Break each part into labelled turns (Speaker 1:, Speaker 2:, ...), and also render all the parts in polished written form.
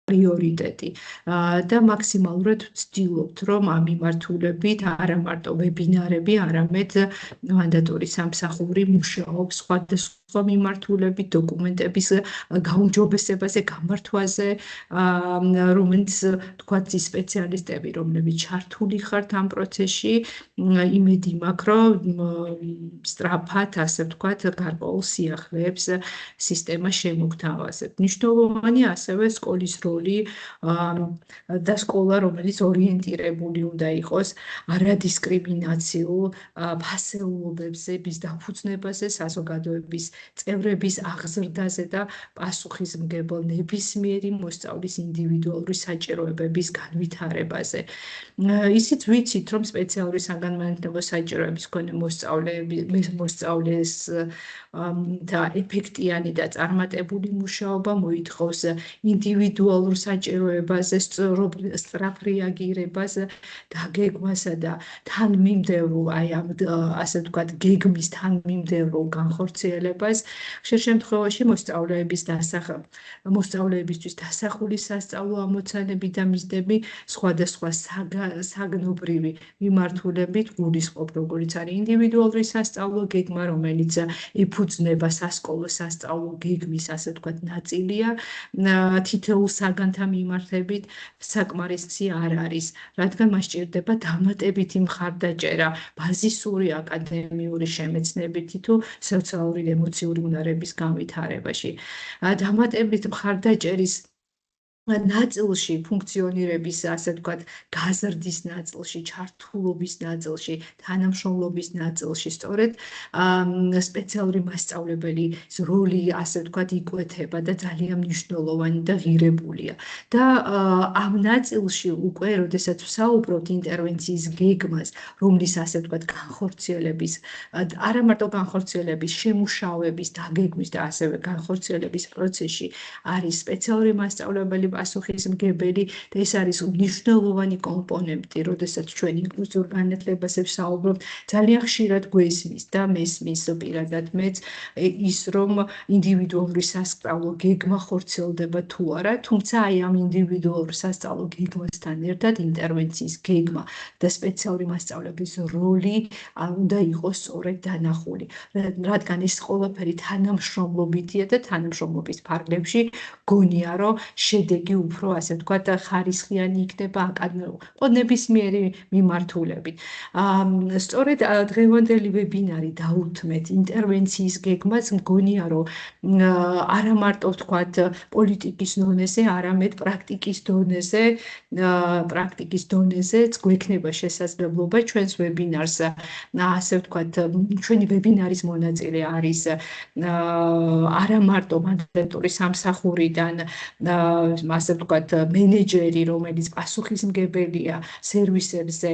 Speaker 1: პრიორიტეტი და მაქსიმალურად ვცდილობთ, რომ ამ მიმართულებით არა მარტო ვებინარები, არამედ მანდატური სამსახური მუშაობს სხვადასხვა მიმართულებით, დოკუმენტების გაუმჯობესებაზე, გამართვაზე, რომელიც თქვათ ის სპეციალისტები, რომლებიც ჩართული ხართ ამ პროცესში, იმედი მაქვს, რომ სწრაფად, ასე ვთქვათ, გარკვეულ სიახლეებს სისტემა შემოგთავაზებთ. მნიშვნელოვანი ასევე სკოლის როლი და სკოლა, რომელიც ორიენტირებული უნდა იყოს არადისკრიმინაციულ ფასეულობებზე, მის დაფუძნებაზე, საზოგადოების წევრების აღზრდაზე და პასუხისმგებელ ნებისმიერი მოსწავლის ინდივიდუალური საჭიროებების განვითარებაზე. ისიც ვიცით, რომ სპეციალური საგანმანათლებლო საჭიროების მქონე მოსწავლეს და ეფექტიანი და წარმატებული მუშაობა მოითხოვს ინდივიდუალურ საჭიროებაზე სწრაფ რეაგირებას, დაგეგმვასა და თანმიმდევრო, ასე ვთქვათ, გეგმის თანმიმდევრო განხორციელებას. ხშირ შემთხვევაში მოსწავლეებისთვის დასახული სასწავლო ამოცანები და მიზნები სხვადასხვა საგნობრივი მიმართულებით გულისხმობ, როგორც არის ინდივიდუალური სასწავლო გეგმა, რომელიც ეფუძნება სასკოლო სასწავლო გეგმის, ასე ვთქვათ, ნაწილია. თითოეულ საგანთან მიმართებით საკმარისი არ არის, რადგან მას სჭირდება დამატებითი მხარდაჭერა ბაზისური აკადემიური შემეცნებითი თუ სოციალური ემოციური უნარების განვითარებაში. დამატებით მხარდაჭერის ნაწილში, ფუნქციონირების, ასე ვთქვათ, გაზრდის ნაწილში, ჩართულობის ნაწილში, თანამშრომლობის ნაწილში, სწორედ სპეციალური მასწავლებლის როლი, ასე ვთქვათ, იკვეთება და ძალიან მნიშვნელოვანი და ღირებულია. და ამ ნაწილში უკვე, როდესაც ვსაუბრობთ ინტერვენციის გეგმას, რომლის, ასე ვთქვათ, განხორციელების, არა მარტო განხორციელების, შემუშავების, დაგეგმვის და ასევე განხორციელების პროცესში არის სპეციალური მასწავლებელი პასუხისმგებელი და ეს არის მნიშვნელოვანი კომპონენტი, როდესაც ჩვენ ინკლუზიურ განათლებაზე ვსაუბრობთ, ძალიან ხშირად გვესმის და მესმის პირადად მეც ის, რომ ინდივიდუალური სასწავლო გეგმა ხორციელდება თუ არა, თუმცა აი ამ ინდივიდუალურ სასწავლო გეგმასთან ერთად ინტერვენციის გეგმა და სპეციალური მასწავლებლის როლი უნდა იყოს სწორედ დანახული, რადგან ეს ყველაფერი თანამშრომლობითია და თანამშრომლობის ფარგლებში გონია, რომ შედეგი უფრო, ასე ვთქვათ, ხარისხიანი იქნება ნებისმიერი მიმართულებით. სწორედ დღევანდელი ვებინარი დაუთმეთ ინტერვენციის გეგმას, მგონია, რომ არა მარტო ვთქვათ პოლიტიკის დონეზე, არამედ პრაქტიკის დონეზეც გვექნება შესაძლებლობა ჩვენს ვებინარს, ასე ვთქვათ, ჩვენი ვებინარის მონაწილე არის არა მარტო მანდატური სამსახურიდან, ასე ვთქვათ, მენეჯერი, რომელიც პასუხისმგებელია სერვისებზე,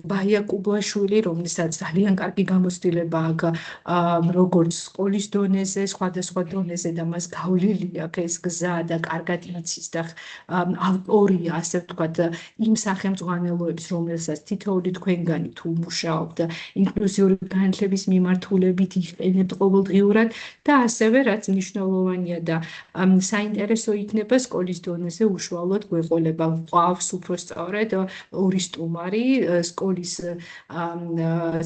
Speaker 1: ბაია კუბლაშვილი, რომელსაც ძალიან კარგი გამოცდილება აქვს როგორც სკოლის დონეზე, სხვადასხვა დონეზე და მას გავლილი აქვს ეს გზა და კარგად იცის და ავტორია, ასე ვთქვათ, იმ სახელმძღვანელოების, რომელსაც თითოეული თქვენგანი თუ მუშაობთ ინკლუზიური განათლების მიმართულებით იყენებთ ყოველდღიურად და ასევე რაც მნიშვნელოვანია და საინტერესო იქნება სკოლის დონეზე უშუალოდ გვეყოლება. გვყავს უფრო სწორედ ორი სტუმარი, სკოლის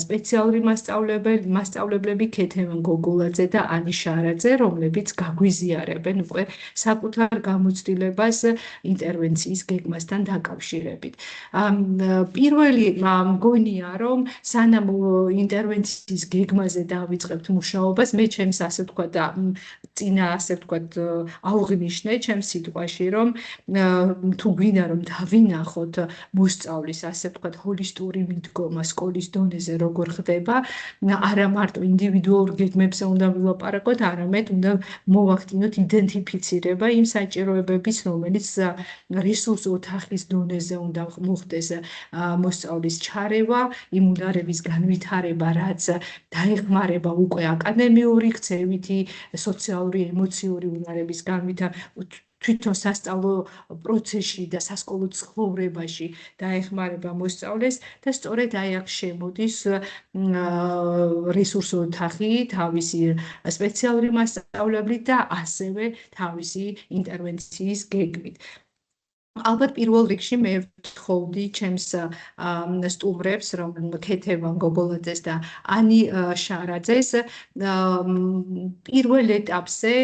Speaker 1: სპეციალური მასწავლებლები ქეთემ გოგოლაძე და ანი შარაძე, რომლებიც გაგვიზიარებენ უკვე საკუთარ გამოცდილებას ინტერვენციის გეგმასთან დაკავშირებით. პირველი მგონია, რომ სანამ ინტერვენციის გეგმაზე დავიწყებთ მუშაობას, მე ჩემს, ასე ვთქვათ, წინა, ასე ვთქვათ, ავღნიშნე ჩემს სიტყვაში, რომ თუ გვინდა რომ დავინახოთ მოსწავლის, ასე ვთქვათ, ჰოლისტური მიდგომა სკოლის დონეზე როგორ ხდება, არა მარტო ინდივიდუალურ გეგმებზე უნდა ვილაპარაკოთ, არამედ უნდა მოვახდინოთ იდენტიფიცირება იმ საჭიროებების, რომელიც რესურს ოთახის დონეზე უნდა მოხდეს მოსწავლის ჩარევა, იმ უნარების განვითარება, რაც დაეხმარება უკვე აკადემიური ქცევითი, სოციალური, ემოციური უნარების თვითონ სასწავლო პროცესში და სასკოლო ცხოვრებაში დაეხმარება მოსწავლეს და სწორედ აი აქ შემოდის რესურსო ოთახი თავისი სპეციალური მასწავლებლით და ასევე თავისი ინტერვენციის გეგმით. ალბათ პირველ რიგში მე ვთხოვდი ჩემს სტუმრებს, რომ ქეთევან გოგოლაძეს და ანი შარაძეს პირველ ეტაპზე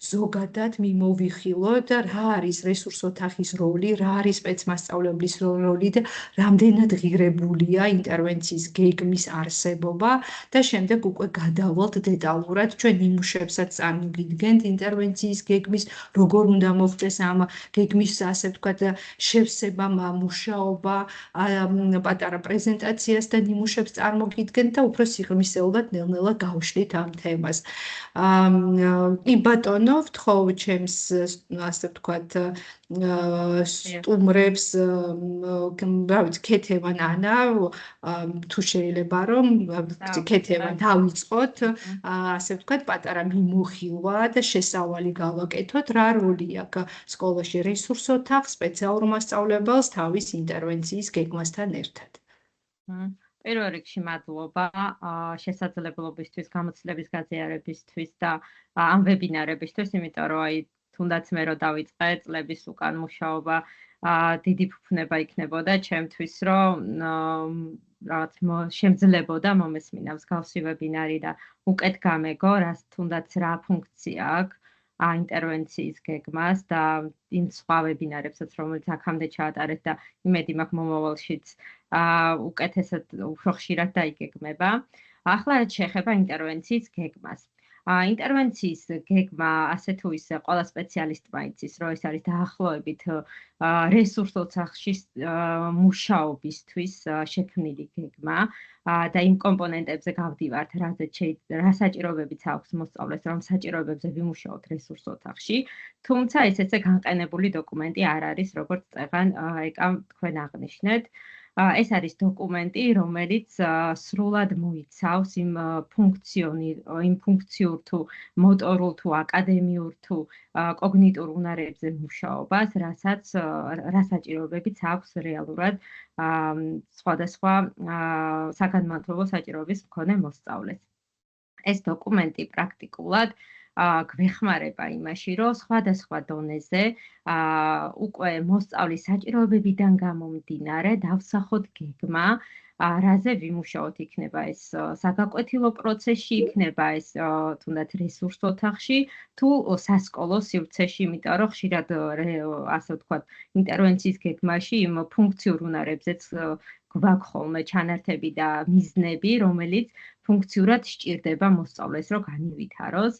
Speaker 1: ზოგადად მიმოვიხილოთ, რა არის რესურს ოთახის როლი, რა არის სპეცმასწავლებლის როლი და რამდენად ღირებულია ინტერვენციის გეგმის არსებობა და შემდეგ უკვე გადავალთ დეტალურად ჩვენ ნიმუშებსაც წარმოგიდგენთ ინტერვენციის გეგმის, როგორ უნდა მოხდეს ამ გეგმის ასე ვთქვათ შევსება, მუშაობა, პატარა პრეზენტაციას და ნიმუშებს წარმოგიდგენთ და უფრო სიღრმისეულად ნელ-ნელა გავშლით ამ თემას. კი ბატონო, ვთხოვ ჩემს ასე ვთქვათ სტუმრებს, რა ვიცი, ქეთევან ანა, თუ შეიძლება რომ ქეთევან დავიწყოთ, ასე ვთქვათ, პატარა მიმოხილვა და შესავალი გავაკეთოთ, რა როლი აქვს სკოლაში რესურს ოთახს, სპეციალურ მასწავლებელს თავის ინტერვენციის გეგმასთან ერთად.
Speaker 2: პირველ რიგში მადლობა შესაძლებლობისთვის, გამოცდილების გაზიარებისთვის და ამ ვებინარებისთვის, იმიტომ რომ აი თუნდაც მე რო დავიწყე წლების უკან მუშაობა, დიდი ფუფუნება იქნებოდა ჩემთვის, რომ რაღაც შემძლებოდა მომესმინა მსგავსი ვებინარი და უკეთ გამეგო, რას თუნდაც რა ფუნქცია აქვს ინტერვენციის გეგმას და იმ სხვა ვებინარებსაც, რომელიც აქამდე ჩაატარეთ და იმედი მაქვს მომავალშიც უკეთესად უფრო ხშირად დაიგეგმება. ახლა რაც შეეხება ინტერვენციის გეგმას. ინტერვენციის გეგმა ასე თუ ისე ყველა სპეციალისტმა იცის, რომ ეს არის დაახლოებით რესურს ოთახში მუშაობისთვის შექმნილი გეგმა და იმ კომპონენტებზე გავდივართ, რა საჭიროებებიც აქვს მოსწავლეს, რომ საჭიროებებზე ვიმუშაოთ რესურს ოთახში, თუმცა ეს განყენებული დოკუმენტი არ არის, როგორც წეღან ეკა თქვენ აღნიშნეთ. ეს არის დოკუმენტი, რომელიც სრულად მოიცავს იმ ფუნქციურ თუ მოტორულ თუ აკადემიურ თუ კოგნიტურ უნარებზე მუშაობას, რა საჭიროებებიც აქვს რეალურად სხვადასხვა საგანმანათლებლო საჭიროების მქონე მოსწავლეს. ეს დოკუმენტი პრაქტიკულად გვეხმარება იმაში, რომ სხვადასხვა დონეზე უკვე მოსწავლის საჭიროებებიდან გამომდინარე დავსახოთ გეგმა, რაზე ვიმუშაოთ, იქნება ეს საგაკვეთილო პროცესში, იქნება ეს თუნდაც რესურს ოთახში, თუ სასკოლო სივრცეში, იმიტომ რომ ხშირად ასე ვთქვათ, ინტერვენციის გეგმაში იმ ფუნქციურ უნარებზეც გვაქვს ხოლმე ჩანართები და მიზნები, რომელიც ფუნქციურად სჭირდება მოსწავლეს, რომ განივითაროს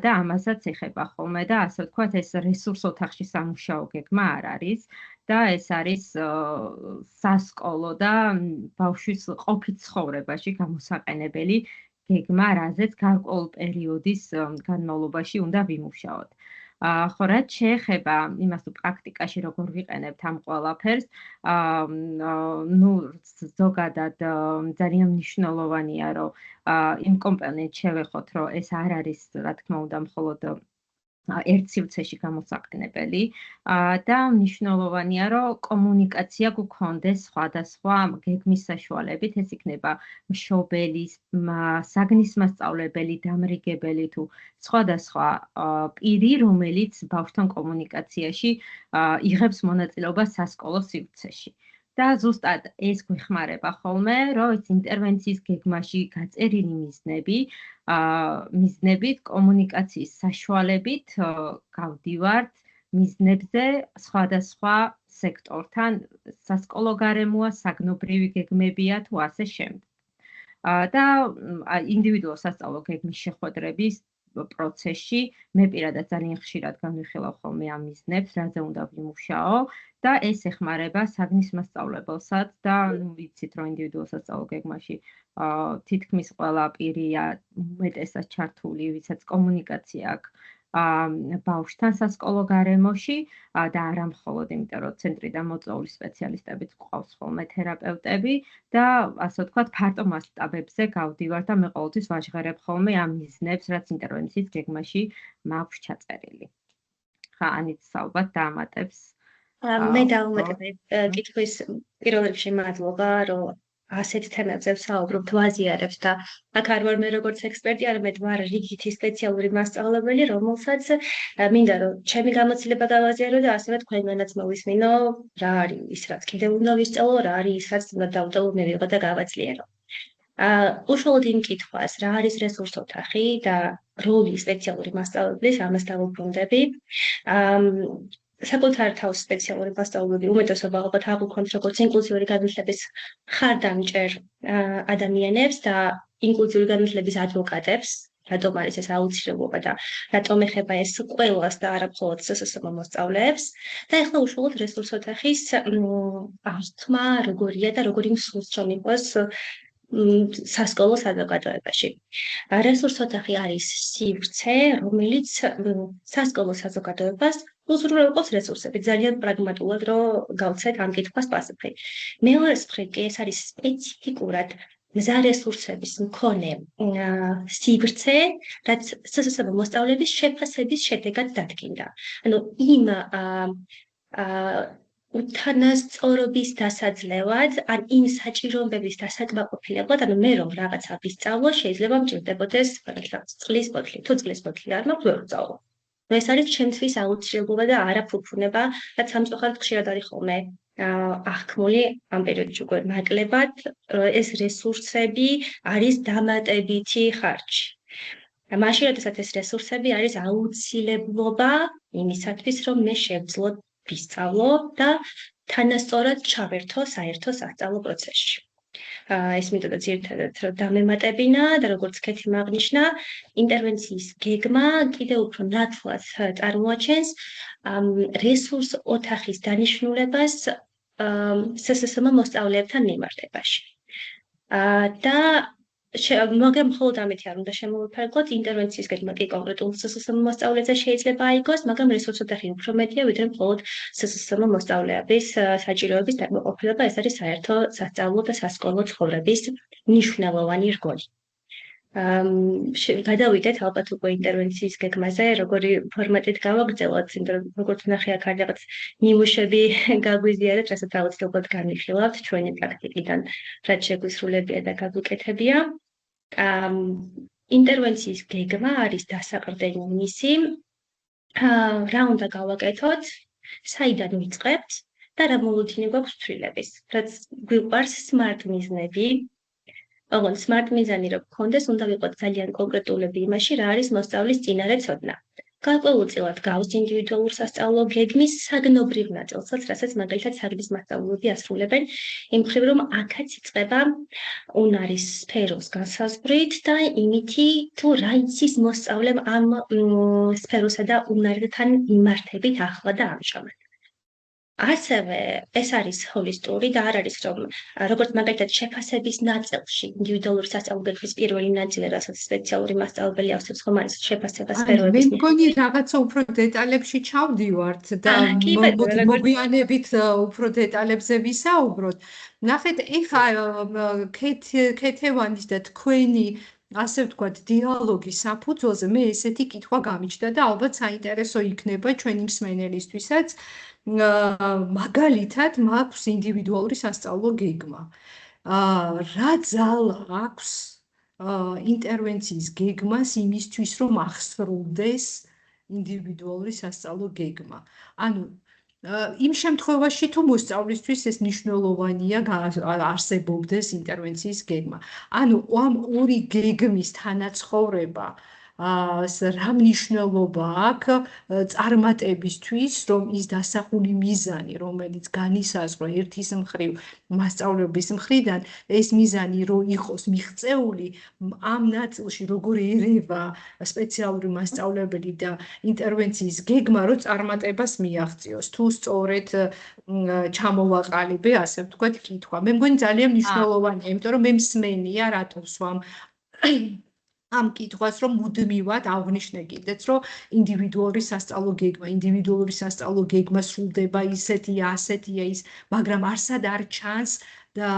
Speaker 2: და ამასაც ეხება ხოლმე და ასე ვთქვათ, ეს რესურს ოთახში სამუშაო გეგმა არ არის და ეს არის სასკოლო და ბავშვის ყოფით ცხოვრებაში გამოსაყენებელი გეგმა, რაზეც გარკვეულ პერიოდის განმავლობაში უნდა ვიმუშაოთ. ხო, რაც შეეხება იმას, თუ პრაქტიკაში როგორ ვიყენებთ ამ ყველაფერს, ზოგადად ძალიან მნიშვნელოვანია, რომ იმ კომპონენტს შევეხოთ, რომ ეს არ არის, რა თქმა უნდა, მხოლოდ ერთ სივრცეში გამოსაყენებელი და მნიშვნელოვანია, რომ კომუნიკაცია გქონდეს სხვადასხვა გეგმის საშუალებით, ეს იქნება მშობელი, საგნის მასწავლებელი, დამრიგებელი თუ სხვადასხვა პირი, რომელიც ბავშვთან კომუნიკაციაში იღებს მონაწილეობას სასკოლო სივრცეში. და ზუსტად ეს გვეხმარება ხოლმე, რომ ეს ინტერვენციის გეგმაში გაწერილი მიზნებით, კომუნიკაციის საშუალებით გავდივართ მიზნებზე სხვადასხვა სექტორთან, სასკოლო გარემოა, საგნობრივი გეგმებია თუ ასე შემდეგ. და ინდივიდუალურ სასწავლო გეგმის შეხვედრების პროცესში მე პირადად ძალიან ხშირად განვიხილავ ხოლმე ამ მიზნებს, რაზე უნდა ვიმუშაო და ეს ეხმარება საგნის მასწავლებელსაც და ვიცით, რომ ინდივიდუალურ სასწავლო გეგმაში თითქმის ყველა პირია უმეტესად ჩართული, ვისაც კომუნიკაცია აქვს ბავშვთან სასკოლო გარემოში და არა მხოლოდ, იმიტომ რომ ცენტრიდან მოწვეული სპეციალისტებიც გვყავს ხოლმე თერაპევტები და ასე ვთქვათ, ფართო მასშტაბებზე გავდივართ და მე ყოველთვის ვაჟღერებ ხოლმე ამ მიზნებს, რაც ინტერვენციის გეგმაში მაქვს ჩაწერილი. ხანით ალბათ დაამატებს.
Speaker 3: მე დავუმატებდი კითხვის პირველ რიგში მადლობა, რომ ასეთ თემებზე ვსაუბრობთ, ვაზიარებთ და აქ არ ვარ მე როგორც ექსპერტი, არამედ ვარ რიგითი სპეციალური მასწავლებელი, რომელსაც მინდა რომ ჩემი გამოცდილება გავაზიარო და ასევე თქვენგანაც მოვისმინო რა არის ის, რაც კიდევ უნდა ვისწავლო, რა არის ის, რაც უნდა დავუტოვო, მივიღო და გავაძლიერო. უშუალოდ იმ კითხვას, რა არის რესურს ოთახი და როლი სპეციალური მასწავლებლის, ამას დავუბრუნდები. საკუთარ თავს სპეციალური მასწავლებლები უმეტესობა ალბათ აღვქვათ როგორც ინკლუზიური განვითარების ხარდამჭერ ადამიანებს და ინკლუზიური განვითარების ადვოკატებს, რატომ არის ეს აუცილებლობა და რატომ ეხება ეს ყველას და არა მხოლოდ SSSM მოსწავლეებს. და ეხლა უშუალოდ რესურს ოთახის აღთქმა როგორია და როგორი მსხვილს ჩამიყოს სასკოლო საზოგადოებაში. რესურს ოთახი არის სივრცე, რომელიც სასკოლო საზოგადოებას უზრუნველყოფს რესურსები. ძალიან პრაგმატულად რომ გავცეთ ამ კითხვას პასუხი. მეორე მხრივ კი ეს არის სპეციფიკურად მზა რესურსების მქონე სივრცე, რაც SSSM მოსწავლეების შეფასების შედეგად დადგინდა. ანუ იმ უთანასწორობის დასაძლევად, ან იმ საჭიროებების დასაკმაყოფილებლად, ანუ მე რომ რაღაცა ვისწავლო, შეიძლება მჭირდებოდეს წყლის ბოთლი. თუ წყლის ბოთლი არ მაქვს, ვერ ვსწავლო. ეს არის ჩემთვის აუცილებლობა და არა ფუფუნება, რაც სამწუხაროდ ხშირად არის ხოლმე აღქმული ამ პერიოდში უკვე ნაკლებად, ეს რესურსები არის დამატებითი ხარჯი. მაშინ, როდესაც ეს რესურსები არის აუცილებლობა იმისათვის, რომ მე შევძლო ვისწავლო და თანასწორად ჩავერთო საერთო სასწავლო პროცესში. ეს მეთოდა ძირითადად რომ დამემატებინა და როგორც კეთი აღნიშნა, ინტერვენციის გეგმა კიდევ უფრო ნათლად წარმოაჩენს რესურს ოთახის დანიშნულებას SSSM მოსწავლეებთან მიმართებაში. და მაგრამ მხოლოდ ამით არ უნდა შემოვიფარგლოთ, ინტერვენციის გეგმა კი კონკრეტულ SSSM მოსწავლეზე შეიძლება აიგოს, მაგრამ რესურს ოთახი უფრო მეტია, ვიდრე მხოლოდ SSSM მოსწავლეების საჭიროების დაკმაყოფილება, ეს არის საერთო სასწავლო და სასკოლო ცხოვრების მნიშვნელოვანი რგოლი. გადავიდეთ ალბათ უკვე ინტერვენციის გეგმაზე, როგორი ფორმატით გავაგრძელოთ, როგორც ნახე აქ არის რაღაც ნიმუშები გაგვიზიარეთ, რასაც აუცილებლად განვიხილავთ ჩვენი პრაქტიკიდან, რაც შეგვისრულებია და გაგვიკეთებია. ინტერვენციის გეგმა არის დასაყრდენი მისი, რა უნდა გავაკეთოთ, საიდან ვიწყებთ და რა მოლოდინი გვაქვს ცვლილების. რაც გვიყვარს smart მიზნები, ოღონდ smart მიზანი რომ გქონდეს, უნდა ვიყოთ ძალიან კონკრეტულები იმაში, რა არის მოსწავლის წინარე ცოდნა. გარკვეულწილად გავს ინდივიდუალურ სასწავლო გეგმის საგნობრივ ნაწილსაც, რასაც მაგალითად საგნის მასწავლებლები ასრულებენ, იმ მხრივ რომ აქაც იწყება უნარის სფეროს განსაზღვრით და იმითი თუ რა იცის მოსწავლემ ამ სფეროსა და უნართან მიმართებით ახლა და ამჟამად. ასევე ეს არის ჰოლისტური და არ არის რომ როგორც მაგალითად შეფასების ნაწილში ინდივიდუალური სასწავლო გეგმის პირველი ნაწილი, რასაც სპეციალური მასწავლებელი ავსებს, ხომ არის შეფასება სფეროების.
Speaker 1: მე მგონი რაღაცა უფრო დეტალებში ჩავდივართ და მოგვიანებით უფრო დეტალებზე ვისაუბროთ. ნახეთ, ეხა ქეთევანის და თქვენი ასე ვთქვათ, დიალოგის საფუძველზე მე ესეთი კითხვა გამიჩნდა და ალბათ საინტერესო იქნება ჩვენი მსმენელისთვისაც. მაგალითად, მაქვს ინდივიდუალური სასწავლო გეგმა. რა ძალა აქვს ინტერვენციის გეგმას იმისთვის, რომ ახსრულდეს ინდივიდუალური სასწავლო გეგმა. ანუ იმ შემთხვევაში თუ მოსწავლისთვის ეს მნიშვნელოვანია არსებობდეს ინტერვენციის გეგმა. ანუ ამ ორი გეგმის თანაცხოვრება რა მნიშვნელობა აქვს წარმატებისთვის, რომ ის დასახული მიზანი, რომელიც განისაზღვრა ერთის მხრივ მასწავლებლების მხრიდან, ეს მიზანი რო იყოს მიღწეული, ამ ნაწილში როგორ ერევა სპეციალური მასწავლებელი და ინტერვენციის გეგმა, რო წარმატებას მიაღწიოს, თუ სწორედ ჩამოვაყალიბე, ასე ვთქვათ, კითხვა. მე მგონი ძალიან მნიშვნელოვანია, იმიტომ რომ მე მსმენია, რატომ სვამ ამ კითხვას, რომ მუდმივად აღვნიშნე კიდეც, რომ ინდივიდუალური სასწავლო გეგმა სრულდება ისეთია, ასეთია ის, მაგრამ არსად არ ჩანს და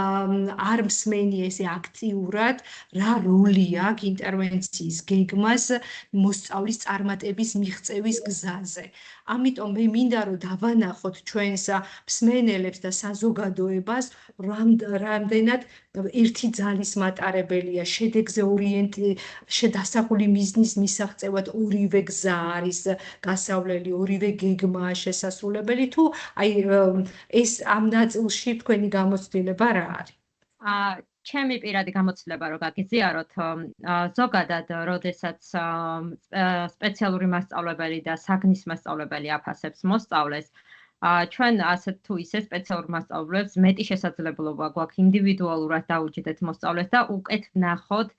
Speaker 1: არ მსმენი ესე აქტიურად რა როლი აქვს ინტერვენციის გეგმას მოსწავლის წარმატების მიღწევის გზაზე. ამიტომ მე მინდა რომ დავანახოთ ჩვენს მსმენელებს და საზოგადოებას რამდენად ერთი ძალის მატარებელია შედეგზე დასახული მიზნის მისაღწევად ორივე გზა არის გასავლელი, ორივე გეგმაა შესასრულებელი თუ აი ეს ამ ნაწილში თქვენი გამოცდილება რა არის?
Speaker 2: ჩემი პირადი გამოცდილება რო გაგიზიაროთ, ზოგადად, როდესაც სპეციალური მასწავლებელი და საგნის მასწავლებელი აფასებს მოსწავლეს, ჩვენ ასეთ თუ ისე სპეციალურ მასწავლებლებს მეტი შესაძლებლობა გვაქვს ინდივიდუალურად დაუჯდეთ მოსწავლეს და უკეთ ვნახოთ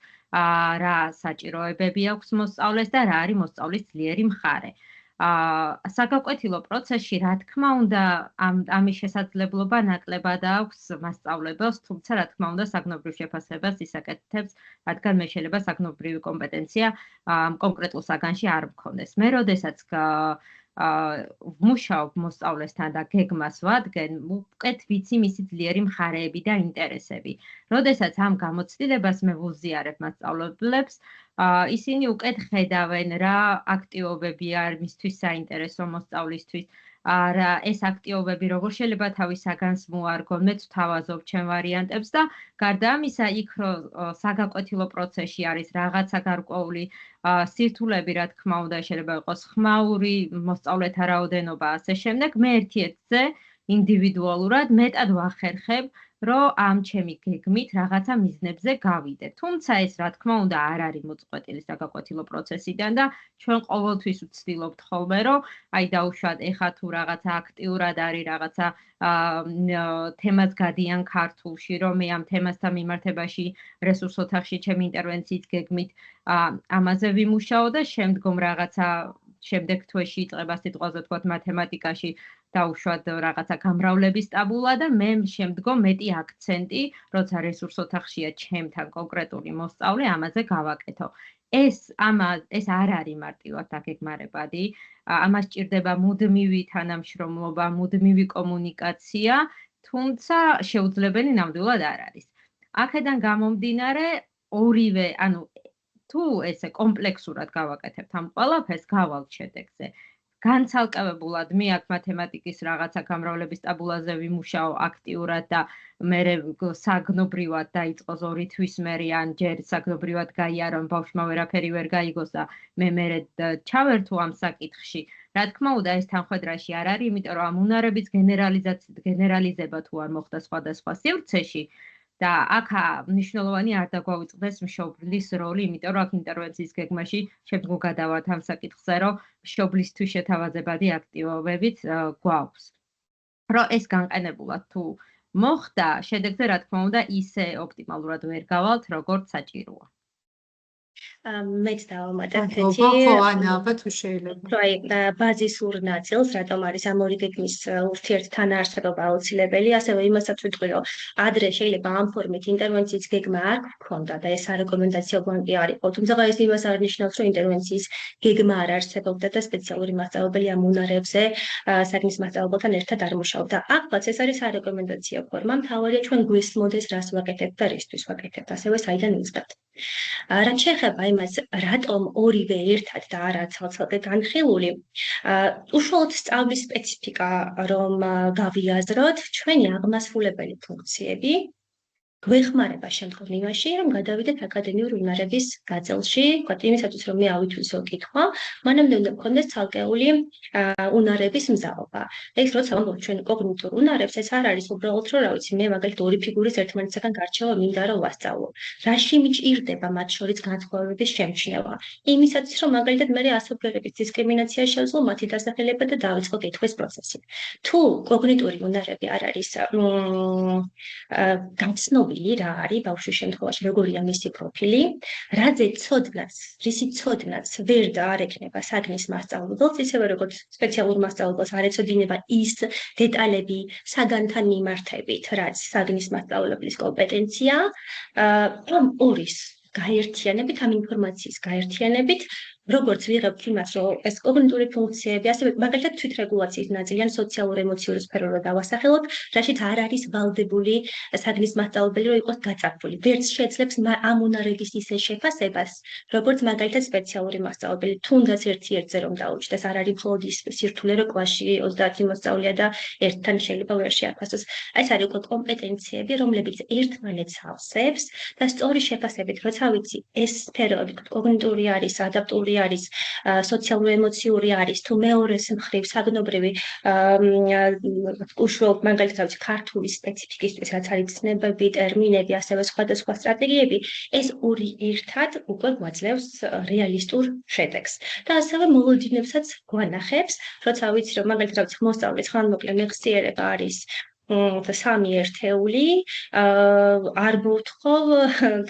Speaker 2: რა საჭიროებები აქვს მოსწავლეს და რა არის მოსწავლის ძლიერი მხარე. საგაკვეთილო პროცესში, რა თქმა უნდა, ამის შესაძლებლობა ნაკლებად აქვს მასწავლებელს, თუმცა რა თქმა უნდა, საგნობრივ შეფასებას ისაკეთებს, რადგან მე შეიძლება საგნობრივი კომპეტენცია კონკრეტულ საგანში არ მქონდეს. მე როდესაც ვმუშაობ მოსწავლესთან და გეგმას ვადგენ, უკეთ ვიცი მისი ძლიერი მხარეები და ინტერესები. როდესაც ამ გამოცდილებას მე ვუზიარებ მასწავლებლებს, ისინი უკეთ ხედავენ რა აქტივობები არის მისთვის საინტერესო მოსწავლისთვის, ეს აქტივობები როგორ შეიძლება თავის საგანს მოარგონ, მეც ვთავაზობ ჩემ ვარიანტებს და გარდა ამისა, იქ საგაკვეთილო პროცესში არის რაღაცა გარკვეული სირთულეები, რა თქმა უნდა, შეიძლება იყოს ხმაური, მოსწავლეთა რაოდენობა, ასე შემდეგ, მე ერთ-ერთზე ინდივიდუალურად მეტად ვახერხებ, რომ ამ ჩემი გეგმით რაღაცა მიზნებზე გავიდე. თუმცა ეს რა თქმა უნდა არ არის მოწყვეტილი საგაკვეთილო პროცესიდან და ჩვენ ყოველთვის ვცდილობთ ხოლმე, რომ აი დაუშვათ ეხა თუ რაღაცა აქტიურად არის რაღაცა თემას გადიან ქართულში, რომ მე ამ თემასთან მიმართებაში რესურს ოთახში ჩემი ინტერვენციის გეგმით ამაზე ვიმუშაო და შემდგომ რაღაცა შემდეგ თვეში იწყება სიტყვაზე თქვათ მათემატიკაში დაუშვათ რაღაცა გამრავლების ტაბულა და მე შემდგომ მეტი აქცენტი, როცა რესურს ოთახშია ჩემთან კონკრეტული მოსწავლე, ამაზე გავაკეთო. ეს არ არის მარტივად დაგეგმარებადი, ამას სჭირდება მუდმივი თანამშრომლობა, მუდმივი კომუნიკაცია, თუმცა შეუძლებელი ნამდვილად არ არის. აქედან გამომდინარე, ორივე, ანუ თუ ესე კომპლექსურად გავაკეთებთ ამ ყველაფერს, გავალთ შედეგზე. განცალკევებულად მე აქ მათემატიკის რაღაცა გამრავლების ტაბულაზე ვიმუშაო აქტიურად და მე საგნობრივად დაიწყოს 2 თვის მერე ან ჯერ საგნობრივად გაიარო, ბავშვმა ვერაფერი ვერ გაიგოს და მე ჩავერთო ამ საკითხში. რა თქმა უნდა, ეს თანხwebdriverში არ არის, იმიტომ რომ ამ უნარების გენერალიზება თუ არ მოხდა სხვადასხვა სივრცეში და აქ მნიშვნელოვანი არ დაგვავიწყდეს მშობლის როლი, იმიტომ რომ აქ ინტერვენციის გეგმაში შემდგომ გადავართ ამ საკითხზე, რომ მშობლისთვის შეთავაზებადი აქტივობებით გვაქვს. რომ ეს განყენებულად თუ მოხდა, შედეგზე რა თქმა უნდა ისე ოპტიმალურად ვერ გავალთ, როგორც საჭიროა.
Speaker 3: მეც დავამატებ
Speaker 1: თუ შეიძლება.
Speaker 3: აი ბაზისურ ნაწილს, რატომ არის ამ ორი გეგმის ურთიერთთან არსებობა აუცილებელი, ასევე იმასაც ვიტყვი, რომ ადრე შეიძლება ამ ფორმით ინტერვენციის გეგმა არ გქონდა და ეს არეკომენდაციო ბანკი არ იყო. თუმცა ეს იმას არ ნიშნავს, რომ ინტერვენციის გეგმა არ არსებობდა და სპეციალური მასწავლებელი ამ უნარებზე საგნის მასწავლებელთან ერთად არ მუშაობდა. ახლაც ეს არის არეკომენდაციო ფორმა, მთავარია ჩვენ გვესმოდეს, რას ვაკეთებთ და რისთვის ვაკეთებთ, ასევე საიდან ვიწყებთ. რაც შეეხება იმას, რატომ ორივე ერთად და არა ცალ-ცალკე განხილული, უშუალოდ სწავლის სპეციფიკა რომ გავიაზროთ, ჩვენი აღმასრულებელი ფუნქციები გვეხმარება შემდგომ იმაში, რომ გადავიდეთ აკადემიური უნარების გაწელში, ვთქვათ, იმისათვის, რომ მე ავითვლისო კითხვა, მანამდე უნდა მქონდეს ცალკეული უნარების მზაობა. ეს როცა ვამბობთ ჩვენ კოგნიტურ უნარებს, ეს არ არის უბრალოდ, რომ რა ვიცი, მე მაგალითად ორი ფიგურის ერთმანეთისგან გარჩევა მინდა რომ ვასწავლო. რაში მიჭირდება მათ შორის განსხვავებების შემჩნევა? იმისათვის, რომ მაგალითად მე ასობგერების დისკრიმინაცია შევძლო მათი დასახელება და დავიწყო კითხვის პროცესი. თუ კოგნიტური უნარები არ არის გაცნობილი რა არის ბავშვის შემთხვევაში, როგორია მისი პროფილი, რისი ცოდნაც ვერ და არ ექნება საგნის მასწავლებელს, ისევე როგორც სპეციალურ მასწავლებელს არ ეცოდინება ის დეტალები საგანთან მიმართებით, რაც საგნის მასწავლებლის კომპეტენცია, ამ ორის გაერთიანებით, ამ ინფორმაციის გაერთიანებით როგორც ვიღებთ იმას, რომ ეს კოგნიტური ფუნქციები, ასევე მაგალითად თვითრეგულაციის ნაწილი ან სოციალურ-ემოციური სფერო რო დავასახელოთ, რაშიც არ არის ვალდებული საგნის მასწავლებელი, რომ იყოს გაწაფული. ვერც შეძლებს ამ უნარების ისე შეფასებას, როგორც მაგალითად სპეციალური მასწავლებელი, თუნდაც ერთ-ერთზე რომ დაუჭდეს, არ არის მხოლოდ ის სირთულე, რომ კლასში 30 მოსწავლეა და ერთთან შეიძლება ვერ შეაფასოს. ეს არის უკვე კომპეტენციები, რომლებიც ერთმანეთს ავსებს და სწორი შეფასებით, როცა ვიცი, ეს სფეროები კოგნიტური არის, ადაპტური არის, სოციალურ-ემოციური არის, თუ მეორეს მხრივ საგნობრივი უშუალოდ მაგალითად ქართული სპეციფიკისთვის, რაც არის ცნებები, ტერმინები, ასევე სხვადასხვა სტრატეგიები, ეს ორი ერთად უკვე გვაძლევს რეალისტურ შედეგს. და ასევე მოლოდინებსაც გვანახებს, როცა ვიცი, რომ მაგალითად მოსწავლის ხანმოკლე მეხსიერება არის სამი ერთეული, არ მოვთხოვ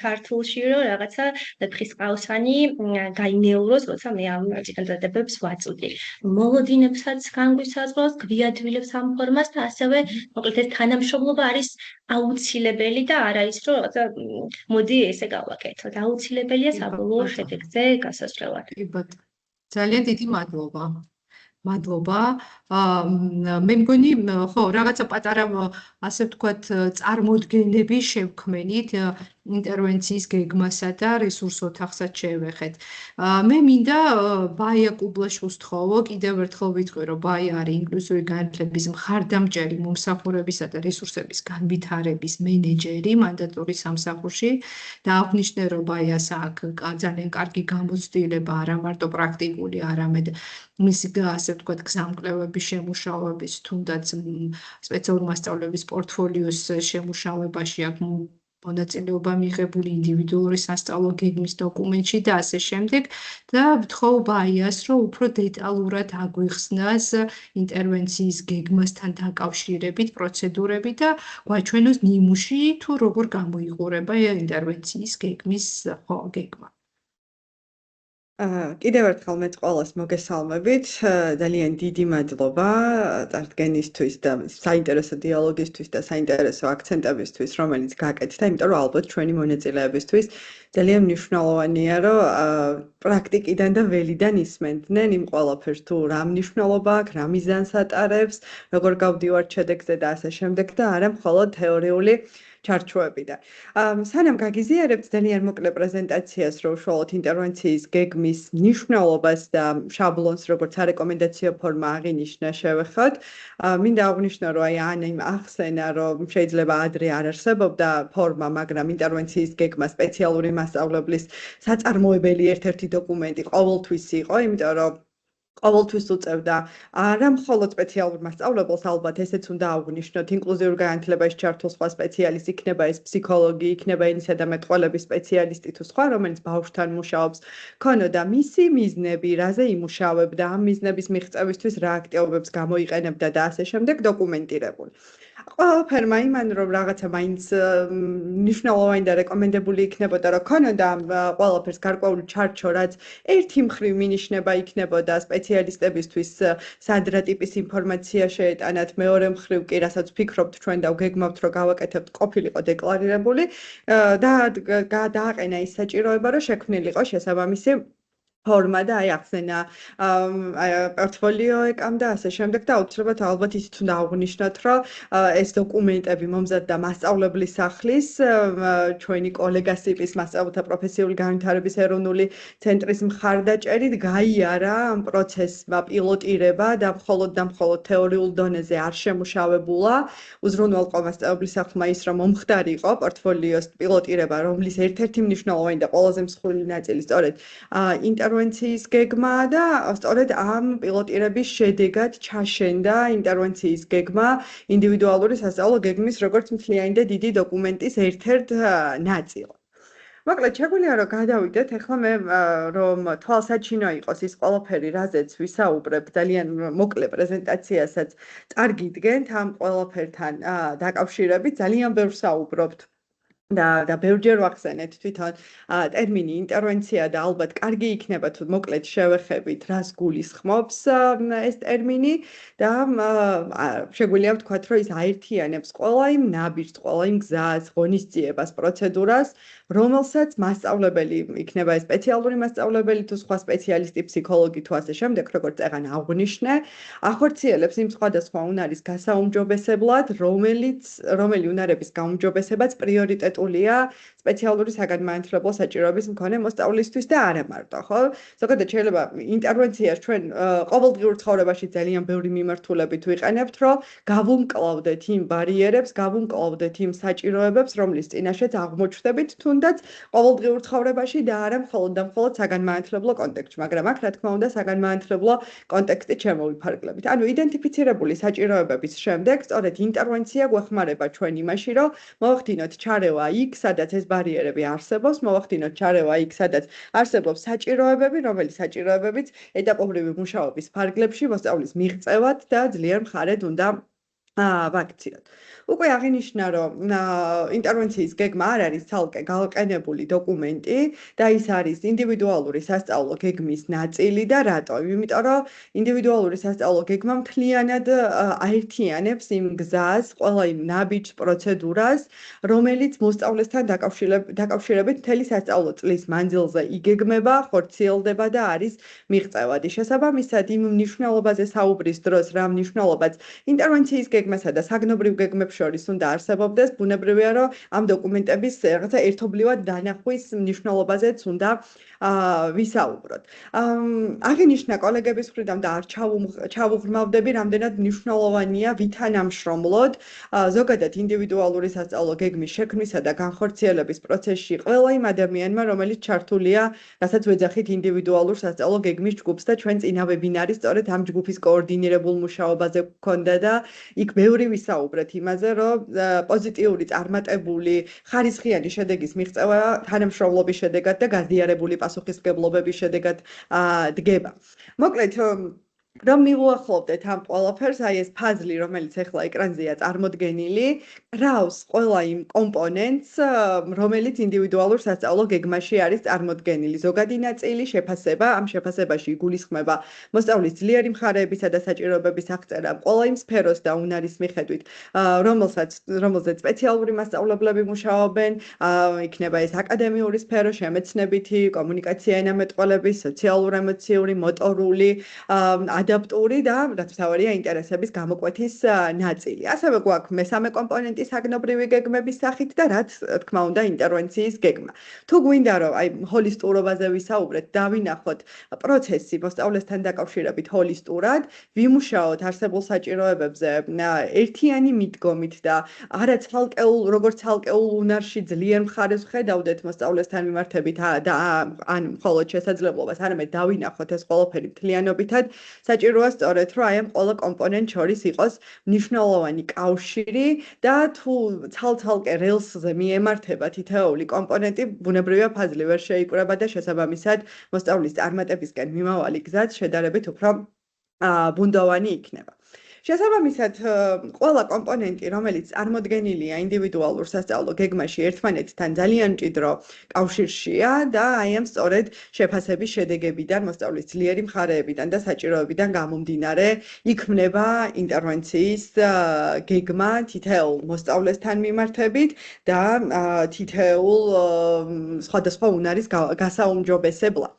Speaker 3: ქართულში, რომ რაღაცა ფხისყაოსანი გაინეუროს, როცა მე ამ წინადადებებს ვაწვდი. მოლოდინებსაც განგვისაზღვრავს, გვიადვილებს ამ ფორმას და ასევე მოკლედ ეს თანამშრომლობა არის აუცილებელი და არა ის, რომ რაღაცა მოდი ესე გავაკეთოთ. აუცილებელია საბოლოო შედეგზე გასასვლელად.
Speaker 1: კი ბატონო. ძალიან დიდი მადლობა. მადლობა. მე მგონი, ხო, რაღაცა პატარა, ასე ვთქვათ, წარმოდგენები შევქმენით ინტერვენციის გეგმასა და რესურს ოთახსაც შევეხეთ. მე მინდა ბაია კუბლაშს უსთხოვო, კიდევ ერთხელ ვიტყვი, რომ ბაია არის ინკლუზიური განათლების მხარდამჭერი მომსახურებისა და რესურსების განვითარების მენეჯერი მანდატური სამსახურში და აღვნიშნე, რომ ბაიას აქვს ძალიან კარგი გამოცდილება, არა მარტო პრაქტიკული, არამედ მისი ასე ვთქვათ გზამკვლევების შემუშავების, თუნდაც სპეციალური მასწავლებლების პორტფოლიოს შემუშავებაში აქვს მონაწილეობა მიღებული ინდივიდუალური სასწავლო გეგმის დოკუმენტში და ასე შემდეგ და ვთხოვ ბაიას, რომ უფრო დეტალურად აგვიხსნას ინტერვენციის გეგმასთან დაკავშირებით პროცედურები და გვაჩვენოს ნიმუში თუ როგორ გამოიყურება ინტერვენციის გეგმის გეგმა.
Speaker 4: კიდევ ერთხელ მეც ყველას მოგესალმებით. ძალიან დიდი მადლობა წარდგენისთვის და საინტერესო დიალოგისთვის და საინტერესო აქცენტებისთვის, რომელიც გაკეთდა, იმიტომ რომ ალბათ ჩვენი მონაწილეებისთვის ძალიან მნიშვნელოვანია, რომ პრაქტიკიდან და ველიდან ისმენდნენ იმ ყველაფერს, თუ რა მნიშვნელობა აქვს, რა მიზანს ატარებს, როგორ გავდივართ შედეგზე და ასე შემდეგ და არა მხოლოდ თეორიული ჩარჩოებიდან. სანამ გაგიზიარებთ ძალიან მოკლე პრეზენტაციას, რომ უშუალოდ ინტერვენციის გეგმის მნიშვნელობას და შაბლონს, როგორც არეკომენდაციო ფორმა აღინიშნა, შევეხოთ. მინდა აღვნიშნო, რომ აი ახსენა, რომ შეიძლება ადრე არ არსებობდა ფორმა, მაგრამ ინტერვენციის გეგმა სპეციალური მასწავლებლის საწარმოებელი ერთ-ერთი დოკუმენტი ყოველთვის იყო, იმიტომ რომ ყოველთვის უწევდა არა მხოლოდ სპეციალურ მასწავლებელს, ალბათ ესეც უნდა აღვნიშნოთ, ინკლუზიურ განათლებაში ჩართულ სხვა სპეციალისტი, იქნება ეს ფსიქოლოგი, იქნება ენისა და მეტყველების სპეციალისტი თუ სხვა, რომელიც ბავშვთან მუშაობს, ქონოდა მისი მიზნები, რაზე იმუშავებდა, ამ მიზნების მიღწევისთვის რა აქტივობებს გამოიყენებდა და ასე შემდეგ დოკუმენტირებული. ყველაფერმა იმან რომ რაღაცა მაინც მნიშვნელოვანი და რეკომენდებული იქნებოდა, რომ ქონოდა ყველაფერს გარკვეული ჩარჩო, რაც ერთი მხრივ მინიშნება იქნებოდა სპეციალისტებისთვის სადრა ტიპის ინფორმაცია შეეტანათ, მეორე მხრივ კი რასაც ვფიქრობთ ჩვენ და ვგეგმავთ, რომ გავაკეთებთ, ყოფილიყო დეკლარირებული და დააყენა ის საჭიროება, რომ შექმნილიყო შესაბამისი ფორმა და აი ახსენა პორტფოლიო ეკამ და ასე შემდეგ და აუცილებლად ალბათ ისიც უნდა აღვნიშნოთ, რომ ეს დოკუმენტები მომზადდა მასწავლებლის სახლის ჩვენი კოლეგასიპის მასწავლებელთა პროფესიული განვითარების ეროვნული ცენტრის მხარდაჭერით გაიარა ამ პროცესმა პილოტირება და მხოლოდ თეორიულ დონეზე არ შემუშავებულა. უზრუნველყო მასწავლებლის სახლმა ის რომ მომხდარიყო პორტფოლიოს პილოტირება, რომლის ერთ-ერთი მნიშვნელოვანი და ყველაზე მსხვილი ნაწილი სწორედ ინტერვენციის გეგმა და სწორედ ამ პილოტირების შედეგად ჩაშენდა ინტერვენციის გეგმა ინდივიდუალური სასწავლო გეგმის როგორც მთლიანი და დიდი დოკუმენტის ერთ-ერთ ნაწილად. მოკლედ შეგვიძლია რომ გადავიდეთ ახლა მე რომ თვალსაჩინო იყოს ის ყველაფერი, რაზეც ვისაუბრებ, ძალიან მოკლე პრეზენტაციასაც წარგიდგენთ ამ ყველაფერთან დაკავშირებით, ძალიან ბევრს საუბრობთ და ბევრჯერ ვახსენეთ თვითონ ტერმინი ინტერვენცია და ალბათ კარგი იქნება თუ მოკლედ შევეხებით რას გულისხმობს ეს ტერმინი და შეგვიძლია ვთქვათ რომ ის აერთიანებს ყველა იმ ნაბიჯს, ყველა იმ გზას, ღონისძიებას, პროცედურას, რომელსაც მასწავლებელი იქნება ეს სპეციალური მასწავლებელი თუ სხვა სპეციალისტი, ფსიქოლოგი თუ ასე შემდეგ, როგორც წეგან აღვნიშნე, ახორციელებს იმ სხვადასხვა უნარის გასაუმჯობესებლად, რომელი უნარების გაუმჯობესებაც პრიორიტეტულია სპეციალური საგანმანათლებლო საჭიროების მქონე მოსწავლისთვის და არა მარტო, ხო? ზოგადად შეიძლება ინტერვენციას ჩვენ ყოველდღიურ ცხოვრებაში ძალიან ბევრი მიმართულებით ვიყენებთ, რომ გავუმკლავდეთ იმ ბარიერებს, გავუმკლავდეთ იმ საჭიროებებს, რომლის წინაშეც აღმოჩნდებით თუნდაც ყოველდღიურ ცხოვრებაში და არა მხოლოდ და მხოლოდ საგანმანათლებლო კონტექსტში, მაგრამ აქ რა თქმა უნდა საგანმანათლებლო კონტექსტით შემოვიფარგლებით. ანუ იდენტიფიცირებული საჭიროებების შემდეგ, სწორედ ინტერვენცია გვეხმარება ჩვენ იმაში, რომ მოვახდინოთ ჩარევა იქ, სადაც ეს ბარიერები არსებობს, მოვახდინოთ ჩარევა იქ, სადაც არსებობს საჭიროებები, რომელი საჭიროებებიც ეტაპობრივი მუშაობის ფარგლებში მოსწავლის მიღწევად და ძლიერ მხარედ უნდა ვაქციოთ. უკვე აღინიშნა, რომ ინტერვენციის გეგმა არ არის ცალკე გაყენებული დოკუმენტი და ის არის ინდივიდუალური სასწავლო გეგმის ნაწილი და რატო? იმიტომ რომ ინდივიდუალური სასწავლო გეგმა მთლიანად აერთიანებს იმ გზას, ყველა იმ ნაბიჯს, პროცედურას, რომელიც მოსწავლესთან დაკავშირებით მთელი სასწავლო წლის მანძილზე იგეგმება, ხორციელდება და არის მიღწევადი. შესაბამისად, იმ მნიშვნელობაზე საუბრის დროს, რა მნიშვნელობაც ინტერვენციის გეგმასა და საგნობრივ გეგმებს შორის უნდა არსებობდეს, ბუნებრივია, რომ ამ დოკუმენტების რაღაცა ერთობლივად დანახვის მნიშვნელობაზეც უნდა ვისაუბროთ. აღინიშნა კოლეგების მხრიდან და არ ჩავუღრმავდები, რამდენად მნიშვნელოვანია ვითანამშრომლოდ ზოგადად ინდივიდუალური სასწავლო გეგმის შექმნისა და განხორციელების პროცესში ყველა იმ ადამიანმა, რომელიც ჩართულია, რასაც ვეძახით ინდივიდუალურ სასწავლო გეგმის ჯგუფს და ჩვენ წინა ვებინარი სწორედ ამ ჯგუფის კოორდინირებულ მუშაობაზე გქონდა და იქ ბევრი ვისაუბრეთ იმაზე, რომ პოზიტიური, წარმატებული, ხარისხიანი შედეგის მიღწევა თანამშრომლობის შედეგად და გაზიარებული პასუხისმგებლობების შედეგად დგება. მოკლედ რომ მივუახლოვდეთ ამ ყველაფერს, აი ეს ფაზლი, რომელიც ახლა ეკრანზეა წარმოდგენილი, გრავს ყველა იმ კომპონენტს, რომელიც ინდივიდუალურ სასწავლო გეგმაში არის წარმოდგენილი. ზოგადი ნაწილი შეფასება, ამ შეფასებაში იგულისხმება მოსწავლის ძლიერი მხარეებისა და საჭიროებების აღწერა ყველა იმ სფეროს და უნარის მიხედვით, რომელზეც სპეციალური მასწავლებლები მუშაობენ, იქნება ეს აკადემიური სფერო, შემეცნებითი, კომუნიკაცია ენამეტყველების, სოციალურ-ემოციური, მოტორული, ადაპტური და რაც მთავარია ინტერესების გამოკვეთის ნაწილი. ასევე გვაქვს მესამე კომპონენტი საგნობრივი გეგმების სახით და რაც თქმა უნდა ინტერვენციის გეგმა. თუ გვინდა რომ აი ჰოლისტურობაზე ვისაუბრეთ, დავინახოთ პროცესი მოსწავლესთან დაკავშირებით ჰოლისტურად, ვიმუშაოთ არსებულ საჭიროებებზე ერთიანი მიდგომით და არა როგორც ცალკეულ უნარში ძლიერ მხარეს ვხედავდეთ მოსწავლესთან მიმართებით და ან მხოლოდ შესაძლებლობას, არამედ დავინახოთ ეს ყველაფერი მთლიანობითად. საჭიროა სწორედ რომ აი ამ ყველა კომპონენტ შორის იყოს მნიშვნელოვანი კავშირი და თუ ცალ-ცალკე რელსზე მიემართება თითოეული კომპონენტი, ბუნებრივია ფაზლი ვერ შეიკვრება და შესაბამისად მოსწავლის წარმატებისკენ მიმავალი გზაც შედარებით უფრო ბუნდოვანი იქნება. შესაბამისად, ყველა კომპონენტი, რომელიც წარმოდგენილია ინდივიდუალურ სასწავლო გეგმაში, ერთმანეთთან ძალიან მჭიდრო კავშირშია და აი ამ სწორედ შეფასების შედეგებიდან, მოსწავლის ძლიერი მხარეებიდან და საჭიროებიდან გამომდინარე, იქმნება ინტერვენციის გეგმა თითოეულ მოსწავლესთან მიმართებით და თითოეულ სხვადასხვა უნარის გასაუმჯობესებლად.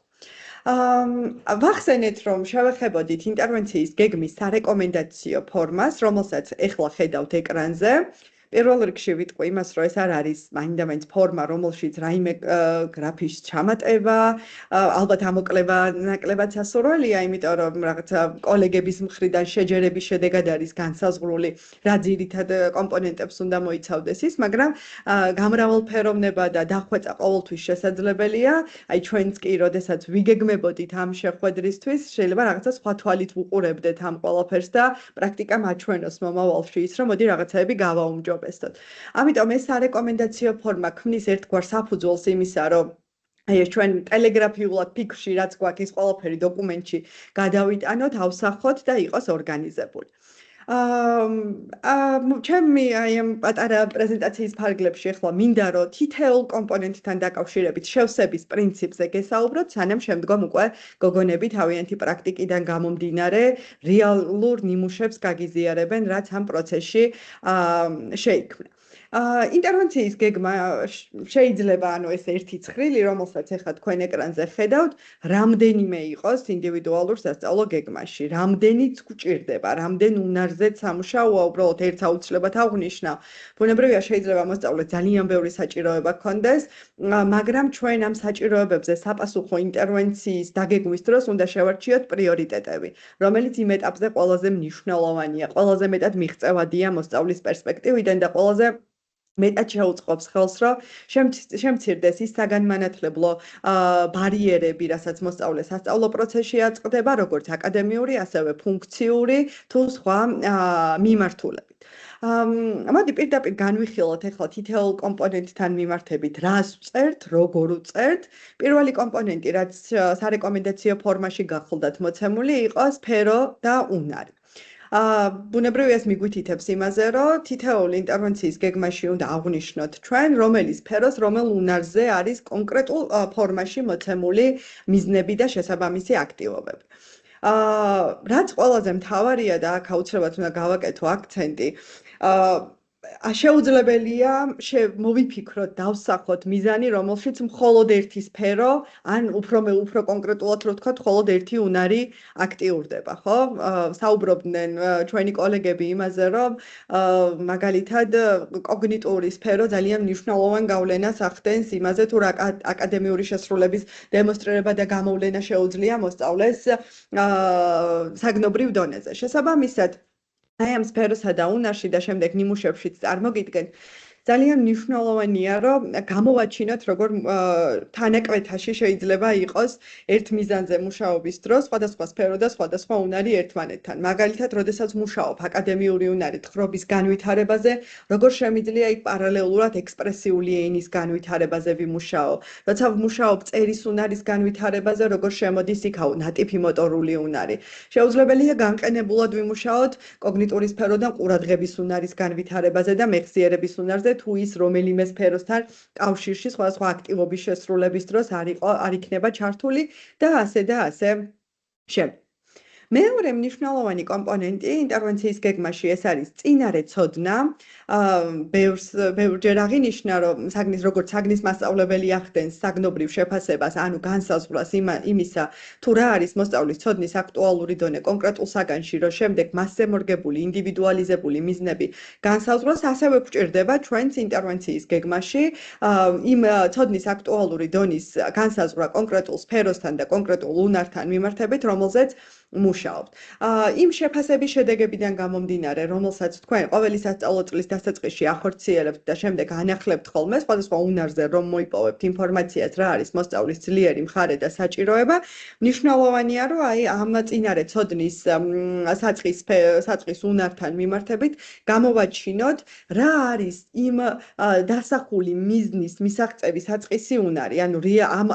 Speaker 4: ვახსენეთ, რომ შევეხებოდით ინტერვენციის გეგმის სარეკომენდაციო ფორმას, რომელსაც ეხლა ხედავთ ეკრანზე. პირველ რიგში ვიტყვი იმას, რომ ეს არ არის მაინდა-მაინც ფორმა, რომელშიც რაიმე გრაფის ჩამატება, ალბათ ამოკლება ნაკლებად სასურველია, იმიტომ რომ რაღაცა კოლეგების მხრიდან შეჯერების შედეგად არის განსაზღვრული, რა ძირითად კომპონენტებს უნდა მოიცავდეს ის, მაგრამ გამრავალფეროვნება და დახვეწა ყოველთვის შესაძლებელია. აი ჩვენც კი, როდესაც ვიგეგმებოდით ამ შეხვედრისთვის, შეიძლება რაღაცა სხვა თვალით ვუყურებდეთ ამ ყველაფერს და პრაქტიკა მაჩვენოს მომავალში ის, რომ მოდი რაღაცაები გავაუმჯობესოთ. ამიტომ ეს სარეკომენდაციო ფორმა ქმნის ერთგვარ საფუძველს იმისა, რომ აი ეს ჩვენ ტელეგრაფიულად ფიქრში რაც გვაქვს ის ყველაფერი დოკუმენტში გადავიტანოთ, ავსახოთ და იყოს ორგანიზებული. ჩემი აი ამ პატარა პრეზენტაციის ფარგლებში ახლა მინდა რომ თითოეულ კომპონენტთან დაკავშირებით შევსების პრინციპზე გესაუბროთ, სანამ შემდგომ უკვე გოგონები თავიანთი პრაქტიკიდან გამომდინარე რეალურ ნიმუშებს გაგიზიარებენ, რაც ამ პროცესში შეიქმნა. ინტერვენციის გეგმა შეიძლება ეს ერთი ცხრილი, რომელსაც ახლა თქვენ ეკრანზე ხედავთ, რამდენიმე იყოს ინდივიდუალურ სასწავლო გეგმაში, რამდენიც გვჭირდება, რამდენ უნარზეც სამუშაოა, უბრალოდ ერთს აუცილებლად აღვნიშნავ. ბუნებრივია შეიძლება მოსწავლეს ძალიან ბევრი საჭიროება ჰქონდეს, მაგრამ ჩვენ ამ საჭიროებებზე საპასუხო ინტერვენციის დაგეგმვის დროს უნდა შევარჩიოთ პრიორიტეტები, რომელიც იმ ეტაპზე ყველაზე მნიშვნელოვანია, ყველაზე მეტად მიღწევადია მოსწავლის პერსპექტივიდან და ყველაზე მეტად შეუწყობს ხელს, რომ შემცირდეს ის საგანმანათლებლო ბარიერები, რასაც მოსწავლეს სასწავლო პროცესში აწყდება, როგორც აკადემიური, ასევე ფუნქციური თუ სხვა მიმართულებით. მოდი პირდაპირ განვიხილოთ ახლა თითოეულ კომპონენტთან მიმართებით, რას ვწერთ, როგორ ვწერთ. პირველი კომპონენტი, რაც სარეკომენდაციო ფორმაში გახლდათ მოცემული, იყო სფერო და უნარი. ბუნებრივია ეს მიგვითითებს იმაზე, რომ თითოეული ინტერვენციის გეგმაში უნდა აღვნიშნოთ ჩვენ, რომელი სფეროს, რომელ უნარზე არის კონკრეტულ ფორმაში მოცემული მიზნები და შესაბამისი აქტივობები. რაც ყველაზე მთავარია და აქ აუცილებლად უნდა გავაკეთო აქცენტი, შეუძლებელია მოვიფიქროთ, დავსახოთ მიზანი, რომელშიც მხოლოდ ერთი სფერო, ან უფრო კონკრეტულად რო ვთქვათ, მხოლოდ ერთი უნარი აქტიურდება, ხო? საუბრობდნენ ჩვენი კოლეგები იმაზე, რომ მაგალითად კოგნიტური სფერო ძალიან მნიშვნელოვან გავლენას ახდენს იმაზე, თუ რა აკადემიური შესრულების დემონსტრირება და გამოვლენა შეუძლია მოსწავლეს საგნობრივ დონეზე. შესაბამისად, აი ამ სფეროსა და უნარში და შემდეგ ნიმუშებშიც წარმოგიდგენთ, ძალიან მნიშვნელოვანია, რომ გამოვაჩინოთ, როგორ თანაკვეთაში შეიძლება იყოს ერთ მიზანზე მუშაობის დროს სხვადასხვა სფერო და სხვადასხვა უნარი ერთმანეთთან. მაგალითად, როდესაც მუშაობ აკადემიური უნარით ხრობის განვითარებაზე, როგორ შემიძლია იქ პარალელურად ექსპრესიული ენის განვითარებაზე ვიმუშაო. როცა ვმუშაობ წერის უნარის განვითარებაზე, როგორ შემოდის იქ ნატიფი მოტორული უნარი. შეუძლებელია განყენებულად ვიმუშაოთ კოგნიტური სფეროდან ყურადღების უნარის განვითარებაზე და მეხსიერების უნარზე, თუ ის რომელიმე სფეროსთან კავშირში სხვადასხვა აქტივობის შესრულების დროს არ იქნება ჩართული და ასე შემდეგ. მეორე მნიშვნელოვანი კომპონენტი ინტერვენციის გეგმაში ეს არის წინარე ცოდნა. ბევრჯერ აღინიშნა, რომ როგორც საგნის მასწავლებელი ახდენს საგნობრივ შეფასებას, ანუ განსაზღვრას იმისა, თუ რა არის მოსწავლის ცოდნის აქტუალური დონე კონკრეტულ საგანში, რომ შემდეგ მასზე მორგებული ინდივიდუალიზებული მიზნები განსაზღვროს, ასევე გვჭირდება ჩვენს ინტერვენციის გეგმაში იმ ცოდნის აქტუალური დონის განსაზღვრა კონკრეტულ სფეროსთან და კონკრეტულ უნართან მიმართებით, რომელზეც მუშაობთ. იმ შეფასების შედეგებიდან გამომდინარე, რომელსაც თქვენ ყოველი სასწავლო წლის დასაწყისში ახორციელებთ და შემდეგ ანახლებთ ხოლმე სხვადასხვა უნარზე, რომ მოიპოვებთ ინფორმაციას, რა არის მოსწავლის ძლიერი მხარე და საჭიროება, მნიშვნელოვანია, რომ აი ამ წინარე ცოდნის საწყის უნართან მიმართებით გამოვაჩინოთ, რა არის იმ დასახული მიზნის მისაღწევის საწყისი უნარი, ანუ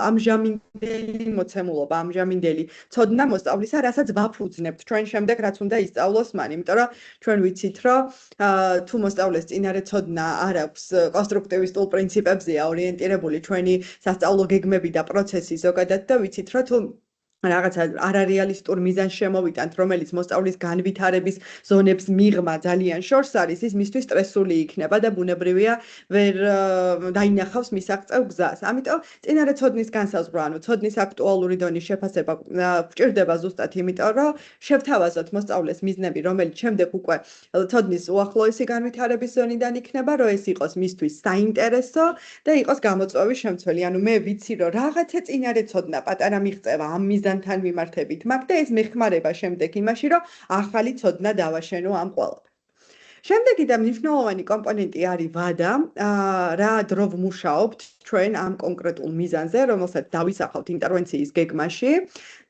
Speaker 4: ამჟამინდელი მოცემულობა, ამჟამინდელი ცოდნა მოსწავლისა, რასაც ვაფუძნებთ ჩვენ შემდეგ, რაც უნდა ისწავლოს მან, იმიტომ რომ ჩვენ ვიცით, რომ თუ მოსწავლეს წინარე ცოდნა არ აქვს კონსტრუქტივისტულ პრინციპებზეა ორიენტირებული ჩვენი სასწავლო გეგმები და პროცესი ზოგადად და ვიცით, რომ თუ რაღაცა არარეალისტურ მიზანს შემოვიტანთ, რომელიც მოსწავლის განვითარების ზონებს მიღმა ძალიან შორს არის, ის მისთვის სტრესული იქნება და ბუნებრივია ვერ დაინახავს მისაღწევ გზას. ამიტომ წინარე ცოდნის განსაზღვრა, ანუ ცოდნის აქტუალური დონის შეფასება გვჭირდება ზუსტად იმიტომ, რომ შევთავაზოთ მოსწავლეს მიზნები, რომელიც შემდეგ უკვე ცოდნის უახლოესი განვითარების ზონიდან იქნება, რომ ეს იყოს მისთვის საინტერესო და იყოს გამოწვევის შემცველი. ანუ მე ვიცი, რომ რაღაცა წინარე ცოდნა პატარა მიღწევა ამ მიზანთან მიმართებით მაქვს და ეს მეხმარება შემდეგ იმაში, რომ ახალი ცოდნა დავაშენო ამ ყველაფერს. შემდეგი და მნიშვნელოვანი კომპონენტი არის ვადა, რა დრო ვმუშაობთ ჩვენ ამ კონკრეტულ მიზანზე, რომელსაც დავისახავთ ინტერვენციის გეგმაში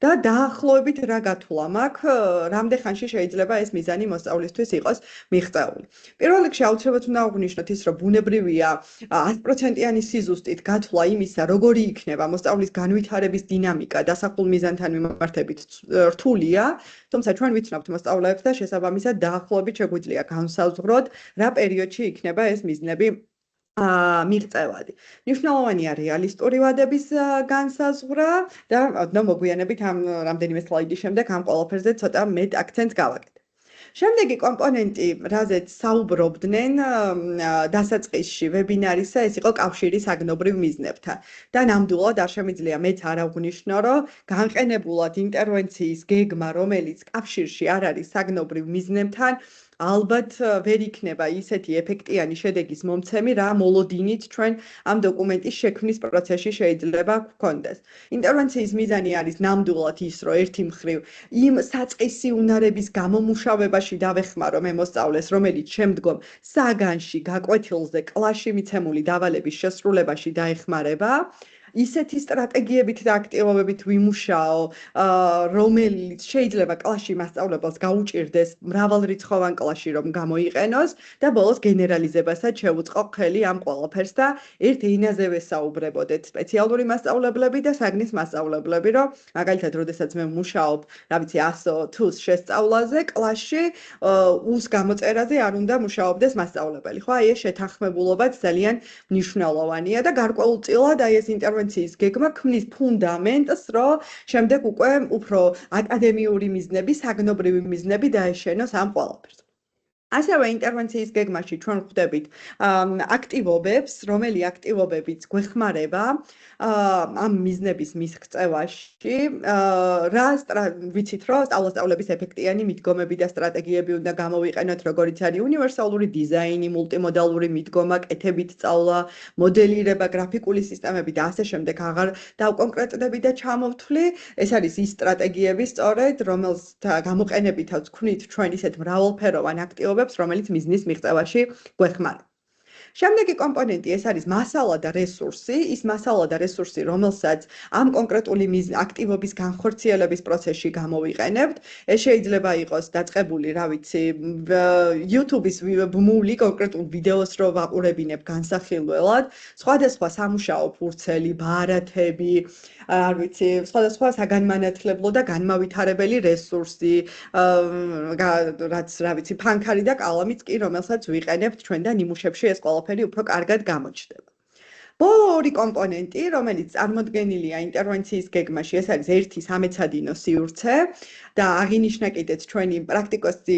Speaker 4: და დაახლოებით რა გათვლა მაქვს, რამდენ ხანში შეიძლება ეს მიზანი მოსწავლისთვის იყოს მიღწეული. პირველ რიგში აუცილებლად უნდა აღვნიშნოთ ის, რომ ბუნებრივია 100%-იანი სიზუსტით გათვლა იმისა, როგორი იქნება მოსწავლის განვითარების დინამიკა დასახულ მიზანთან მიმართებით რთულია, თუმცა ჩვენ ვიცნობთ მოსწავლეებს და შესაბამისად დაახლოებით შეგვიძლია განსაზღვროთ, რა პერიოდში იქნება ეს მიზნები მიღწევადი. მნიშვნელოვანია რეალისტური ვადების განსაზღვრა და მოგვიანებით ამ რამდენიმე სლაიდის შემდეგ ამ ყველაფერზე ცოტა მეტ აქცენტს გავაკეთებ. შემდეგი კომპონენტი, რაზეც საუბრობდნენ დასაწყისში ვებინარისა, ეს იყო კავშირი საგნობრივ მიზნებთან. და ნამდვილად არ შემიძლია მეც არ აღვნიშნო, რომ განყენებულად ინტერვენციის გეგმა, რომელიც კავშირში არ არის საგნობრივ მიზნებთან, ალბათ ვერ იქნება ისეთი ეფექტიანი შედეგის მომცემი, რა მოლოდინით ჩვენ ამ დოკუმენტის შექმნის პროცესში შეიძლება გვქონდეს. ინტერვენციის მიზანი არის ნამდვილად ის, რომ ერთი მხრივ იმ საწყისი უნარების გამომუშავებაში დავეხმარო მე მოსწავლეს, რომელიც შემდგომ საგანში, გაკვეთილზე, კლასში მიცემული დავალების შესრულებაში დაეხმარება. ისეთი სტრატეგიებით და აქტივობებით ვიმუშაო, რომელიც შეიძლება კლასში მასწავლებელს გაუჭირდეს მრავალრიცხოვან კლასში რომ გამოიყენოს და ბოლოს გენერალიზებასაც შევუწყო ხელი ამ ყველაფერს და ერთ ენაზე ვესაუბრებოდეთ სპეციალური მასწავლებლები და საგნის მასწავლებლები, რომ მაგალითად, როდესაც მე ვმუშაობ, რა ვიცი, 100 თუს შესწავლაზე კლასში, უს გამოწერაზე არ უნდა მუშაობდეს მასწავლებელი. ხო, აი ეს შეთანხმებულობაც ძალიან მნიშვნელოვანია და გარკვეულწილად აი ეს ინტერვენციის გეგმა ქმნის ფუნდამენტს, რომ შემდეგ უკვე უფრო აკადემიური მიზნები, საგნობრივი მიზნები დაეშენოს ამ ყველაფერს. ასევე ინტერვენციის გეგმაში ჩვენ ვხვდებით აქტივობებს, რომელი აქტივობებიც გვეხმარება ამ მიზნების მიღწევაში, ვიცით, რომ სწავლასწავლების ეფექტიანი მიდგომები და სტრატეგიები უნდა გამოვიყენოთ, როგორიც არის უნივერსალური დიზაინი, მულტიმოდალური მიდგომა, კეთებით სწავლა, მოდელირება, გრაფიკული სისტემები და ასე შემდეგ აღარ დავკონკრეტდები და ჩამოვთვლი. ეს არის ის სტრატეგიები სწორედ, რომელთა გამოყენებითაც ვქვნით ჩვენ ისეთ მრავალფეროვან აქტივობებს, რომელიც მიზნის მიღწევაში გვეხმარება. შემდეგი კომპონენტი ეს არის მასალა და რესურსი, ის მასალა და რესურსი, რომელსაც ამ კონკრეტული აქტივობის განხორციელების პროცესში გამოვიყენებთ. ეს შეიძლება იყოს დაწყებული, რა ვიცი, YouTube-ის ბმული კონკრეტულ ვიდეოს რო ვაყურებინებ განსახილველად, სხვადასხვა სამუშაო ფურცელი, ბარათები, არ ვიცი, სხვადასხვა საგანმანათლებლო და განმავითარებელი რესურსი, რაც რა ვიცი, ფანქარი და კალამიც კი, რომელსაც ვიყენებთ ჩვენ და ნიმუშებში ეს ყველაფერი უფრო კარგად გამოჩნდება. ბოლო ორი კომპონენტი, რომელიც წარმოდგენილია ინტერვენციის გეგმაში, ეს არის ერთი სამეცადინო სივრცე და აღინიშნა კიდეც ჩვენი პრაქტიკოსი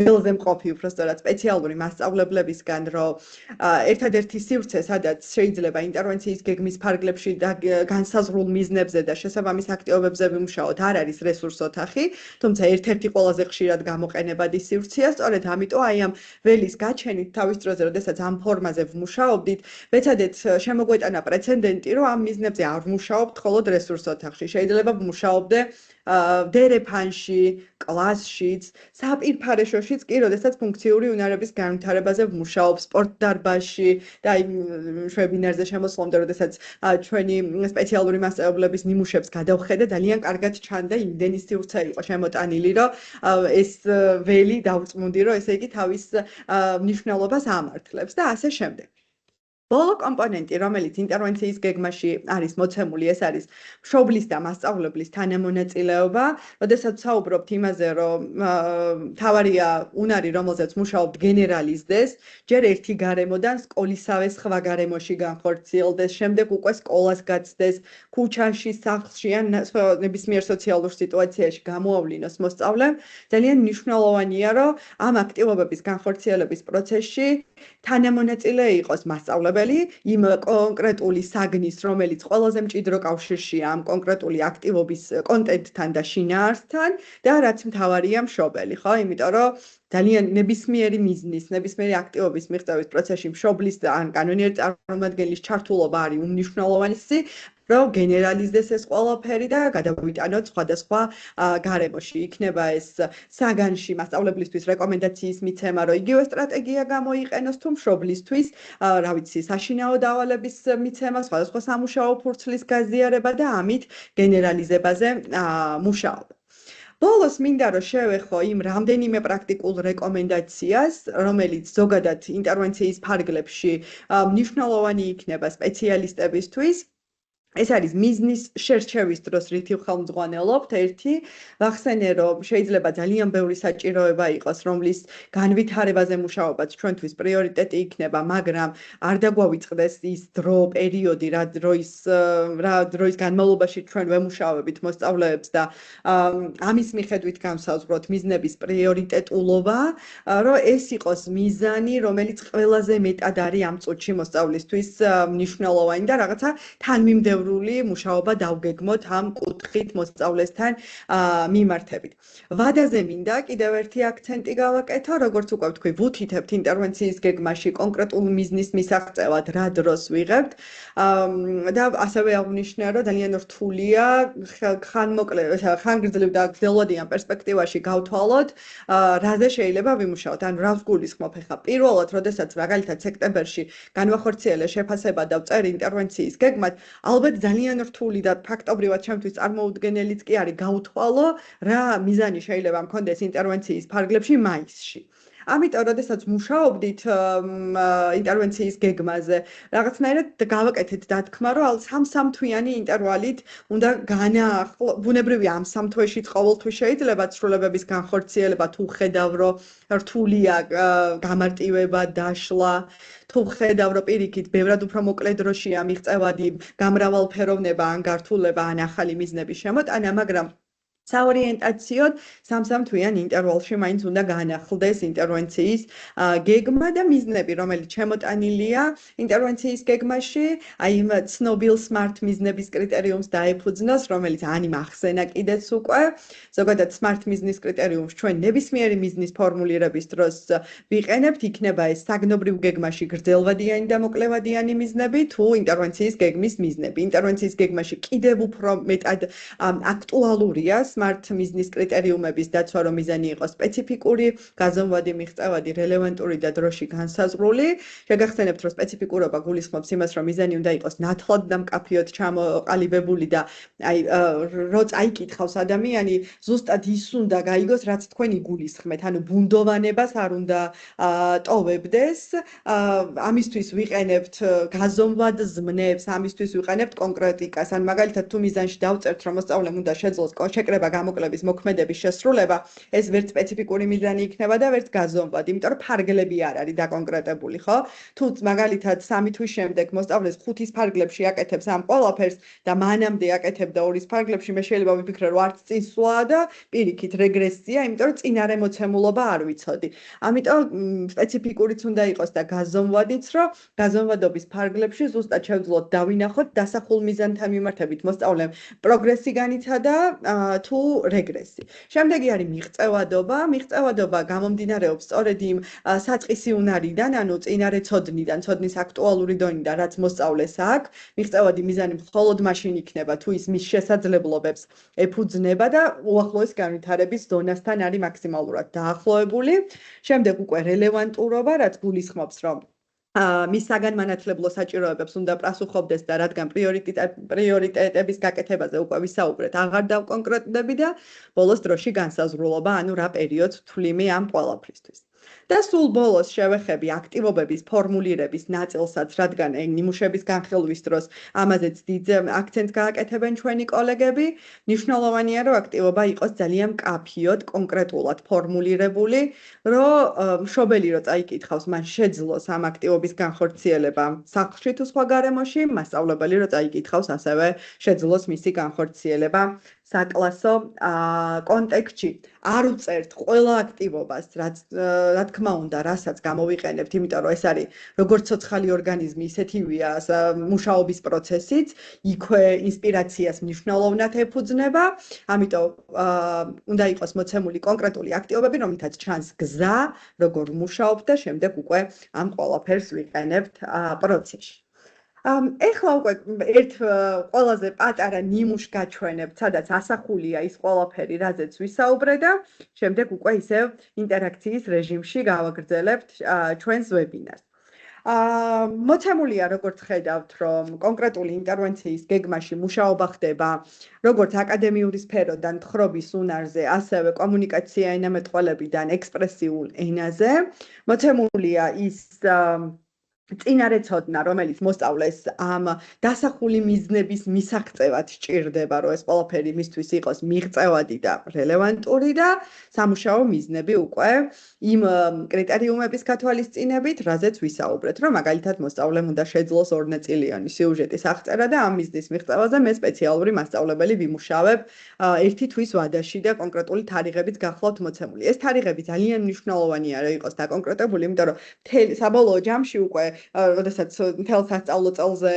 Speaker 4: ველზე მყოფი უბრალოდ სპეციალური მასწავლებლებისგან, რომ ერთადერთი სივრცე, სადაც შეიძლება ინტერვენციის გეგმის ფარგლებში და განსაზღვრულ მიზნებზე და შესაბამის აქტივობებზე ვიმუშაოთ, არ არის რესურს ოთახი, თუმცა ერთ-ერთი ყველაზე ხშირად გამოყენებადი სივრცეა, სწორედ ამიტომ აი ამ ველის გაჩენით თავის დროზე, როდესაც ამ ფორმაზე ვმუშაობდით, ვეცადეთ შემოგვეტანა პრეცედენტი, რომ ამ მიზნებზე არ ვმუშაობთ მხოლოდ რესურს ოთახში. შეიძლება ვმუშაობდე დერეფანში, კლასშიც, საპირფარეშოშიც კი, როდესაც ფუნქციური უნარების განვითარებაზე ვმუშაობ სპორტ დარბაზში და აი ვებინარზე შემოსვლამდე, როდესაც ჩვენი სპეციალური მასწავლებლების ნიმუშებს გადავხედე, ძალიან კარგად ჩანდა იმდენი სივრცე იყო შემოტანილი, რომ ეს ველი დავწმუნდი, რომ ესე იგი თავის მნიშვნელობას ამართლებს და ასე შემდეგ. ბოლო კომპონენტი, რომელიც ინტერვენციის გეგმაში არის მოცემული, ეს არის მშობლის და მასწავლებლის თანამონაწილეობა. როდესაც საუბრობთ იმაზე, რომ თავარია უნარი, რომელზეც მუშაობთ, გენერალიზდეს, ჯერ ერთი გარემოდან სკოლისავე სხვა გარემოში განხორციელდეს, შემდეგ უკვე სკოლას გაცდეს, ქუჩაში, სახლში ან ნებისმიერ სოციალურ სიტუაციაში გამოავლინოს მოსწავლემ. ძალიან მნიშვნელოვანია, რომ ამ აქტივობების განხორციელების პროცესში თანამონაწილე იყოს მასწავლებელი იმ კონკრეტული საგნის, რომელიც ყველაზე მჭიდრო კავშირშია ამ კონკრეტული აქტივობის კონტენტთან და შინაარსთან და რაც მთავარია მშობელი, ხო? იმიტომ რომ ძალიან ნებისმიერი მიზნის, ნებისმიერი აქტივობის მიღწევის პროცესში მშობლის ან კანონიერი წარმომადგენლის ჩართულობა არის უმნიშვნელოვანესი, რომ გენერალიზდეს ეს ყველაფერი და გადავიტანოთ სხვადასხვა გარემოში. იქნება ეს საგანში მასწავლებლისთვის რეკომენდაციის მიცემა, რომ იგივე სტრატეგია გამოიყენოს, თუ მშობლისთვის, რა ვიცი, საშინაო დავალების მიცემა, სხვადასხვა სამუშაო ფურცლის გაზიარება და ამით გენერალიზებაზე მუშაობა. ბოლოს მინდა რომ შევეხო იმ რამდენიმე პრაქტიკულ რეკომენდაციას, რომელიც ზოგადად ინტერვენციის ფარგლებში მნიშვნელოვანი იქნება სპეციალისტებისთვის. ეს არის მიზნის შერჩევის დროს რითი ხელმძღვანელობთ. ერთი, ვახსენე, რომ შეიძლება ძალიან ბევრი საჭიროება იყოს, რომლის განვითარებაზე მუშაობაც ჩვენთვის პრიორიტეტი იქნება, მაგრამ არ დაგვავიწყდეს ის დრო, პერიოდი, რა დროის განმავლობაში ჩვენ ვემუშავებით მოსწავლეებს და ამის მიხედვით განსაზღვროთ მიზნების პრიორიტეტულობა, რომ ეს იყოს მიზანი, რომელიც ყველაზე მეტად არის ამ წუთში მოსწავლისთვის მნიშვნელოვანი და რაღაცა თანმიმდევრული მუშაობა დავგეგმოთ ამ კუთხით მოსწავლესთან მიმართებით. ვადაზე მინდა კიდევ ერთი აქცენტი გავაკეთო, როგორც უკვე ვთქვი, ვუთითებთ ინტერვენციის გეგმაში კონკრეტულ მიზნის მისაღწევად რა დროს ვიღებთ და ასევე აღნიშნე, რომ ძალიან რთულია ხანგრძლივ და გრძელვადიან პერსპექტივაში გავთვალოთ, რაზე შეიძლება ვიმუშაოთ. ან რას გულისხმობ ახლა პირველად, როდესაც მაგალითად სექტემბერში განვახორციელე შეფასება და ვწერ ინტერვენციის გეგმად, ალბათ ძალიან რთული და ფაქტობრივად ჩემთვის წარმოუდგენელიც კი არის გავთვალო, რა მიზანი შეიძლება მქონდეს ინტერვენციის ფარგლებში მაისში. ამიტომ, როდესაც მუშაობდით ინტერვენციის გეგმაზე, რაღაცნაირად გავაკეთეთ დათქმა, რომ სამ-თვიანი ინტერვალით უნდა ბუნებრივია ამ 3 თვეშიც ყოველთვის შეიძლება ცვლილებების განხორციელება, თუ ხედავ, რომ რთულია გამარტივება, დაშლა, თუ ხედავ, რომ პირიქით ბევრად უფრო მოკლე დროშია მიღწევადი გამრავალფეროვნება, ან გართულება, ან ახალი მიზნების შემოტანა, მაგრამ საორიენტაციოდ სამ თვიან ინტერვალში მაინც უნდა განახლდეს ინტერვენციის გეგმა და მიზნები, რომელიც შემოტანილია ინტერვენციის გეგმაში, აი იმ ცნობილ SMART მიზნების კრიტერიუმს დაეფუძნოს, რომელიც ანი მახსენა კიდეც უკვე. ზოგადად SMART მიზნის კრიტერიუმს ჩვენ ნებისმიერი მიზნის ფორმულირების დროს ვიყენებთ, იქნება ეს საგნობრივ გეგმაში გრძელვადიანი და მოკლევადიანი მიზნები, თუ ინტერვენციის გეგმის მიზნები. ინტერვენციის გეგმაში კიდევ უფრო მეტად აქტუალურია SMART მიზნის კრიტერიუმების დაცვა, რომ მიზანი იყოს სპეციფიკური, გაზომვადი, მიღწევადი, რელევანტური და დროში განსაზღვრული. შეგახსენებთ, რომ სპეციფიკურობა გულისხმობს იმას, რომ მიზანი უნდა იყოს ნათლად და მკაფიოდ ჩამოყალიბებული და აი რო წაიკითხავს ადამიანი, ზუსტად ის უნდა გაიგოს, რაც თქვენ იგულისხმეთ. ანუ ბუნდოვანებას არ უნდა ტოვებდეს. ამისთვის ვიყენებთ გაზომვად ზმნებს, ამისთვის ვიყენებთ კონკრეტიკას. ან მაგალითად თუ მიზანში დავწერთ, რომ მოსწავლემ უნდა შეძლოს შეკრება გამოკლების მოქმედების შესრულება, ეს ვერც სპეციფიკური მიზანი იქნება და ვერც გაზომვად, იმიტომ რომ ფარგლები არ არის დაკონკრეტებული, ხო? თუ მაგალითად 3 თვის შემდეგ მოსწავლეს 5-ის ფარგლებში აკეთებს ამ ყველაფერს და მანამდე აკეთებდა 2-ის ფარგლებში, მე შეიძლება ვიფიქრე, რომ არც წინსვლა და პირიქით რეგრესია, იმიტომ რომ წინარე მოცემულობა არ ვიცოდი. ამიტომ სპეციფიკურიც უნდა იყოს და გაზომვადიც, რომ გაზომვადობის ფარგლებში ზუსტად შევძლოთ დავინახოთ დასახულ მიზანთან მიმართებით მოსწავლემ პროგრესი განიცადა თუ რეგრესი. შემდეგი არის მიღწევადობა. მიღწევადობა გამომდინარეობს სწორედ იმ საწყისი უნარიდან, ანუ წინარე ცოდნიდან, ცოდნის აქტუალური დონიდან, რაც მოსწავლეს აქვს. მიღწევადი მიზანი მხოლოდ მაშინ იქნება, თუ ის მის შესაძლებლობებს ეფუძნება და უახლოეს განვითარების ზონასთან არის მაქსიმალურად დაახლოებული. შემდეგ უკვე რელევანტურობა, რაც გულისხმობს, რომ მის საგანმანათლებლო საჭიროებებს უნდა პასუხობდეს და რადგან პრიორიტეტების გაკეთებაზე უკვე ვისაუბრეთ, აღარ დავკონკრეტდები და ბოლოს დროში განსაზღვრულობა, ანუ რა პერიოდს ვთვლიმე ამ ყველაფრისთვის. და სულ ბოლოს შევეხები აქტივობების ფორმულირების ნაწილსაც, რადგან ნიმუშების განხილვის დროს ამაზეც დიდ აქცენტს გააკეთებენ ჩვენი კოლეგები. მნიშვნელოვანია, რომ აქტივობა იყოს ძალიან მკაფიოდ, კონკრეტულად ფორმულირებული, რომ მშობელი რო წაიკითხავს, მან შეძლოს ამ აქტივობის განხორციელება სახლში თუ სხვა გარემოში, მასწავლებელი რო წაიკითხავს, ასევე შეძლოს მისი განხორციელება საკლასო კონტექსტში არ უწერთ ყველა აქტივობას, რა თქმა უნდა, რასაც გამოვიყენებთ, იმიტომ რომ ეს არის როგორც ცოცხალი ორგანიზმი, ისეთივეა მუშაობის პროცესიც, იქვე ინსპირაციას მნიშვნელოვნად ეფუძნება, ამიტომ უნდა იყოს მოცემული კონკრეტული აქტივობები, რომლითაც ჩანს გზა, როგორ მუშაობთ და შემდეგ უკვე ამ ყველაფერს ვიყენებთ პროცესში. ეხლა უკვე ერთ ყველაზე პატარა ნიმუშს გაჩვენებთ, სადაც ასახულია ის ყველაფერი, რაზეც ვისაუბრე და შემდეგ უკვე ისევ ინტერაქციის რეჟიმში გავაგრძელებთ ჩვენს ვებინარს. მოცემულია, როგორც ხედავთ, რომ კონკრეტული ინტერვენციის გეგმაში მუშაობა ხდება როგორც აკადემიური სფეროდან თხრობის უნარზე, ასევე კომუნიკაცია ენამეტყველებიდან ექსპრესიულ ენაზე. მოცემულია ის წინარე ცოდნა, რომელიც მოსწავლეს ამ დასახული მიზნების მისაღწევად სჭირდება, რომ ეს ყველაფერი მისთვის იყოს მიღწევადი და რელევანტური და სამუშაო მიზნები უკვე იმ კრიტერიუმების გათვალისწინებით, რაზეც ვისაუბრეთ, რომ მაგალითად მოსწავლემ უნდა შეძლოს 2 ნაწილიანი სიუჟეტის აღწერა და ამ მიზნის მიღწევაზე მე სპეციალური მასწავლებელი ვიმუშავებ 1 თვის ვადაში და კონკრეტული თარიღებით გახლავთ მოცემული. ეს თარიღები ძალიან მნიშვნელოვანია, რომ იყოს დაკონკრეტებული, იმიტომ რომ საბოლოო ჯამში უკვე როდესაც მთელ სასწავლო წელზე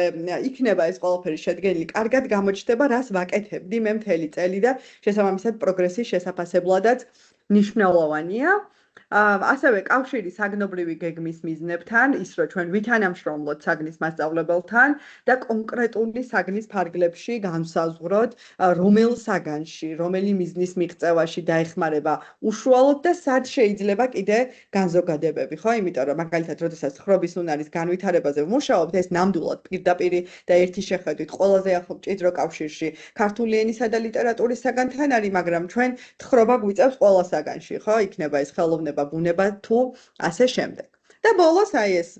Speaker 4: იქნება ეს ყველაფერი შედგენილი, კარგად გამოჩნდება, რას ვაკეთებდი მე მთელი წელი და შესაბამისად პროგრესის შესაფასებლადაც მნიშვნელოვანია. ასევე კავშირი საგნობრივი გეგმის მიზნებთან, ის რომ ჩვენ ვითანამშრომლოთ საგნის მასწავლებელთან და კონკრეტული საგნის ფარგლებში განსაზღვროთ, რომელ საგანში, რომელი მიზნის მიღწევაში დაეხმარება უშუალოდ და სად შეიძლება კიდე განზოგადებები, ხო? იმიტომ რომ მაგალითად, როდესაც თხრობის უნარის განვითარებაზე ვმუშაობთ, ეს ნამდვილად პირდაპირი და ერთი შეხედვით ყველაზე ახლო მჭიდრო კავშირში ქართული ენისა და ლიტერატურის საგანთან არის, მაგრამ ჩვენ თხრობა გვიწევს ყველა საგანში, ხო? იქნება ეს ხელოვნება, ბუნება თუ ასე შემდეგ. და ბოლოს აი ეს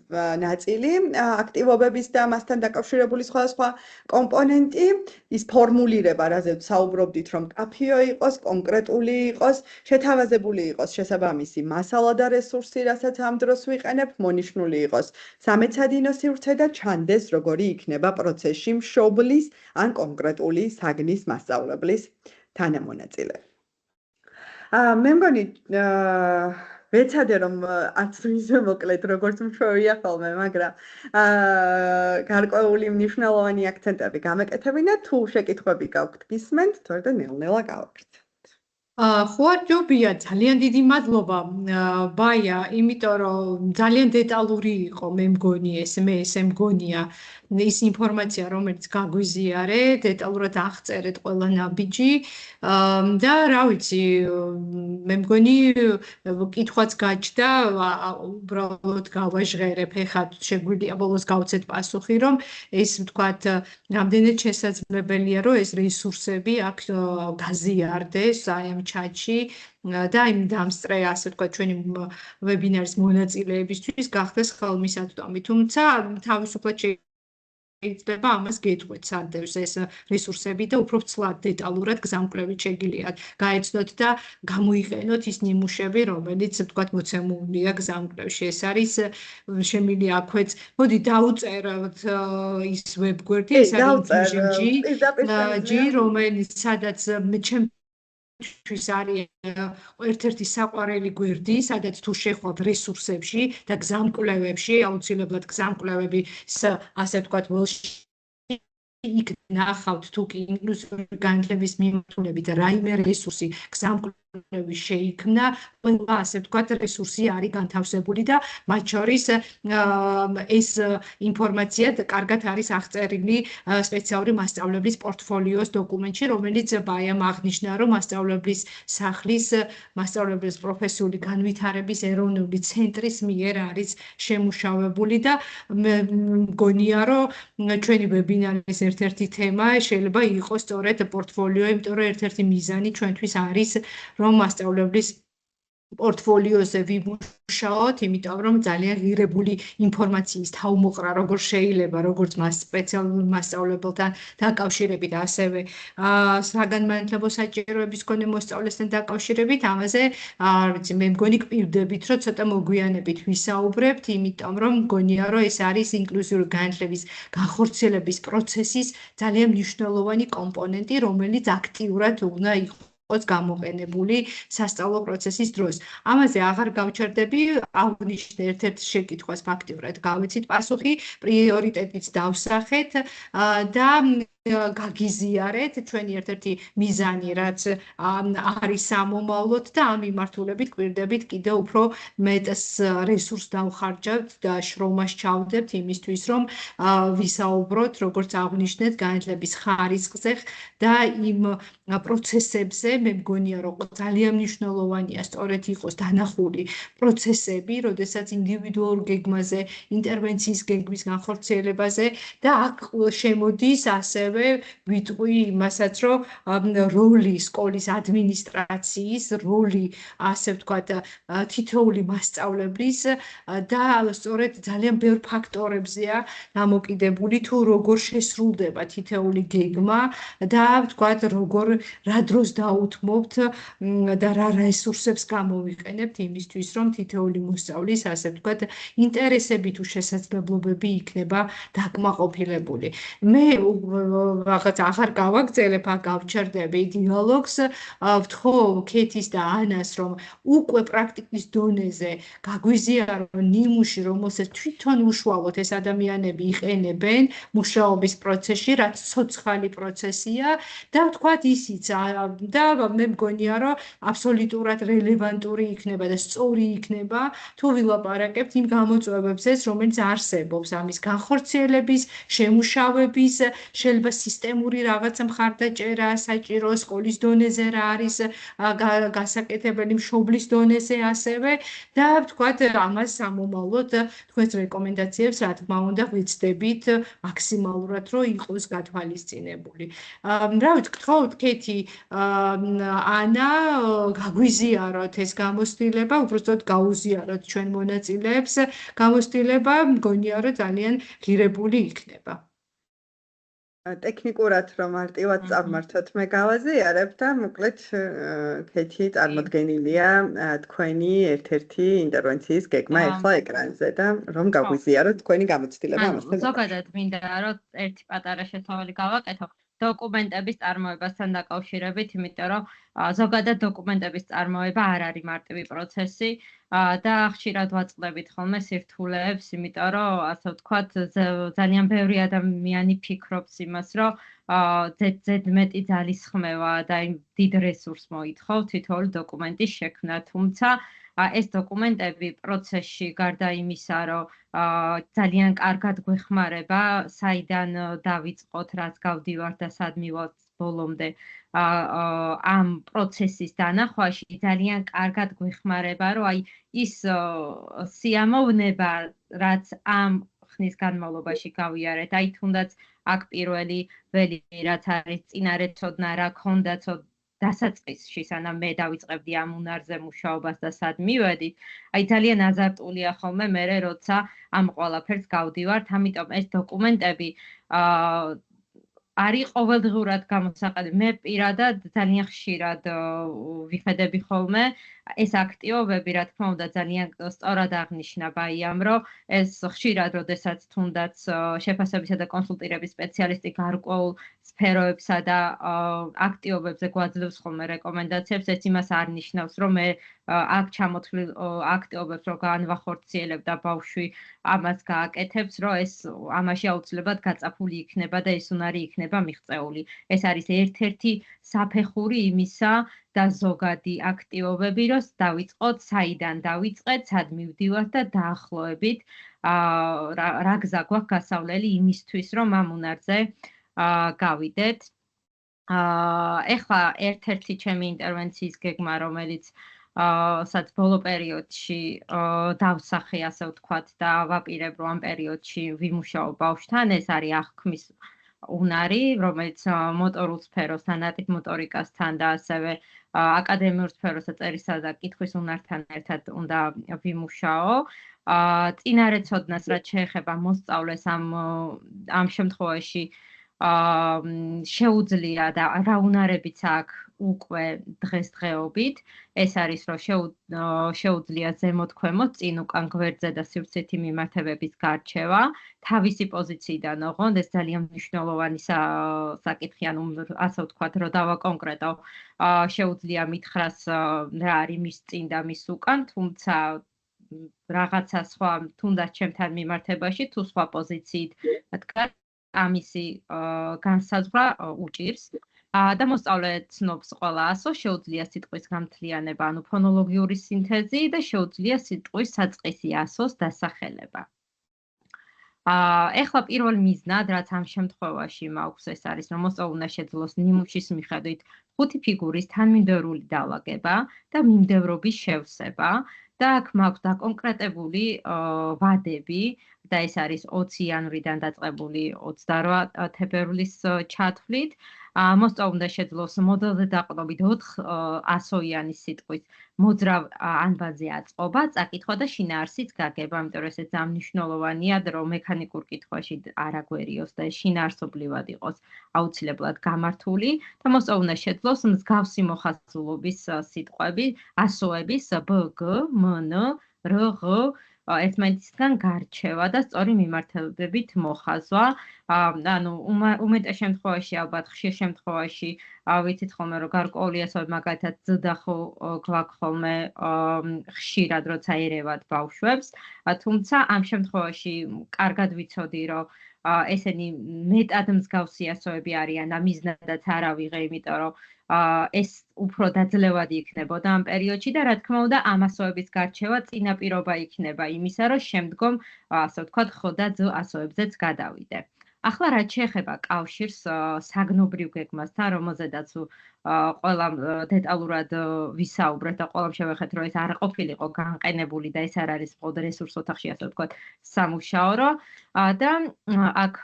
Speaker 4: ნაწილი აქტივობების და მასთან დაკავშირებული სხვადასხვა კომპონენტი, ის ფორმულირება, რაზეც საუბრობდით, რომ კაფეო იყოს, კონკრეტული იყოს, შეთავაზებული იყოს შესაბამისი მასალა და რესურსი, რასაც ამ დროს ვიყენებ, მონიშნული იყოს სამეცადინო სივრცე და ჩანდეს, როგორი იქნება პროცესში მშობლის ან კონკრეტული საგნის მასწავლებლის თანამონაწილე. მე მგონი ვეცადე რომ არც ისე მოკლედ როგორც მშვენია ხოლმე, მაგრამ გარკვეული მნიშვნელოვანი აქცენტები გამეკეთებინა, თუ შეკითხვები გაქვთ გისმენთ, თორე ნელ-ნელა გავაკეთებთ.
Speaker 1: ხوارჯობია, ძალიან დიდი მადლობა ბაია, იმიტომ რომ ძალიან დეტალური იყო, მე მგონი მე ესე მგონია ის ინფორმაცია, რომელიც გაგვიზიარე, დეტალურად აღწერეთ ყველა ნაბიჯი და რა ვიცი, მე მგონი კითხვაც გაჩნდა, უბრალოდ გავაჟღერებ, ეხლა შეგვიძლია ბოლოს გავცეთ პასუხი, რომ ეს ვთქვათ, რამდენად შესაძლებელია, რომ ეს რესურსები აქ გაზიარდეს აი ამ ჩატში და იმ დამსწრე, ასე ვთქვათ, ჩვენი ვებინარის მონაწილეებისთვის გახდეს ხელმისაწვდომი. თუმცა თავისუფლად შეიძლება ამას გეტყვით, სანდევს ეს რესურსები და უფრო ცლად დეტალურად გზამკვლევით შეგიძლიათ გაეცნოთ და გამოიყენოთ ის ნიმუშები, რომელიც ვთქვათ მოცემულია გზამკვლევში. ეს არის შემიძლია აქვეც, მოდი დავწეროთ ის ვებგვერდი, ეს არის G, რომელიც სადაც ჩემთვის არის ერთ-ერთი საყვარელი გვერდი, სადაც თუ შეხვალთ რესურსებში და გზამკვლევებში, აუცილებლად გზამკვლევები, ასე ვთქვათ, იქ ნახავთ თუ კი ინკლუზიური განათლების მიმართულებით რაიმე რესურსი გზამკვლევი შეიქმნა, ყველა ასე ვთქვათ რესურსი არის განთავსებული და მათ შორის ეს ინფორმაცია კარგად არის აღწერილი სპეციალური მასწავლებლის პორტფოლიოს დოკუმენტში, რომელიც ბაიამ აღნიშნა, რომ მასწავლებლის სახლის მასწავლებლის პროფესიული განვითარების ეროვნული ცენტრის მიერ არის შემუშავებული და მგონია, რომ ჩვენი ვებინარის ერთ-ერთი თემა შეიძლება იყოს სწორედ პორტფოლიო, იმიტომ რომ ერთ-ერთი მიზანი ჩვენთვის არის, რომ მასწავლებლის პორტფოლიოზე ვიმუშაოთ, იმიტომ რომ ძალიან ღირებული ინფორმაციის თავმოყრა როგორ შეიძლება, როგორც მას სპეციალურ მასწავლებელთან დაკავშირებით, ასევე საგანმანათლებლო საჭიროების მქონე მოსწავლესთან დაკავშირებით, ამაზე არ ვიცი, მე მგონი გპირდებით, რომ ცოტა მოგვიანებით ვისაუბრებთ, იმიტომ რომ მგონია, რომ ეს არის ინკლუზიური განათლების განხორციელების პროცესის ძალიან მნიშვნელოვანი კომპონენტი, რომელიც აქტიურად უნდა იყოს გამოყენებული სასწავლო პროცესის დროს. ამაზე აღარ გავჩერდები, აღვნიშნე ერთ-ერთ შეკითხვას ფაქტიურად გავიცით პასუხი, პრიორიტეტიც დავსახეთ და გაგიზიარეთ ჩვენი ერთ-ერთი მიზანი, რაც არის სამომავლოდ და ამ მიმართულებით გვირდებით კიდე უფრო მეტს რესურს დავხარჯავთ და შრომას ჩავდებთ იმისთვის, რომ ვისაუბროთ, როგორც აღვნიშნეთ, განათლების ხარისხზე და იმ პროცესებზე, მე მგონია, რომ ძალიან მნიშვნელოვანია სწორედ იყოს დანახული პროცესები, როდესაც ინდივიდუალურ გეგმაზე, ინტერვენციის გეგმის განხორციელებაზე და აქ შემოდის ასევე ვიტყვი იმასაც, რომ როლი სკოლის ადმინისტრაციის, როლი, ასე ვთქვათ, თითოეული მასწავლებლის და სწორედ ძალიან ბევრ ფაქტორებზეა დამოკიდებული, თუ როგორ შესრულდება თითოეული გეგმა და ვთქვათ, რა დროს დაუთმობთ და რა რესურსებს გამოვიყენებთ იმისთვის, რომ თითოეული მოსწავლის, ასე ვთქვათ, ინტერესები თუ შესაძლებლობები იქნება დაკმაყოფილებული. მე რაღაც აღარ გავაგრძელებ, გავჩერდები დიალოგს, ვთხოვ ქეთის და ანას, რომ უკვე პრაქტიკის დონეზე გაგვიზიარონ ნიმუში, რომელსაც თვითონ უშუალოდ ეს ადამიანები იყენებენ მუშაობის პროცესში, რაც ცოცხალი პროცესია და ვთქვათ ისიც და მე მგონია, რომ აბსოლუტურად რელევანტური იქნება და სწორი იქნება, თუ ვილაპარაკებთ იმ გამოწვევებზე, რომელიც არსებობს ამის განხორციელების, შემუშავების, შეიძლება სისტემური რაღაცა მხარდაჭერა საჭირო სკოლის დონეზე რა არის გასაკეთებელი მშობლის დონეზე ასევე და ვთქვათ ამას სამომავლოდ თქვენს რეკომენდაციებს რა თქმა უნდა ვეცდებით მაქსიმალურად რომ იყოს გათვალისწინებული. რა ვიცი, გთხოვთ ქეთი, ანა, გაგვიზიაროთ ეს გამოცდილება, უბრალოდ გაუზიაროთ ჩვენ მონაწილეებს გამოცდილება, მგონია რომ ძალიან ღირებული იქნება.
Speaker 4: ტექნიკურად რომ მარტივად წარმართოთ მე გავაზიარებ და მოკლედ ქეთი წარმოდგენილია თქვენი ერთ-ერთი ინტერვენციის გეგმა ახლა ეკრანზე და რომ გაგვიზიაროთ თქვენი გამოცდილება ამასთან.
Speaker 2: ზოგადად მინდა რომ ერთი პატარა შესავალი გავაკეთო დოკუმენტების წარმოებასთან დაკავშირებით, იმიტომ რომ ზოგადად დოკუმენტების წარმოება არ არის მარტივი პროცესი და ხშირად ვაწყდებით ხოლმე სირთულეებს, იმიტომ რომ ასე ვთქვათ, ძალიან ბევრი ადამიანი ფიქრობს იმას, რომ ზედმეტი ძალისხმევა და დიდ რესურსს მოითხოვ თითოეული დოკუმენტის შექმნა, თუმცა ეს დოკუმენტები პროცესში გარდა იმისა, რომ ძალიან კარგად გვეხმარება, საიდან დავიწყოთ, რაც გავდივართ და სად მივავალთ ბოლომდე ამ პროცესის დანახვაში ძალიან კარგად გვეხმარება, რომ აი ის სიამოვნება, რაც ამ ხნის განმავლობაში გავიარეთ, აი თუნდაც აქ პირველი ველი რაც არის წინარე ცოდნა რა ქონდა დასაწყისში, სანამ მე დავიწყებდი ამ უნარზე მუშაობას და სად მივედით, აი ძალიან აზარტულია ხოლმე მე როცა ამ ყველაფერს გავდივართ, ამიტომ ეს დოკუმენტები არის ყოველდღურად გამოსაყენებელი. მე პირადად ძალიან ხშირად ვიხედები ხოლმე ეს აქტივობები, რა თქმა უნდა, ძალიან სწორად აღნიშნა ბაიამ, რომ ეს ხშირად, როდესაც თუნდაც შეფასებისა და კონსულტირების სპეციალისტი გარკვეულ სფეროებსა და აქტივობებზე გვაძლევს ხოლმე რეკომენდაციებს, ეს იმას არ ნიშნავს, რომ მე აქ ჩამოთვლილ აქტივობებს რო განვახორციელებ და ბავშვი ამას გააკეთებს, რომ ეს ამაში აუცილებლად გაწაფული იქნება და ეს უნარი იქნება მიღწეული. ეს არის ერთ-ერთი საფეხური იმისა და ზოგადი აქტივობები, რომ დავიწყოთ, საიდან დავიწყეთ, სად მივდივართ და დაახლოებით რა გზა გვაქვს გასავლელი იმისთვის, რომ ამ უნარზე გავიდეთ. ეხლა ერთ-ერთი ჩემი ინტერვენციის გეგმა, რომელიც სადაც ბოლო პერიოდში დავსახე, ასე ვთქვათ, და ვაპირებ, რომ ამ პერიოდში ვიმუშაო ბავშვთან, ეს არის აღქმის უნარი, რომელიც მოტორულ სფეროს, ანატიფ მოტორიკასთან და ასევე აკადემიურ სფეროსა წერისა და კითხვის უნართან ერთად უნდა ვიმუშაო. წინარე ცოდნას რაც შეეხება მოსწავლეს ამ შემთხვევაში შეუძლია და რა უნარებიც აქვს უკვე დღესდღეობით, ეს არის რომ შეუძლია ზემოთქვემოთ, წინ უკან გვერდზე და სივრცითი მიმართებების გარჩევა, თავისი პოზიციიდან ოღონდ ეს ძალიან მნიშვნელოვანი საკითხი, ანუ ასე ვთქვათ, რომ დავაკონკრეტო, შეუძლია მითხრას რა არის მის წინ და მის უკან, თუმცა რაღაცა სხვა თუნდაც ჩემთან მიმართებაში თუ სხვა პოზიციით დგას ამისი განსაზღვრა უჭირს და მოსწავლე ცნობს ყველა ასო, შეუძლია სიტყვის გამთლიანება, ანუ ფონოლოგიური სინთეზი და შეუძლია სიტყვის საწყისი ასოს დასახელება. ეხლა პირველ მიზნად, რაც ამ შემთხვევაში მაქვს, ეს არის, რომ მოსწავლე უნდა შეძლოს ნიმუშის მიხედვით 5 ფიგურის თანმიმდევრული დავაგება და მიმდევრობის შევსება და აქ მაქვს დაკონკრეტებული ვადები და ეს არის 20 იანვრიდან დაწყებული 28 თებერვლის ჩათვლით. მოსწავლე უნდა შეძლოს მოდელზე დაყრდნობით 400-იანი სიტყვის მოძრავ ანბანზე აწყობა, წაკითხვა და შინაარსის გაგება, იმიტომ რომ ეს ძალიან მნიშვნელოვანია, რომ მექანიკურ კითხვაში არ აგვერიოს და შინაარსობრივად იყოს აუცილებლად გამართული და მოსწავლე უნდა შეძლოს მსგავსი მოხაზულობის სიტყვები, ასოების ბ, გ, մ, ն, რ, ღ ერთმანეთისგან გარჩევა და სწორი მიმართებებით მოხაზვა. ანუ უმეტეს შემთხვევაში, ალბათ ხშირ შემთხვევაში ვიცით ხოლმე, რომ გარკვეული ასოები მაგალითად ძ და ხ გვაქვს ხოლმე ხშირად, როცა ერევათ ბავშვებს, თუმცა ამ შემთხვევაში კარგად ვიცოდი, რომ ესენი მეტად მსგავსი ასოები არიან და მიზნადაც არ ავიღე, იმიტომ რომ ეს უფრო დაძლევადი იქნებოდა ამ პერიოდში და რა თქმა უნდა ამ ასოების გარჩევა წინაპირობა იქნება იმისა, რომ შემდგომ ასე ვთქვათ ხ და ძ ასოებზეც გადავიდე. ახლა რაც შეეხება კავშირს საგნობრივ გეგმასთან, რომელზედაც ყველა დეტალურად ვისაუბრეთ და ყველამ შევეხეთ, რომ ეს არ ყოფილიყო განყენებული და ეს არ არის მხოლოდ რესურს ოთახში, ასე ვთქვათ, სამუშაო და აქ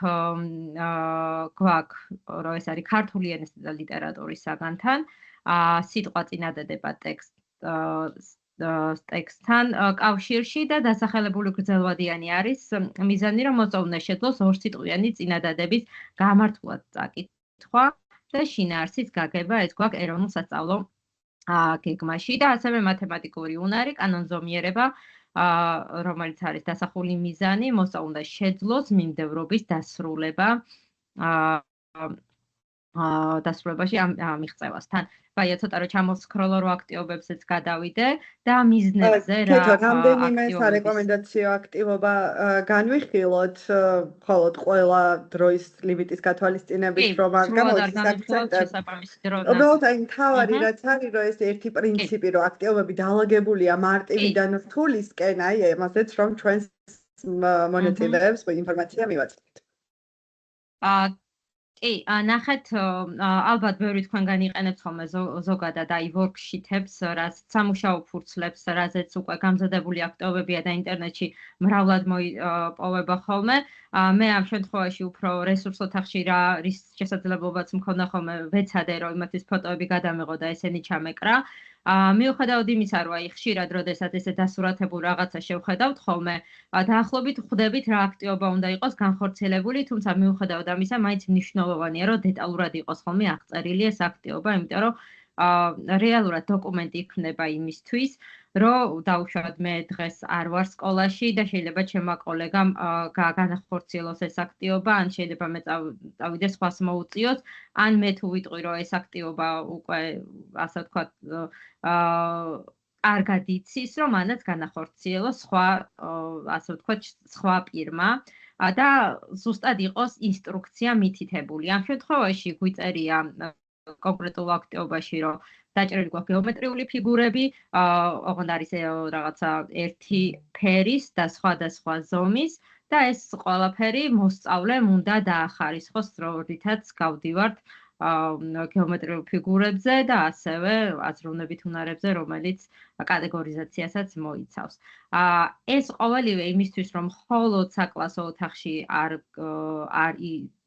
Speaker 2: გვაქვს, რომ ეს არის ქართული ენისა და ლიტერატურის საგანთან, სიტყვა წინადადება ტექსტთან კავშირში და დასახელებული გრძელვადიანი არის მიზანი, რომ მოსწავლე უნდა შეძლოს ორსიტყვიანი წინადადების გამართულად წაკითხვა და შინაარსის გაგება, ეს გვაქვს ეროვნულ სასწავლო გეგმაში და ასევე მათემატიკური უნარი, კანონზომიერება, რომელიც არის დასახული მიზანი, მოსწავლე უნდა შეძლოს მიმდევრობის დასრულება დასრულებაში ამ მიღწევასთან. ვაია, ცოტა რომ ჩამოვსკროლო, რომ აქტივობებზეც გადავიდე და მიზნებზე რა
Speaker 4: რამდენიმე სარეკომენდაციო აქტივობა განვიხილოთ, მხოლოდ ყველა დროის ლიმიტის გათვალისწინებით, რომ არ გამოდის აქცენტი. უბრალოდ აი თავარი რაც არის, რომ ეს ერთი პრინციპი, რომ აქტივობები დაალაგებულია მარტივიდან რთულისკენ, აი ამაზეც რომ ჩვენს მონაწილეებს ინფორმაცია მივაწვდით.
Speaker 2: კი, ნახეთ, ალბათ ბევრი თქვენგან იყენებს ხოლმე ზოგადად აი ვორკშიტებს, რაც სამუშაო ფურცლებს, რაზეც უკვე გამზადებული აქტივობებია და ინტერნეტში მრავლად მოიპოვება ხოლმე. მე ამ შემთხვევაში უფრო რესურს ოთახში რის შესაძლებლობაც მქონდა ხოლმე ვეცადე, რომ იმათთვის ფოტოები გადამეღო და ესენი ჩამეკრა. მიუხედავად იმისა, რომ აი ხშირად როდესაც ესე დასურათებულ რაღაცა შევხედავთ ხოლმე, დაახლოებით ხვდებით რა აქტივობა უნდა იყოს განხორციელებული, თუმცა მიუხედავად ამისა, მაინც მნიშვნელოვანია, რომ დეტალურად იყოს ხოლმე აღწერილი ეს აქტივობა, იმიტომ რომ რეალურად დოკუმენტი იქნება იმისთვის, რომ დავუშვათ მე დღეს არ ვარ სკოლაში და შეიძლება ჩემმა კოლეგამ განახორციელოს ეს აქტივობა, ან შეიძლება მე წავიდე სხვას მოუწიოს, ან მე თუ ვიტყვი, რომ ეს აქტივობა უკვე ასე ვთქვათ კარგად იცის, რომ მანაც განახორციელოს სხვა ასე ვთქვათ სხვა პირმა და ზუსტად იყოს ინსტრუქცია მითითებული. ამ შემთხვევაში გვიწერია კონკრეტულ აქტივობაში, რომ დაჭერილი გვაქვს გეომეტრიული ფიგურები, ოღონდ არის რაღაცა ერთი ფერის და სხვადასხვა ზომის და ეს ყველაფერი მოსწავლემ უნდა დაახარისხოს, როდესაც გავდივართ გეომეტრიულ ფიგურებზე და ასევე აზროვნებით უნარებზე, რომელიც კატეგორიზაციასაც მოიცავს. ეს ყოველივე იმისთვის, რომ მხოლოდ საკლასო ოთახში არ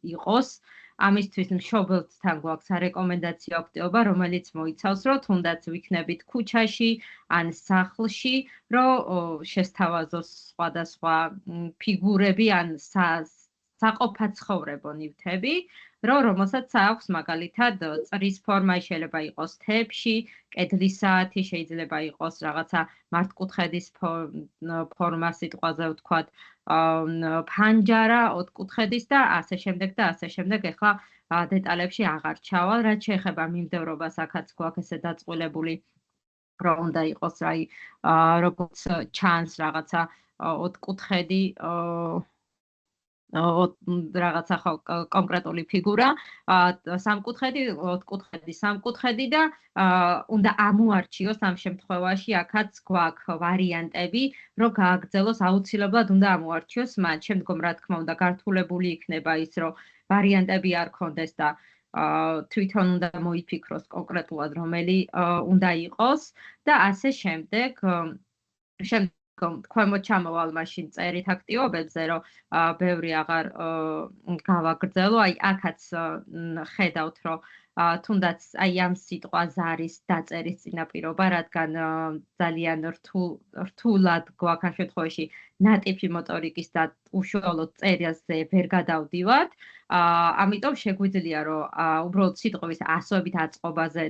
Speaker 2: იყოს, ამისთვის მშობელთან გვაქვს სარეკომენდაციო აქტივობა, რომელიც მოიცავს, რომ თუნდაც ვიქნებით ქუჩაში ან სახლში, რომ შესთავაზოს სხვადასხვა ფიგურები ან საყოფაცხოვრებო ნივთები, რომელსაც აქვს მაგალითად წრის ფორმა, შეიძლება იყოს თეფში, კედლის საათი, შეიძლება იყოს რაღაცა მართკუთხედის ფორმა, სიტყვაზე ვთქვათ, ფანჯარა, ოთხკუთხედის და ასე შემდეგ და ასე შემდეგ. ეხლა დეტალებში აღარ ჩავალ, რაც შეეხება მიმდევრობას, აქაც გვაქვს ესე დაწყვილებული, რომ უნდა იყოს როგორც ჩანს რაღაცა ოთხკუთხედი რაღაცა კონკრეტული ფიგურა, სამკუთხედი, ოთხკუთხედი, სამკუთხედი და უნდა ამოარჩიოს ამ შემთხვევაში, აქაც გვაქვს ვარიანტები, რომ გააგრძელოს, აუცილებლად უნდა ამოარჩიოს მათ. შემდგომ, რა თქმა უნდა, გართულებული იქნება ის, რომ ვარიანტები არ ქონდეს და თვითონ უნდა მოიფიქროს კონკრეტულად, რომელი უნდა იყოს და ასე შემდეგ. ქვემოთ ჩამოვალ მაშინ წერით აქტივობებზე, რომ ბევრი აღარ გავაგრძელო, აქაც ხედავთ, რომ თუნდაც ამ სიტყვა ზარის დაწერის წინაპირობა, რადგან ძალიან რთულად გვაქვს ამ შემთხვევაში ნატიფი მოტორიკის და უშუალოდ წერილზე ვერ გადავდივართ, ამიტომ შეგვიძლია, რომ უბრალოდ სიტყვის ასოებით აწყობაზე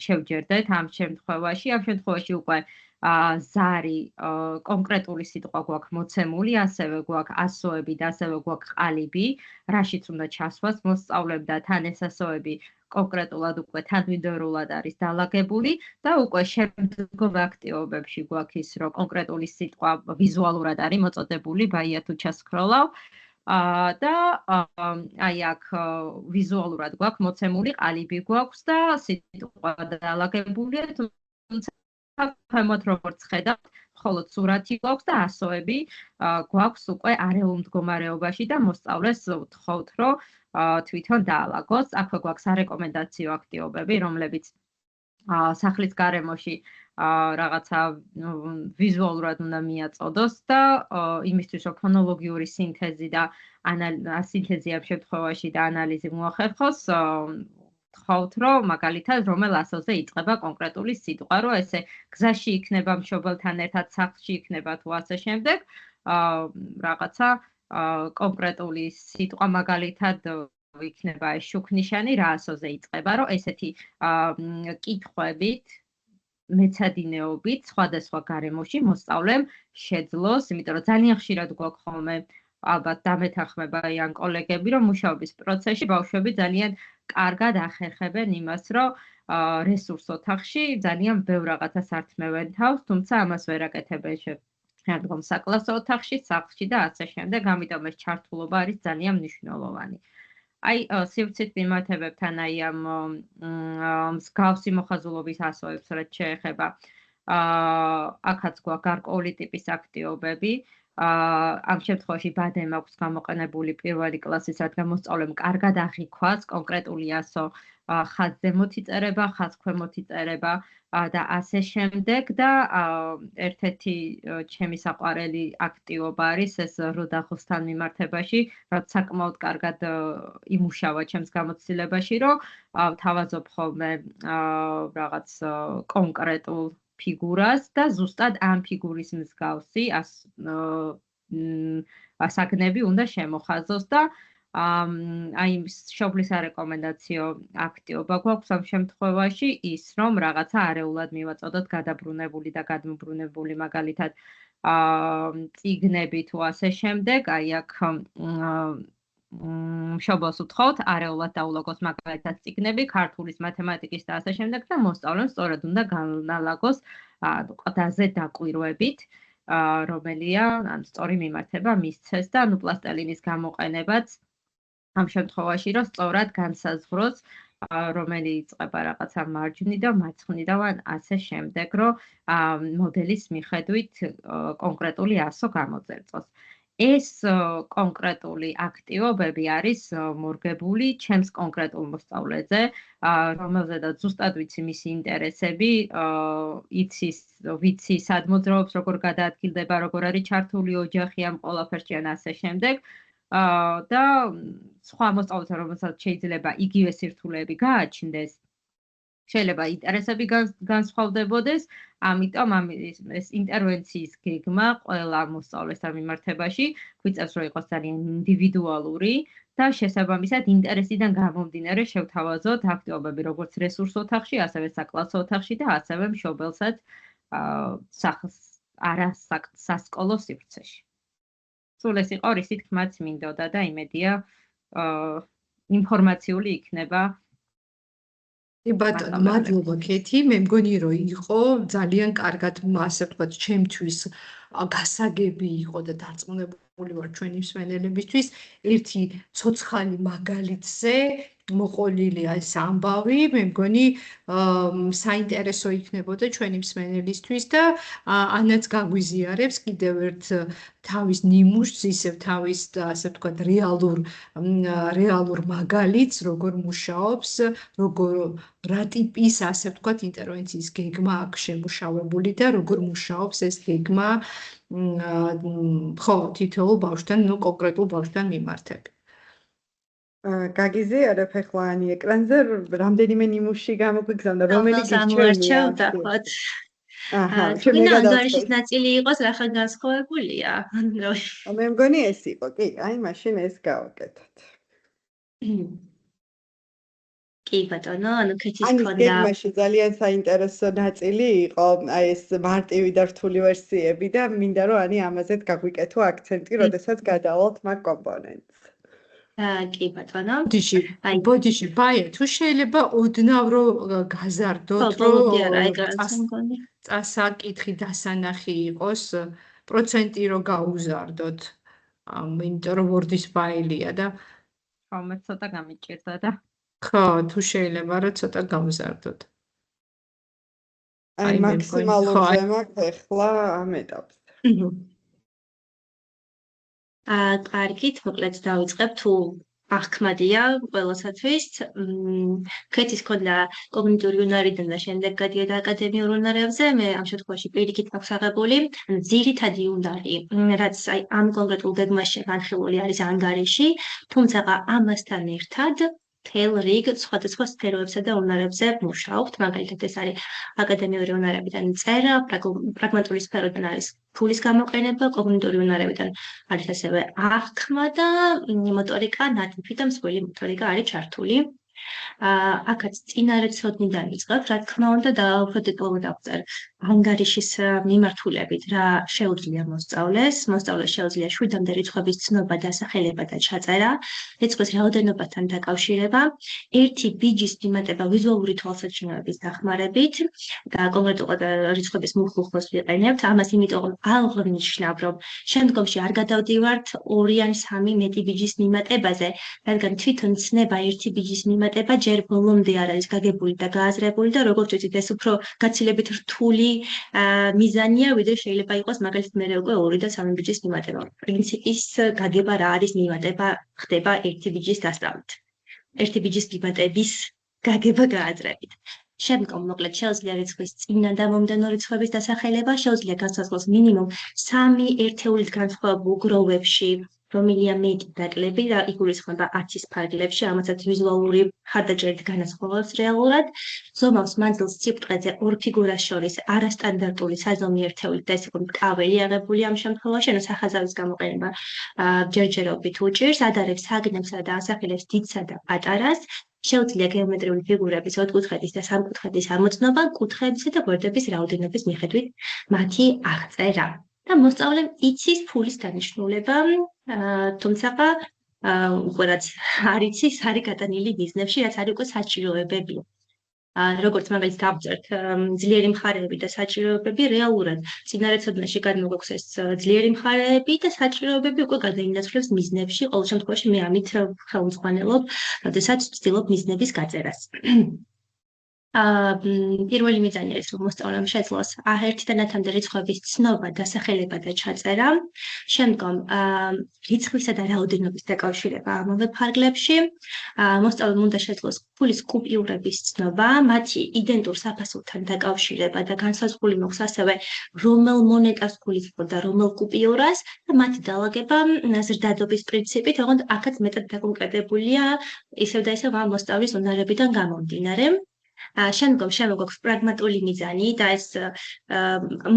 Speaker 2: შევჯერდეთ ამ შემთხვევაში. ამ შემთხვევაში უკვე ზარი კონკრეტული სიტყვა გვაქვს მოცემული, ასევე გვაქვს ასოები და ასევე გვაქვს ყალიბი, რაშიც უნდა ჩასვას მოსწავლემ და თან ეს ასოები კონკრეტულად უკვე თანმიმდევრულად არის დალაგებული და უკვე შემდგომ აქტივობებში გვაქვს ის, რომ კონკრეტული სიტყვა ვიზუალურად არის მოწოდებული, ბაია თუ ჩასკროლავ და აი აქ ვიზუალურად გვაქვს მოცემული, ყალიბი გვაქვს და სიტყვა დალაგებულია, თუმცა ქვემოთ როგორც ხედავთ, მხოლოდ სურათი გვაქვს და ასოები გვაქვს უკვე არეულ მდგომარეობაში და მოსწავლეს ვთხოვთ, რომ თვითონ დაალაგოს. აქვე გვაქვს სარეკომენდაციო აქტივობები, რომლებიც სახლის გარემოში რაღაცა ვიზუალურად უნდა მიაწოდოს და იმისთვის, რომ ფონოლოგიური სინთეზი და სინთეზი ამ შემთხვევაში და ანალიზი მოახერხოს, ვთხოვთ, რომ მაგალითად რომელ ასოზე იწყება კონკრეტული სიტყვა, რომ ესე გზაში იქნება მშობელთან ერთად, სახლში იქნება თუ ასე შემდეგ, რაღაცა კონკრეტული სიტყვა მაგალითად იქნება ეს შუქნიშანი, რა ასოზე იწყება, რომ ესეთი კითხვებით, მეცადინეობით სხვადასხვა გარემოში მოსწავლემ შეძლოს, იმიტომ რომ ძალიან ხშირად გვაქვს ხოლმე ალბათ დამეთანხმება ან კოლეგები, რომ მუშაობის პროცესში ბავშვები ძალიან კარგად ახერხებენ იმას, რომ რესურს ოთახში ძალიან ბევრ რაღაცას ართმევენ თავს, თუმცა ამას ვერ აკეთებენ შემდგომ საკლასო ოთახში, სახლში და ასე შემდეგ, ამიტომ ეს ჩართულობა არის ძალიან მნიშვნელოვანი. აი, სივრცით მიმართებებთან აი ამ მსგავსი მოხაზულობის ასოებს, რაც შეეხება, აქაც გვაქვს გარკვეული ტიპის აქტივობები. ამ შემთხვევაში ბადემ აქვს გამოყენებული პირველი კლასის, რადგან მოსწავლემ კარგად აღიქვას კონკრეტული ასო ხაზზემოთ იწერება, ხაზქვემოთ იწერება და ასე შემდეგ და ერთ-ერთი ჩემი საყვარელი აქტივობა არის ეს როდახოსთან მიმართებაში, რაც საკმაოდ კარგად იმუშავა ჩემს გამოცდილებაში, რომ ვთავაზობ ხოლმე რაღაც კონკრეტულ ფიგურას და ზუსტად ამ ფიგურის მსგავსი საგნები უნდა შემოხაზოს და აი მშობლის სარეკომენდაციო აქტივობა გვაქვს ამ შემთხვევაში ის, რომ რაღაცა არეულად მივაწოდოთ გადაბრუნებული და გადმობრუნებული მაგალითად წიგნები თუ ასე შემდეგ, აი აქ მშობელს ვთხოვთ არეულად დაულაგოს მაგალითად წიგნები, ქართულის, მათემატიკის და ასე შემდეგ და მოსწავლემ სწორად უნდა განალაგოს ყდაზე დაკვირვებით, რომელია ან სწორი მიმართება მისცეს და პლასტელინის გამოყენებაც ამ შემთხვევაში, რომ სწორად განსაზღვროს, რომელი იწყება რაღაცა მარჯვნიდან, მარცხნიდან ან ასე შემდეგ, რომ მოდელის მიხედვით კონკრეტული ასო გამოძერწოს. ეს კონკრეტული აქტივობები არის მორგებული ჩემს კონკრეტულ მოსწავლეზე, რომელზედაც ზუსტად ვიცი მისი ინტერესები, ვიცი სად მოძრაობს, როგორ გადაადგილდება, როგორ არის ჩართული ოჯახი ამ ყველაფერში ან ასე შემდეგ. და სხვა მოსწავლეთა, რომელსაც შეიძლება იგივე სირთულეები გააჩნდეს, შეიძლება ინტერესები განსხვავდებოდეს, ამიტომ ეს ინტერვენციის გეგმა ყველა მოსწავლესთან მიმართებაში გვიწევს, რომ იყოს ძალიან ინდივიდუალური და შესაბამისად ინტერესიდან გამომდინარე შევთავაზოთ აქტივობები როგორც რესურს ოთახში, ასევე საკლასო ოთახში და ასევე მშობელსაც არასასკოლო სივრცეში. სულ ეს იყო, რისი თქმაც მინდოდა და იმედია ინფორმაციული იქნება.
Speaker 1: ბატონო, მადლობა კეთი, მე მგონი რომ იყო ძალიან კარგად, ასე ვთქვათ, ჩემთვის გასაგები იყო და დარწმუნებული ვარ ჩვენი მსმენელებისთვის ერთი ცოცხალი მაგალითზე მოყოლილია ეს ამბავი, მე მგონი საინტერესო იქნებოდა ჩვენი მსმენელისთვის და ანაც გაგვიზიარებს კიდევ ერთ თავის ნიმუშს, ისევ თავის, ასე ვთქვათ, რეალურ მაგალითს, როგორ მუშაობს, რა ტიპის, ასე ვთქვათ, ინტერვენციის გეგმა აქვს შემუშავებული და როგორ მუშაობს ეს გეგმა ხო, თითოეულ ბავშვთან, კონკრეტულ ბავშვთან მიმართებით.
Speaker 4: გაგიზიარებ ახლა ანი ეკრანზე რამდენიმე ნიმუში გამოგვიგზავნა, რომელი
Speaker 3: გირჩევნია? აჰა, ჩვენი ანგარიშის ნაწილი იყოს, რა ხან განსხვავებულია.
Speaker 4: მე მგონი ეს იყო, კი, აი მაშინ ეს გავაკეთოთ.
Speaker 3: კი ბატონო, ანუ კეთის
Speaker 4: აი
Speaker 3: ქონდა.
Speaker 4: გეგმაში ძალიან საინტერესო ნაწილი იყო, აი ეს მარტივი და რთული ვერსიები და მინდა რომ ანი ამაზეც გაგვიკეთო აქცენტი, როდესაც გადავალთ მაგ კომპონენტს.
Speaker 3: კი ბატონო.
Speaker 1: ბოდიში, ბაია, თუ შეიძლება ოდნავ რომ გაზარდოთ, რომ წასაკითხი დასანახი იყოს, პროცენტი რომ გაუზარდოთ. იმიტომ რომ Word-ის ფაილია და
Speaker 2: ხოლმე ცოტა გამიჭირდა და
Speaker 1: ხო, თუ შეიძლება რომ ცოტა გამზარდოთ.
Speaker 4: აი მაქსიმალურზე მაქვს ახლა ამ ეტაპზე.
Speaker 3: კარგით, მოკლედ დავიწყებ თუ აღქმადია ყველასათვის. კეთის ქონდა კოგნიტიური უნარიდან და შემდეგ გადიოდა აკადემიურ უნარებზე, მე ამ შემთხვევაში პირიქით მაქვს აღებული, ანუ ძირითადი უნარი, რაც აი ამ კონკრეტულ გეგმაში განხილული არის ანგარიში, თუმცა ამასთან ერთად მთელ რიგ სხვადასხვა სფეროებსა და უნარებზე მუშაობთ, მაგალითად ეს არის აკადემიური უნარებიდან წერა, პრაგმატული სფეროდან არის ფულის გამოყენება, კოგნიტური უნარებიდან არის ასევე აღქმა და მოტორიკა, ნატიფი და მსხვილი მოტორიკა არის ჩართული. აქაც წინარე ცოდნიდან ვიწყებ, რა თქმა უნდა და უფრო დეტალურად აღწერ ანგარიშის მიმართულებით, რა შეუძლია მოსწავლეს შეუძლია 7-მდე რიცხვების ცნობა, დასახელება და ჩაწერა, რიცხვის რაოდენობასთან დაკავშირება, ერთი ბიჯის მიმატება ვიზუალური თვალსაჩინოების დახმარებით და კონკრეტულად რიცხვების მუხლუხოს ვიყენებთ, ამას იმიტომ აღნიშნავ, რომ შემდგომში არ გადავდივართ 2 ან 3 მეტი ბიჯის მიმატებაზე, რადგან თვითონ ცნება ერთი ბიჯის მიმატება ჯერ ბოლომდე არ არის გაგებული და გააზრებული და როგორც ვიცით, ეს უფრო გაცილებით რთული მიზანია, ვიდრე შეიძლება იყოს მაგალითად მე უკვე 2 და 3 ბიჯის მიმატება. პრინციპის გაგება რა არის მიმატება ხდება ერთი ბიჯის დასწავლით. ერთი ბიჯის მიმატების გაგება გააზრებით. შემდგომ მოკლედ შეუძლია რიცხვის წინა და მომდევნო რიცხვების დასახელება, შეუძლია განსაზღვროს მინიმუმ 3 ერთეულით განსხვავებულ გროვებში, რომელია მეტი დაკლები და იგულისხმება 10-ის ფარგლებში, ამასაც ვიზუალური მხარდაჭერით განასხვავებს რეალურად. ზომავს მანძილს სიბრტყეზე 2 ფიგურას შორის არასტანდარტული საზომი ერთეულით და ეს იყო მკაველი აღებული ამ შემთხვევაში, ანუ სახაზავის გამოყენება ჯერჯერობით უჭირს, ადარებს საგნებსა და ასახელებს დიდსა და პატარას. შეუძლია გეომეტრიული ფიგურების 4-კუთხედის და 3-კუთხედის ამოწნობა, კუთხეებისა და გვერდების რაოდენობის მიხედვით მათი აღწერა. და მოსწავლემ იცის ფულის დანიშნულება, თუმცა უკვე რაც არ იცის, არის გატანილი მიზნებში, რაც არის უკვე საჭიროებები. როგორც მაგალითად დავწერთ, ძლიერი მხარეები და საჭიროებები რეალურად წინარე ცოდნაში გადმოგვაქვს ეს ძლიერი მხარეები და საჭიროებები უკვე გადაინაცვლებს მიზნებში, ყოველ შემთხვევაში მე ამით ხელმძღვანელობ, როდესაც ვცდილობ მიზნების გაწერას. პირველი მიზანი არის, რომ მოსწავლემ შეძლოს ერთიდან 10-მდე რიცხვების ცნობა, დასახელება და ჩაწერა. შემდგომ რიცხვისა და რაოდენობის დაკავშირება ამავე ფარგლებში. მოსწავლემ უნდა შეძლოს ფულის კუპიურების ცნობა, მათი იდენტურ საფასურთან დაკავშირება და განსაზღვრული მოხს ასევე რომელ მონეტას გულისხმობდა რომელ კუპიურას და მათი დალაგება ზრდადობის პრინციპით, თუმცა აქაც მეტად დაკონკრეტებულია ისევ და ისევ ამ მოსწავლის უნარებიდან გამომდინარე. შემდგომ გვაქვს პრაგმატული მიზანი და ეს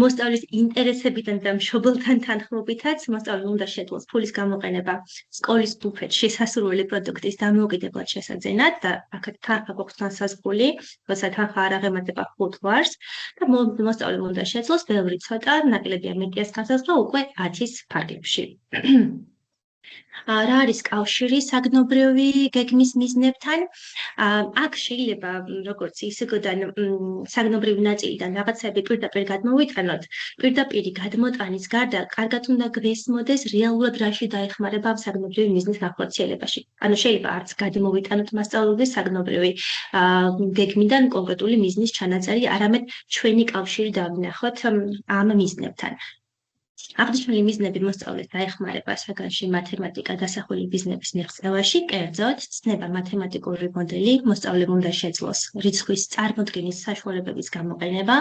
Speaker 3: მოსწავლის ინტერესებიდან და მშობელთან თანხმობითაც მოსწავლემ უნდა შეძლოს ფულის გამოყენება სკოლის ბუფეტში სასურველი პროდუქტის დამოუკიდებლად შესაძენად და აქაც თანხა გვაქვს განსაზღვრული, როცა თანხა არ აღემატება 5 ვარს და მოსწავლემ უნდა შეძლოს ბევრი ცოტა, ნაკლებია მეტიას განსაზღვრა უკვე 10-ის ფარგლებში. რა არის კავშირი საგნობრივი გეგმის მიზნებთან? აქ შეიძლება როგორც ისეგოდან საგნობრივი ნაწილიდან რაღაცები პირდაპირ გადმოვიტანოთ, პირდაპირი გადმოტანის გარდა კარგად უნდა გვესმოდეს რეალურად რაში დაეხმარება ამ საგნობრივი მიზნის განხორციელებაში. ანუ შეიძლება არც გადმოვიტანოთ მასწავლებლის საგნობრივი გეგმიდან კონკრეტული მიზნის ჩანაწერი, არამედ ჩვენი კავშირი დავინახოთ ამ მიზნებთან. აღნიშნული მიზნები მოსწავლეს დაეხმარება საგანში მათემატიკა დასახული ბიზნესის მიღწევაში, კერძოდ ცნება მათემატიკური მოდელი, მოსწავლემ უნდა შეძლოს რიცხვის წარმოდგენის საშუალებების გამოყენება,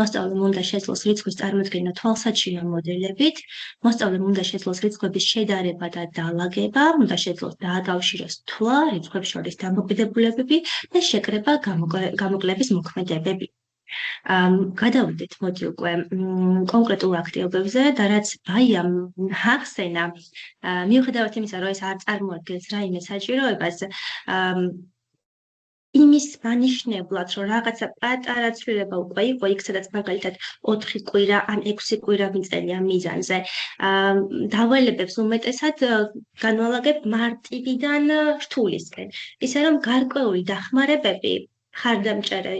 Speaker 3: მოსწავლემ უნდა შეძლოს რიცხვის წარმოდგენა თვალსაჩინო მოდელებით, მოსწავლემ უნდა შეძლოს რიცხვების შედარება და დალაგება, უნდა შეძლოს დააკავშიროს თვლა, რიცხვებს შორის დამოკიდებულებები და შეკრება გამოკლების მოქმედებები. გადავიდეთ მოდი უკვე კონკრეტულ აქტივობებზე და რაც ბაიამ ახსენა მიუხედავად იმისა, რომ ეს არ წარმოადგენს რაიმე საჭიროებას, იმის მანიშნებლად, რომ რაღაცა პატარა ცვლილება უკვე იყო, იქ სადაც მაგალითად 4 კვირა ან 6 კვირა მიწელია მიზანზე. დავალებებს უმეტესად განვალაგებ მარტივიდან რთულისკენ. ისე რომ გარკვეული დახმარებები ხარდამჭერე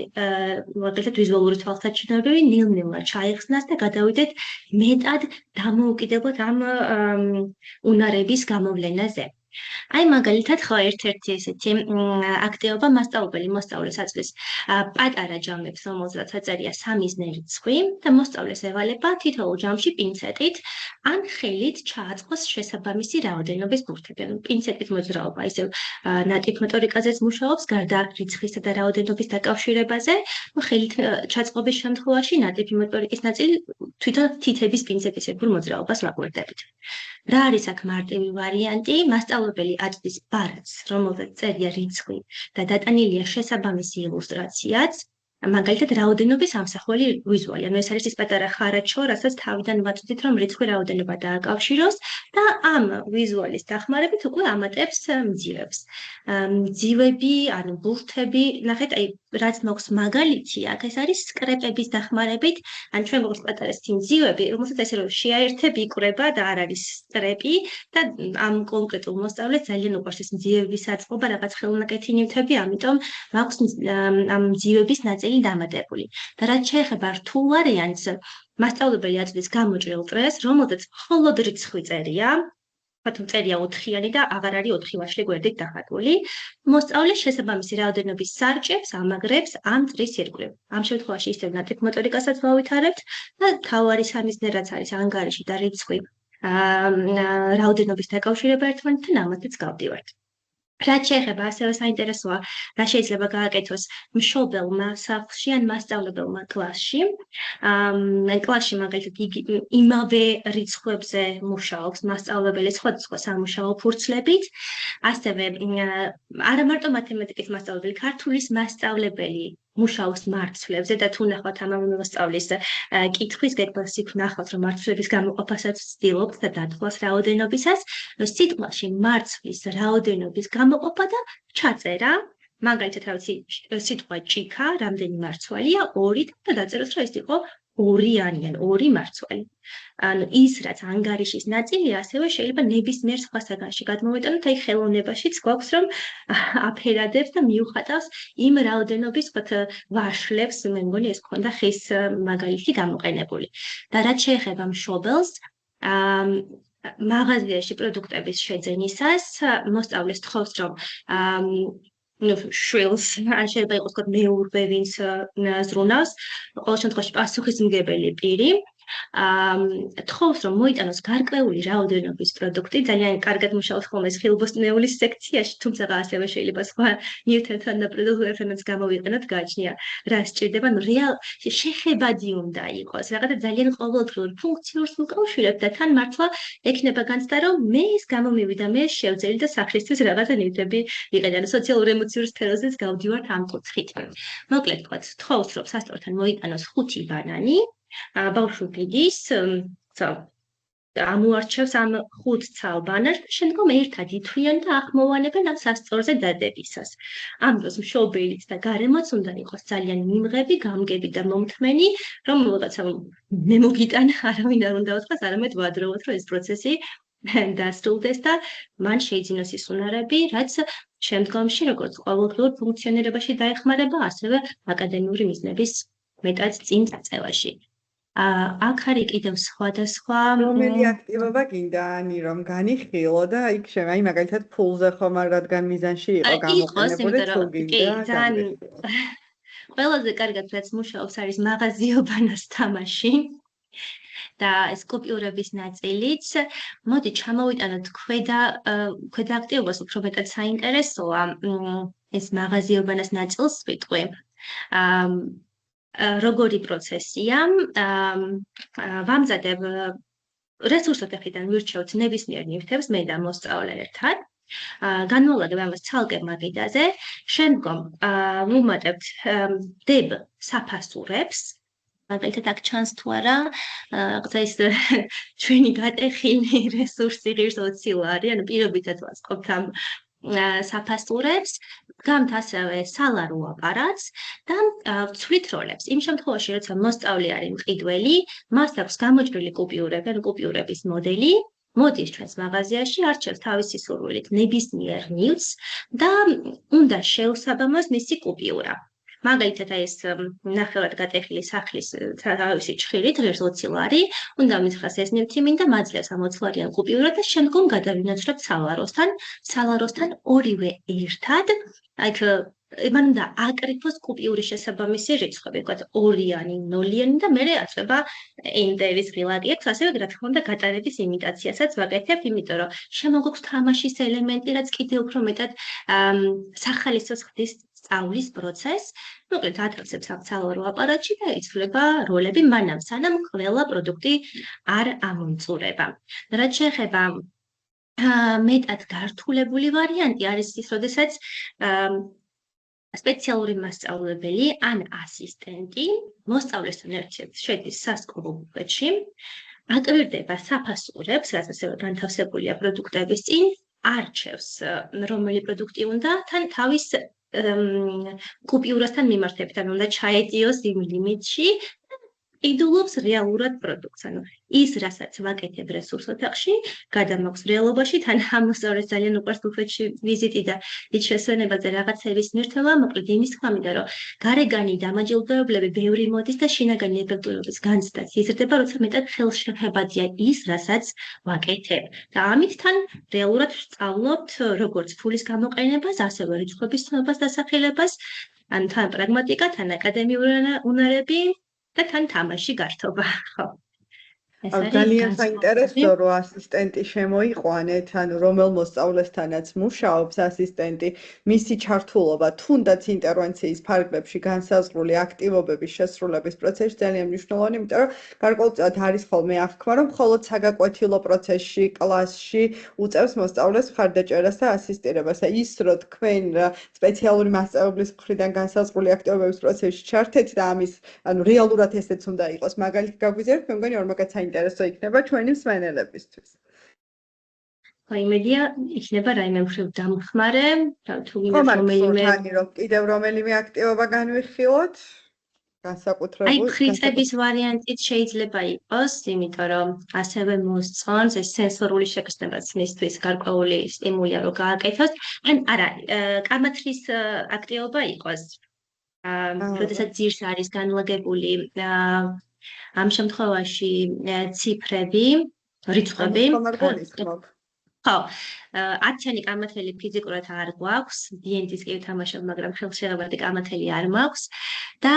Speaker 3: მაგალითად ვიზუალური თვალსაჩინოები ნელ-ნელა ჩაიხსნას და გადავიდეთ მეტად დამოუკიდებლად ამ უნარების გამოვლენაზე. აი მაგალითად ხო ერთ-ერთი ესეთი აქტივობა მასწავლებელი მოსწავლეს აწვდის პატარა ჯამებს, რომელზეც აწერია სამიზნე რიცხვი და მოსწავლეს ევალება თითოეულ ჯამში პინცეტით ან ხელით ჩააწყოს შესაბამისი რაოდენობის ბურთები. ანუ პინცეტით მოძრაობა ისევ ნატიფ მოტორიკაზეც მუშაობს, გარდა რიცხვისა და რაოდენობის დაკავშირებაზე, ხელით ჩაწყობის შემთხვევაში ნატიფი მოტორიკის ნაწილი თვითონ თითების პინცეტის ერთგულ მოძრაობას ვაკვირდებით. რა არის აქ მარტივი ვარიანტი? მასწავლებელი აწვდის ბარათს, რომელზეც წერია რიცხვი და დატანილია შესაბამისი ილუსტრაციაც, მაგალითად რაოდენობის ამსახველი ვიზუალი. ანუ ეს არის ის პატარა ხარაჩო, რასაც თავიდან ვაწვდით, რომ რიცხვი რაოდენობა დააკავშიროს და ამ ვიზუალის დახმარებით უკვე ამატებს მძივებს. მძივები, ანუ ბურთები, ნახეთ, აი რაც მოხს მაგალითი აქ ეს არის სკრეპების დახმარებით, ან ჩვენ გვაქვს პატარა მძივები, რომელსაც ესე რომ შეაერთები იკვრება და არ არის სტრეპი და ამ კონკრეტულ მოსწავლეს ძალიან უყვარს ეს მძივების აწყობა, რაღაც ხელნაკეთი ნივთები, ამიტომ მაქვს ამ მძივების ნაწილი დამატებული. და რაც შეეხება რთულ ვარიანტს, მასწავლებელი აწვდის გამოჭრილ წრეს, რომელზეც მხოლოდ რიცხვი წერია, თუ წერია 4-იანი და აღარ არის 4 ვაშლი გვერდით დახატული, მოსწავლეს შესაბამისი რაოდენობის სარჭებს ამაგრებს ამ წრის ირგვლივ. ამ შემთხვევაში ისევ ნატიფ მოტორიკასაც ვავითარებთ და თავარი სამიზნე რაც არის ანგარიში და რიცხვი რაოდენობის დაკავშირება ერთმანეთთან ამათაც გავდივართ. რაც შეეხება ასევე საინტერესოა, რა შეიძლება გააკეთოს მშობელმა სახლში ან მასწავლებელმა კლასში. კლასში მაგალითად იმავე რიცხვებზე მუშაობს მასწავლებელი სხვადასხვა სამუშაო ფურცლებით, ასევე არა მარტო მათემატიკის მასწავლებელი, ქართულის მასწავლებელი მუშაობს მარცვლებზე და თუ ნახავთ ამ მოსწავლის კითხვის გეგმას იქ ნახავთ, რომ მარცვლების გამოყოფასაც ვცდილობთ და დათვლას რაოდენობისას, სიტყვაში მარცვლის რაოდენობის გამოყოფა და ჩაწერა, მაგალითად რა ვიცი, სიტყვა ჭიქა, რამდენი მარცვალია 2 და დაწეროს, რომ ეს იყო 2-იანი ან 2 მარცვალი. ანუ ის რაც ანგარიშის ნაწილია, ასევე შეიძლება ნებისმიერ სხვა საგანში გადმოვიტანოთ, აი ხელოვნებაშიც გვაქვს რომ აფერადებს და მიუხატავს იმ რაოდენობის ვაშლებს, მე მგონი ეს ქონდა ხის მაგალითი გამოყენებული. და რაც შეეხება მშობელს, მაღაზიაში პროდუქტების შეძენისას მოსწავლეს თხოვს, რომ შვილს, ან შეიძლება იყოს თქო მეურვე, ვინც ზრუნავს, ყოველ შემთხვევაში პასუხისმგებელი პირი. თხოვს რომ მოიტანოს გარკვეული რაოდენობის პროდუქტი, ძალიან კარგად მუშაობს ხოლმე ხილბოსტნეულის სექციაში, თუმცა ასევე შეიძლება სხვა ნივთებთან და პროდუქტებთანაც გამოვიყენოთ, გააჩნია რა სჭირდება, შეხებადი უნდა იყოს, რაღაცა ძალიან ყოველდღიურ ფუნქციურს უკავშირებთ და თან მართლა ექნება განცდა, რომ მე ეს გამომივიდა, მე შევძელი და სახლისთვის რაღაცა ნივთები ვიყენე, ანუ სოციალურ ემოციურ სფეროზეც გავდივართ ამ კუთხით. მოკლედ ვთქვათ, თხოვს რომ სასწორთან მოიტანოს 5 ბანანი. ბავშვი გიდის, ამოარჩევს ამ 5 ცალ ბანანს და შემდგომ ერთად ითვლიან და ახმოვანებენ ამ სასწორზე დადებისას. ამ დროს მშობელიც და გარემოც უნდა იყოს ძალიან მიმღები, გამგები და მომთმენი, რომ რაღაცა მე მოგიტანა, არავინ არ უნდა უთხრას, არამედ ვადროვოთ, რომ ეს პროცესი დასრულდეს და მან შეიძინოს ის უნარები, რაც შემდგომში როგორც ყოველდღიურ ფუნქციონირებაში დაეხმარება, ასევე აკადემიური მიზნების მეტად წინ წაწევაში. აქ არის კიდევ სხვადასხვა
Speaker 4: რომელი აქტივობა გინდა ანი რომ განიხილო და იქ აი მაგალითად ფულზე ხომ არ რადგან მიზანში იყო გამოყენებული თუ გინდა
Speaker 3: ყველაზე კარგად რაც მუშაობს არის მაღაზიობანას თამაში და ეს კუპიურების ნაწილიც მოდი ჩამოვიტანოთ ქვედა აქტივობას უფრო მეტად საინტერესოა ეს მაღაზიობანას ნაწილს ვიტყვი როგორი პროცესია ვამზადებ რესურსოთებიდან ვირჩევთ ნებისმიერ ნივთებს მე და მოსწავლე ერთად განმოვაგებ ამას ცალკე მაგიდაზე შემდგომ ვუმატებთ დებ საფასურებს მაგალითად აქ ჩანს თუ არა რაღაცა ის ჩვენი გატეხილი რესურსი ღირს 20 ლარი ანუ პირობითად ვაწყობთ ამ საფასურებს გამთ ასევე სალარო აპარატს და ვცვლით როლებს. იმ შემთხვევაში, როცა მოსწავლე არის მყიდველი, მას აქვს გამოჭრილი კუპიურები, ანუ კუპიურების მოდელი, მოდის ჩვენს მაღაზიაში, არჩევს თავისი სურვილით ნებისმიერ ნივთს და უნდა შეუსაბამოს მისი კუპიურა. მაგალითად ეს ნახევრად გატეხილი სახლის თავისი ჩხირით ღირს 20 ლარი, უნდა მითხრას ეს ნივთი მინდა მაძლევს ამ 20 ლარიან კუპიურად და შემდგომ გადავინაცვლებთ სალაროსთან ორივე ერთად, like მან უნდა აკრიფოს კუპიურის შესაბამისი რიცხვები, ვთქვათ 2-იანი, 0-იანი და მერე აწება ენდერის ღილაკი აქვს, ასევე რა თქმა უნდა გატარების იმიტაციასაც ვაკეთებ, იმიტომ რომ შემოგვაქვს თამაშის ელემენტი, რაც კიდევ უფრო მეტად სახალისოს ხდის სწავლის პროცესს, მოკლედ ათევსებს ამ სალარო აპარატში და იცვლება როლები მანამ სანამ ყველა პროდუქტი არ ამომწურება. რაც შეეხება მეტად გართულებული ვარიანტი არის ის, როდესაც სპეციალური მასწავლებელი ან ასისტენტი მოსწავლესთან ერთად შედის სასკოლო ბუფეტში, აკრირდება საფასურებს, რაც ასევე განთავსებულია პროდუქტების წინ, არჩევს რომელი პროდუქტი უნდა, თან თავის კუპიურასთან მიმართებით, ანუ უნდა ჩაეტიოს იმ ლიმიტში, იდულობს რეალურად პროდუქტს, ანუ ის, რასაც ვაკეთებ რესურს ოთახში, გადამაქვს რეალობაში, თან ამ მოსწავლეს ძალიან უყვარს ბუფეტში ვიზიტი და ის შესვენებაზე რაღაცების მირთვა, მოკლედ იმის თქმა მინდა, რომ გარეგანი დამაჯილდოებლები ბევრი მოდის და შინაგანი ეფექტურობის განცდაც იზრდება, როცა მეტად ხელშეღებადია ის, რასაც ვაკეთებ. და ამით თან რეალურად ვსწავლობთ როგორც ფულის გამოყენებას, ასევე რიცხვების ცნობას, დასახელებას, ან თან პრაგმატიკა, თან აკადემიური უნარები და თან თამაში გართობა, ხო.
Speaker 4: ძალიან საინტერესო რომ ასისტენტი შემოიყვანეთ, ანუ რომელ მოსწავლესთანაც მუშაობს ასისტენტი, მისი ჩართულობა თუნდაც ინტერვენციის ფარგლებში განსაზღვრული აქტივობების შესრულების პროცესში ძალიან მნიშვნელოვანი, იმიტომ რომ გარკვეულწილად არის ხოლმე აღქმა, რომ მხოლოდ საგაკვეთილო პროცესში, კლასში უწევს მოსწავლეს მხარდაჭერას და ასისტირებას. ის რომ თქვენ სპეციალური მასწავლებლის მხრიდან განსაზღვრული აქტივობების პროცესში ჩართეთ და ამის, ანუ რეალურად ესეც უნდა იყოს, მაგალითად გაგვიზიარეთ, მე მგონი ორმაგაც საინტერესო იქნება ჩვენი მსმენელებისთვის.
Speaker 3: იმედია იქნება რაიმე მხრივ დამხმარე, თუ გინდა
Speaker 4: რომელიმე კიდევ რომელიმე აქტივობა განვიხილოთ, განსაკუთრებული.
Speaker 3: აი ფრიცების ვარიანტიც შეიძლება იყოს, იმიტომ რომ ასევე მოსწონს ეს სენსორული შეგრძნებაც მისთვის გარკვეული სტიმულია რომ გააკეთოს, ან არა, კამათრის აქტივობა იყოს. როდესაც ძირს არის განლაგებული ამ შემთხვევაში ციფრები, რიცხვები. ხო, 10-იანი კამათელი ფიზიკურად არ გვაქვს, D&D-ს კი ვთამაშობ, მაგრამ ხელშეღებადი კამათელი არ მაქვს. და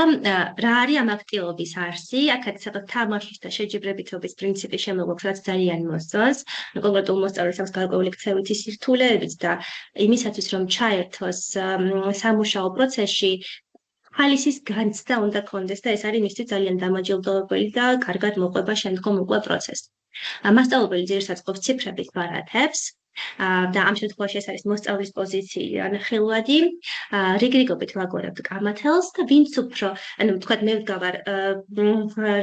Speaker 3: რა არის ამ აქტივობის არსი? აქაც სადღაც თამაშის და შეჯიბრებითობის პრინციპი შემოგვაქვს, რაც ძალიან მოსწონს. კონკრეტულ მოსწავლეს აქვს გარკვეული ქცევითი სირთულეებიც და იმისათვის, რომ ჩაერთოს სამუშაო პროცესში, ხალისის განცდა უნდა ქონდეს და ეს არის მისთვის ძალიან დამაჯილდოებელი და კარგად მოყვება შემდგომ უკვე პროცესს. მასწავლებელი ძირითადად ყოფს ციფრების ბარათებს და ამ შემთხვევაში ეს არის მოსწავლის პოზიციიდან ხილვადი. რიგრიგობით ვაგორებთ კამათელს და ვინც უფრო, ანუ ვთქვათ, მე ვდგავარ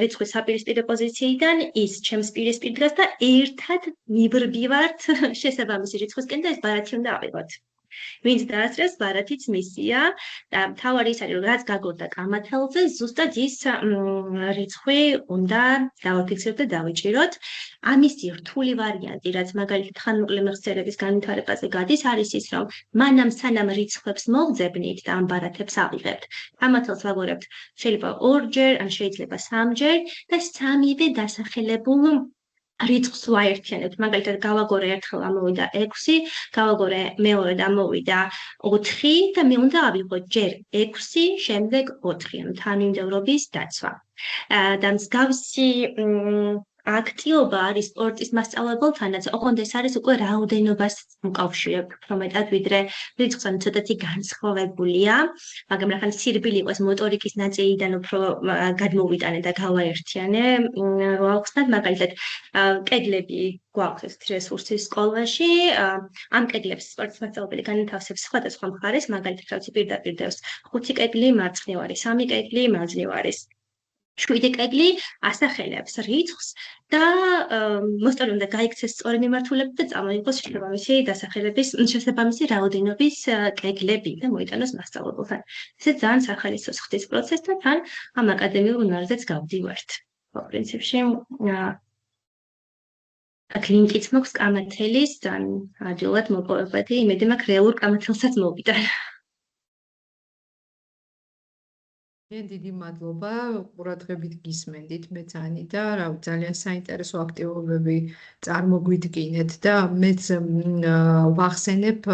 Speaker 3: რიცხვის საპირისპირო პოზიციიდან, ის ჩემს პირისპირ დგას და ერთად მიბრბივართ შესაბამისი რიცხვისკენ და ეს ბარათი უნდა ავიღოთ. ვინც დაასწრებს, ბარათიც მისია და მთავარი ის არის, რომ რაც გაგორდა კამათელზე, ზუსტად ის რიცხვი უნდა დავაფიქსიროთ და დავიჭიროთ. ამისი რთული ვარიანტი, რაც მაგალითად ხანმოკლე მეხსიერების განვითარებაზე გადის, არის ის, რომ მანამ სანამ რიცხვებს მოვძებნით და ამ ბარათებს ავიღებთ, კამათელს ვაგორებთ შეიძლება 2-ჯერ, ან შეიძლება 3-ჯერ და სამივე დასახელებულ რიცხვს ვაერთიანებთ. მაგალითად, გავაგორე ერთხელ ამოვიდა 6, გავაგორე მეორედ ამოვიდა 4 და მე უნდა ავიღო ჯერ 6, შემდეგ 4, ანუ თანმიმდევრობის დაცვა. და მსგავსი აქტიობა არის სპორტის მასწავლებელთანაც, ოღონდ ეს არის უკვე რაოდენობას უკავშირებთ, უფრო მეტად ვიდრე რიცხვს, ანუ ცოტათი განსხვავებულია, მაგრამ რახან სირბილი იყოს მოტორიკის ნაწილიდან უფრო გადმოვიტანე და გავაერთიანე, რა ვხსნათ, მაგალითად, კედლები გვაქვს ეს რესურსი სკოლაში, ამ კედლებს სპორტის მასწავლებელი განათავსებს სხვადასხვა მხარეს, მაგალითად, რაც პირდაპირ დევს 5 კედლი მარცხნივ არის, 3 კედლი მარჯვნივ არის. 7 კედლი ასახელებს რიცხვს და მოსწავლემ უნდა გაიქცეს სწორი მიმართულებით და წამოიღოს შესაბამისი დასახელების, შესაბამისი რაოდენობის კედლები და მოიტანოს მასწავლებელთან. ესე ძალიან სახალისოს ხდის პროცესს და თან ამ აკადემიურ უნარზეც გავდივართ. პრინციპში აქ ლინკიც მაქვს კამათელის, ძალიან ადვილად მოპოვებადი, იმედი მაქვს რეალურ კამათელსაც მოვიტან.
Speaker 1: დიდი მადლობა, ყურადღებით გისმენდით მეცანი და ძალიან საინტერესო აქტივობები წარმოგვიდგინეთ და მეც ვახსენებ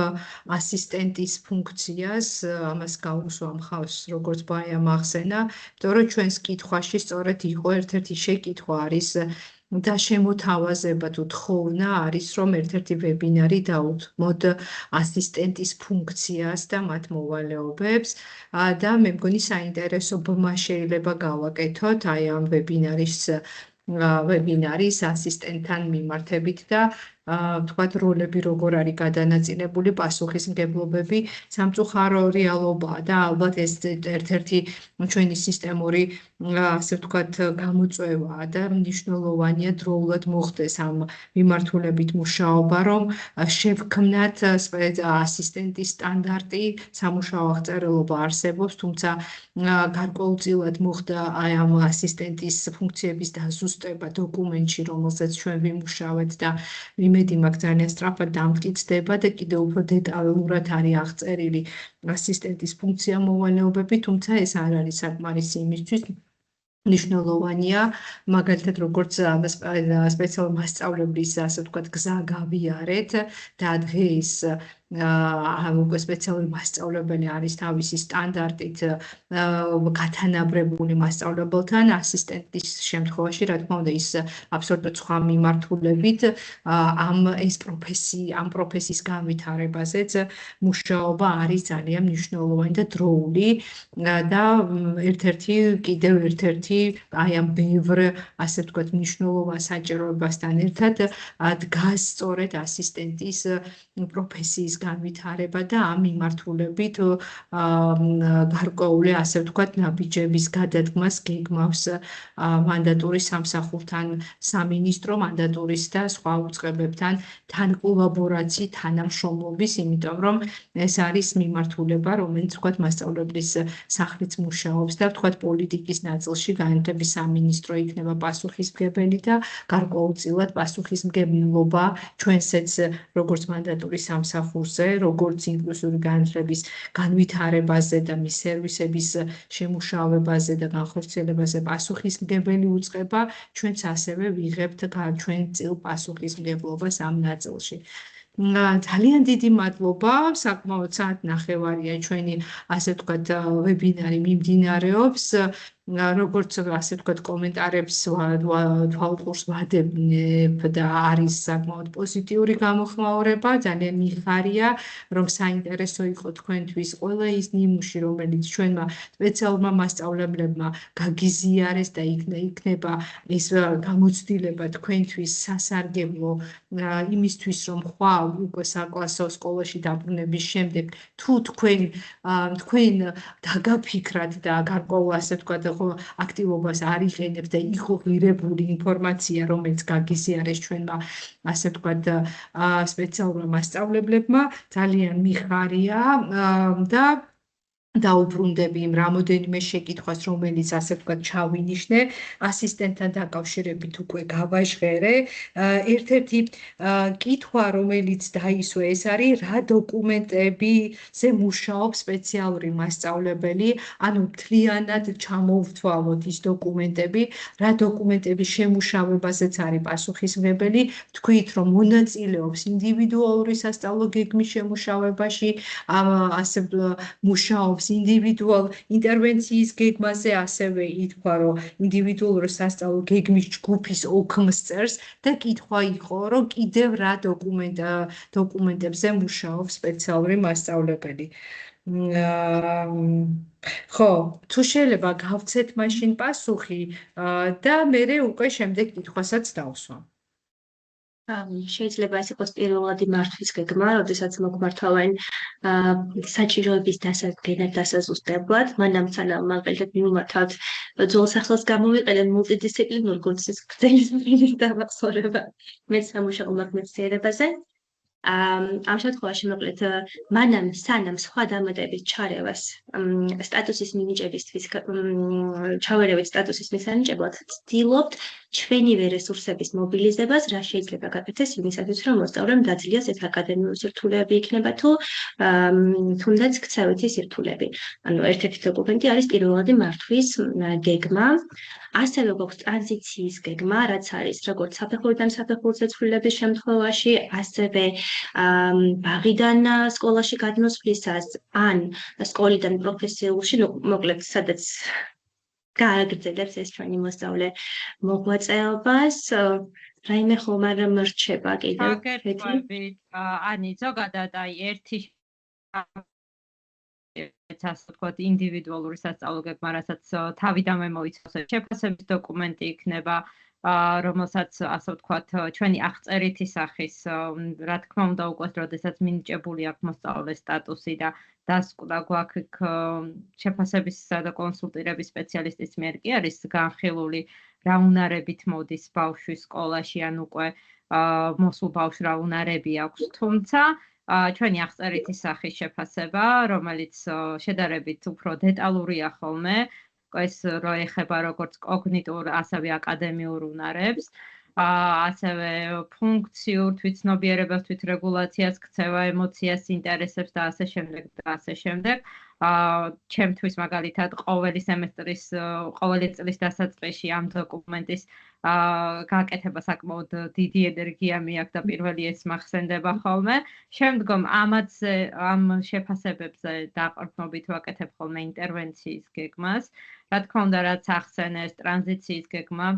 Speaker 1: ასისტენტის ფუნქციას, ამას გავუსვა მხავს, როგორც ბაიამ ახსენა, იმიტომ რომ ჩვენს კითხვაში სწორედ იყო ერთ-ერთი შეკითხვა არის და შემოთავაზება თუ თხოვნა არის, რომ ერთ-ერთი ვებინარი დავუთმოთ ასისტენტის ფუნქციას და მათ მოვალეობებს და მე მგონი საინტერესო ბმა შეიძლება გავაკეთოთ აი ამ ვებინარის ასისტენტთან მიმართებით და ვთქვათ, როლები როგორ არის გადანაწილებული, პასუხისმგებლობები სამწუხარო რეალობაა და ალბათ ეს ერთ-ერთი ჩვენი სისტემური, ასე ვთქვათ, გამოწვევაა და მნიშვნელოვანია დროულად მოხდეს ამ მიმართულებით მუშაობა, რომ შევქმნათ ასისტენტის სტანდარტი, სამუშაო აღწერილობა არსებობს, თუმცა გარკვეულწილად მოხდა აი ამ ასისტენტის ფუნქციების დაზუსტება დოკუმენტში, რომელზეც ჩვენ ვიმუშავეთ და იმედი მაქვს ძალიან სწრაფად დამტკიცდება და კიდევ უფრო დეტალურად არის აღწერილი ასისტენტის ფუნქცია მოვალეობები, თუმცა ეს არ არის საკმარისი იმისთვის, მნიშვნელოვანია, მაგალითად, როგორც სპეციალური მასწავლებლის, ასე ვთქვათ, გზა გავიარეთ და დღეს უკვე სპეციალური მასწავლებელი არის თავისი სტანდარტით გათანაბრებული მასწავლებელთან, ასისტენტის შემთხვევაში, რა თქმა უნდა, ის აბსოლუტურად სხვა მიმართულებით ამ პროფესიის განვითარებაზეც მუშაობა არის ძალიან მნიშვნელოვანი და დროული და კიდევ ერთ-ერთი აი ამ ბევრ, ასე ვთქვათ, მნიშვნელოვან საჭიროებასთან ერთად დგას სწორედ ასისტენტის პროფესიის განვითარება და ამ მიმართულებით გარკვეული, ასე ვთქვათ, ნაბიჯების გადადგმას გეგმავს მანდატური სამსახურთან, სამინისტრო მანდატურის და სხვა უწყებებთან თანკოლაბორაციის, თანამშრომლობის, იმიტომ რომ ეს არის მიმართულება, რომელიც ვთქვათ, მასწავლებლის სახლიც მუშაობს და ვთქვათ, პოლიტიკის ნაწილში განათლების სამინისტრო იქნება პასუხისმგებელი და გარკვეულწილად პასუხისმგებლობა ჩვენსეც როგორც მანდატური სამსახურს საფეხურზე, როგორც ინკლუზიური განათლების განვითარებაზე და მის სერვისების შემუშავებაზე და განხორციელებაზე პასუხისმგებელი უწყება, ჩვენც ასევე ვიღებთ ჩვენ წილ პასუხისმგებლობას ამ ნაწილში. ძალიან დიდი მადლობა, საკმაოდ საათნახევარია ჩვენი, ასე ვთქვათ, ვებინარი მიმდინარეობს. როგორც ასე ვთქვათ, კომენტარებს თვალყურს ვადებ და არის საკმაოდ პოზიტიური გამოხმაურება, ძალიან მიხარია, რომ საინტერესო იყო თქვენთვის ყველა ის ნიმუში, რომელიც ჩვენმა სპეციალურმა მასწავლებლებმა გაგიზიარეს და იქნება ეს გამოცდილება თქვენთვის სასარგებლო იმისთვის, რომ ხვალ უკვე საკლასო სკოლაში დაბრუნების შემდეგ თუ თქვენ დაგაფიქრათ და გარკვეულ ასე ვთქვათ აქტივობას არ იყენებთ და იყო ღირებული ინფორმაცია, რომელიც გაგიზიარეს ჩვენმა ასე ვთქვათ სპეციალურმა მასწავლებლებმა, ძალიან მიხარია და დაუბრუნდები იმ რამოდენიმე შეკითხვას, რომელიც ასე ვთქვათ ჩავინიშნე, ასისტენტთან დაკავშირებით უკვე გავაჟღერე. ერთ-ერთი კითხვა, რომელიც დაისვა, ეს არის რა დოკუმენტებზე მუშაობს სპეციალური მასწავლებელი, ანუ მთლიანად ჩამოუვთვალოთ ის დოკუმენტები, რა დოკუმენტების შემუშავებაზეც არის პასუხისმგებელი, თქვით, რომ მონაწილეობს ინდივიდუალური სასწავლო გეგმის შემუშავებაში, ასე მუშაობს ინდივიდუალ ინტერვენციის გეგმაზე, ასევე ითქვა, რომ ინდივიდუალური სასწავლო გეგმის ჯგუფის ოქმს წერს და კითხვა იყო, რომ კიდევ რა დოკუმენტებზე მუშაობს სპეციალური მასწავლებელი. ხო, თუ შეიძლება გავცეთ მაშინ პასუხი და მერე უკვე შემდეგ კითხვასაც დავსვამ.
Speaker 3: შეიძლება ეს იყოს პირველადი მართვის გეგმა, როდესაც მოგმართავენ საჭიროების დასადგენად დასაზუსტებლად, მანამ სანამ მაგალითად მიმართავთ ძველ სახელს გამოვიყენეთ მულტიდისციპლინური კურსის გრძელი დამახსოვრება მეც სამუშაო მეცნიერებაზე. ამ შემთხვევაში მოკლედ მანამ სანამ სხვა დამატების ჩარევას სტატუსის მინიჭებისთვის ჩავერევით სტატუსის მისანიჭებლად ვცდილობთ ჩვენივე რესურსების მობილიზებას, რა შეიძლება გაკეთდეს იმისათვის, რომ მოსწავლემ დაძლიას ეს აკადემიური სირთულეები იქნება თუ თუნდაც ქცევითი სირთულეები. ანუ ერთ-ერთი დოკუმენტი არის პირველადი მართვის გეგმა. ასევე გვაქვს ტრანზიციის გეგმა, რაც არის როგორც საფეხურიდან საფეხურზე ცვლილების შემთხვევაში, ასევე ბაღიდან სკოლაში გადმოსვლისას, ან სკოლიდან პროფესიულში, მოკლედ სადაც გააგრძელებს ეს ჩვენი მოსწავლე მოღვაწეობას. რაიმე ხომ არ მრჩება კიდევ?
Speaker 2: ანი, ზოგადად აი ერთი ასე ვთქვათ, ინდივიდუალური სასწავლო გეგმა, რასაც თავიდანვე მოიცავს შეფასების დოკუმენტი იქნება, რომელსაც ასე ვთქვათ, ჩვენი აღწერითი სახის, რა თქმა უნდა, უკვე როდესაც მინიჭებული აქვს მოსწავლეს სტატუსი და დასკვნა გვაქვს შეფასებისა და კონსულტირების სპეციალისტის მიერ კი არის განხილული, რა უნარებით მოდის ბავშვი სკოლაში, ან უკვე მოსულ ბავშვს რა უნარები აქვს, თუმცა ჩვენი აღწერითი სახის შეფასება, რომელიც შედარებით უფრო დეტალურია ხოლმე, ეს რო ეხება როგორც კოგნიტურ, ასევე აკადემიურ უნარებს, ასევე ფუნქციურ თვითცნობიერებას, თვითრეგულაციას, ქცევა, ემოციას, ინტერესებს და ასე შემდეგ და ასე შემდეგ. ჩემთვის მაგალითად ყოველი სემესტრის, ყოველი წლის დასაწყისში ამ დოკუმენტის გაკეთება საკმაოდ დიდი ენერგია მიაქვს და პირველი ეს მახსენდება ხოლმე. შემდგომ ამ შეფასებებზე დაყრდნობით ვაკეთებ ხოლმე ინტერვენციის გეგმას. რა თქმა უნდა, რაც ახსენეს ტრანზიციის გეგმა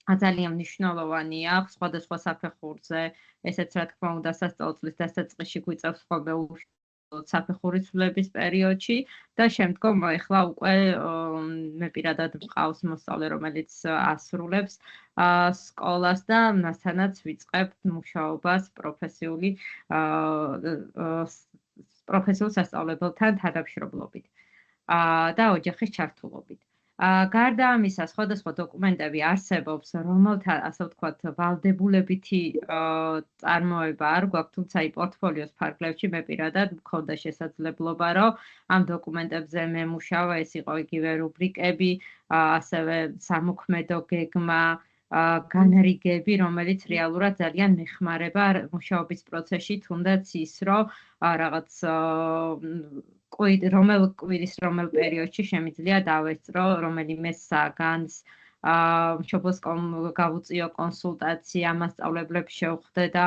Speaker 2: ძალიან მნიშვნელოვანია სხვადასხვა საფეხურზე, ესეც რა თქმა უნდა სასწავლო წლის დასაწყისში გვიწევს ხოლმე საფეხურის ცვლილების პერიოდში და შემდგომ ახლა უკვე მე პირადად მყავს მოსწავლე, რომელიც ასრულებს სკოლას და მასთანაც ვიწყებ მუშაობას პროფესიულ სასწავლებელთან თანამშრომლობით და ოჯახის ჩართულობით. გარდა ამისა, სხვადასხვა დოკუმენტები არსებობს, რომელთა, ასე ვთქვათ, ვალდებულებითი წარმოება არ გვაქვს, თუმცა პორტფოლიოს ფარგლებში მე პირადად მქონდა შესაძლებლობა, რომ ამ დოკუმენტებზე მემუშავა, ეს იყო იგივე რუბრიკები, ასევე სამოქმედო გეგმა, განრიგები, რომელიც რეალურად ძალიან მეხმარება მუშაობის პროცესში, თუნდაც ის, რომ რაღაც რომელ კვირის რომელ პერიოდში შემიძლია დავესწრო რომელიმე საგანს, მშობელს გავუწიო კონსულტაცია, მასწავლებლებს შევხვდე და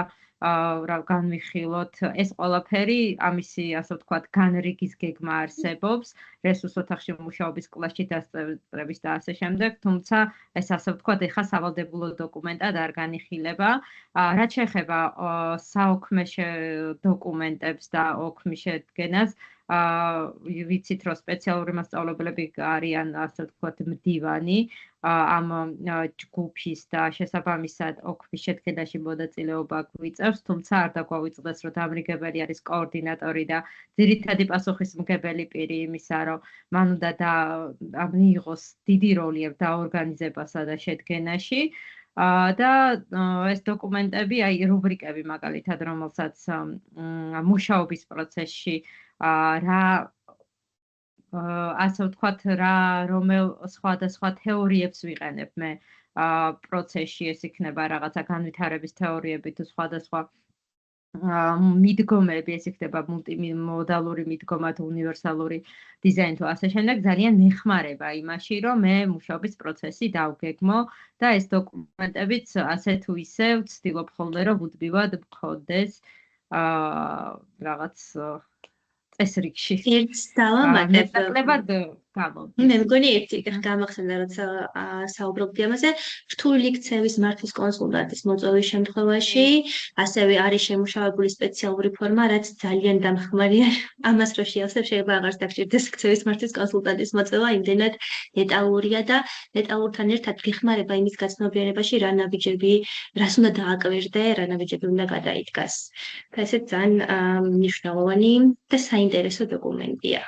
Speaker 2: განვიხილოთ. ეს ყველაფერი ამისი, ასე ვთქვათ, განრიგის გეგმა არსებობს, რესურს ოთახში მუშაობის კლასში დასწრების და ასე შემდეგ, თუმცა ეს ასე ვთქვათ, ეხლა სავალდებულო დოკუმენტად არ განიხილება. რაც შეეხება საოქმე დოკუმენტებს და ოქმის შედგენას, ვიცით, რომ სპეციალური მასწავლებლები არიან, ასე ვთქვათ, მდივანი ამ ჯგუფის და შესაბამისად ოქმის შედგენაში მონაწილეობა გვიწევს, თუმცა არ დაგვავიწყდეს, რომ დამრიგებელი არის კოორდინატორი და ძირითადი პასუხისმგებელი პირი იმისა, რომ მან უნდა მიიღოს დიდი როლი დაორგანიზებასა და შედგენაში. და ეს დოკუმენტები, აი რუბრიკები მაგალითად, რომელსაც მუშაობის პროცესში ასე ვთქვათ, რომელ სხვადასხვა თეორიებს ვიყენებ მე პროცესში, ეს იქნება რაღაცა განვითარების თეორიები თუ სხვადასხვა მიდგომები, ეს იქნება მულტიმოდალური მიდგომა თუ უნივერსალური დიზაინი თუ ასე შემდეგ, ძალიან მეხმარება იმაში, რომ მე მუშაობის პროცესი დავგეგმო და ეს დოკუმენტებიც ასე თუ ისე ვცდილობ ხოლმე, რომ უდმივად მქონდეს რაღაც წესრიგში.
Speaker 3: ერთს დავამატებ.
Speaker 2: მეტაკლებად გამოვდი.
Speaker 3: მე მგონი ერთი გამახსენდა, როცა საუბრობდი ამაზე, რთული ქცევის მართვის კონსულტანტის მოწვევის შემთხვევაში, ასევე არის შემუშავებული სპეციალური ფორმა, რაც ძალიან დამხმარია. ამას რო შეავსებ, შეიძლება აღარ დაგჭირდეს ქცევის მართვის კონსულტანტის მოწვევა, იმდენად დეტალურია და დეტალურთან ერთად გეხმარება იმის გაცნობიერებაში, რა ნაბიჯები, რას უნდა დააკვირდე, რა ნაბიჯები უნდა გადაიდგას. და ესეც ძალიან მნიშვნელოვანი და საინტერესო დოკუმენტია.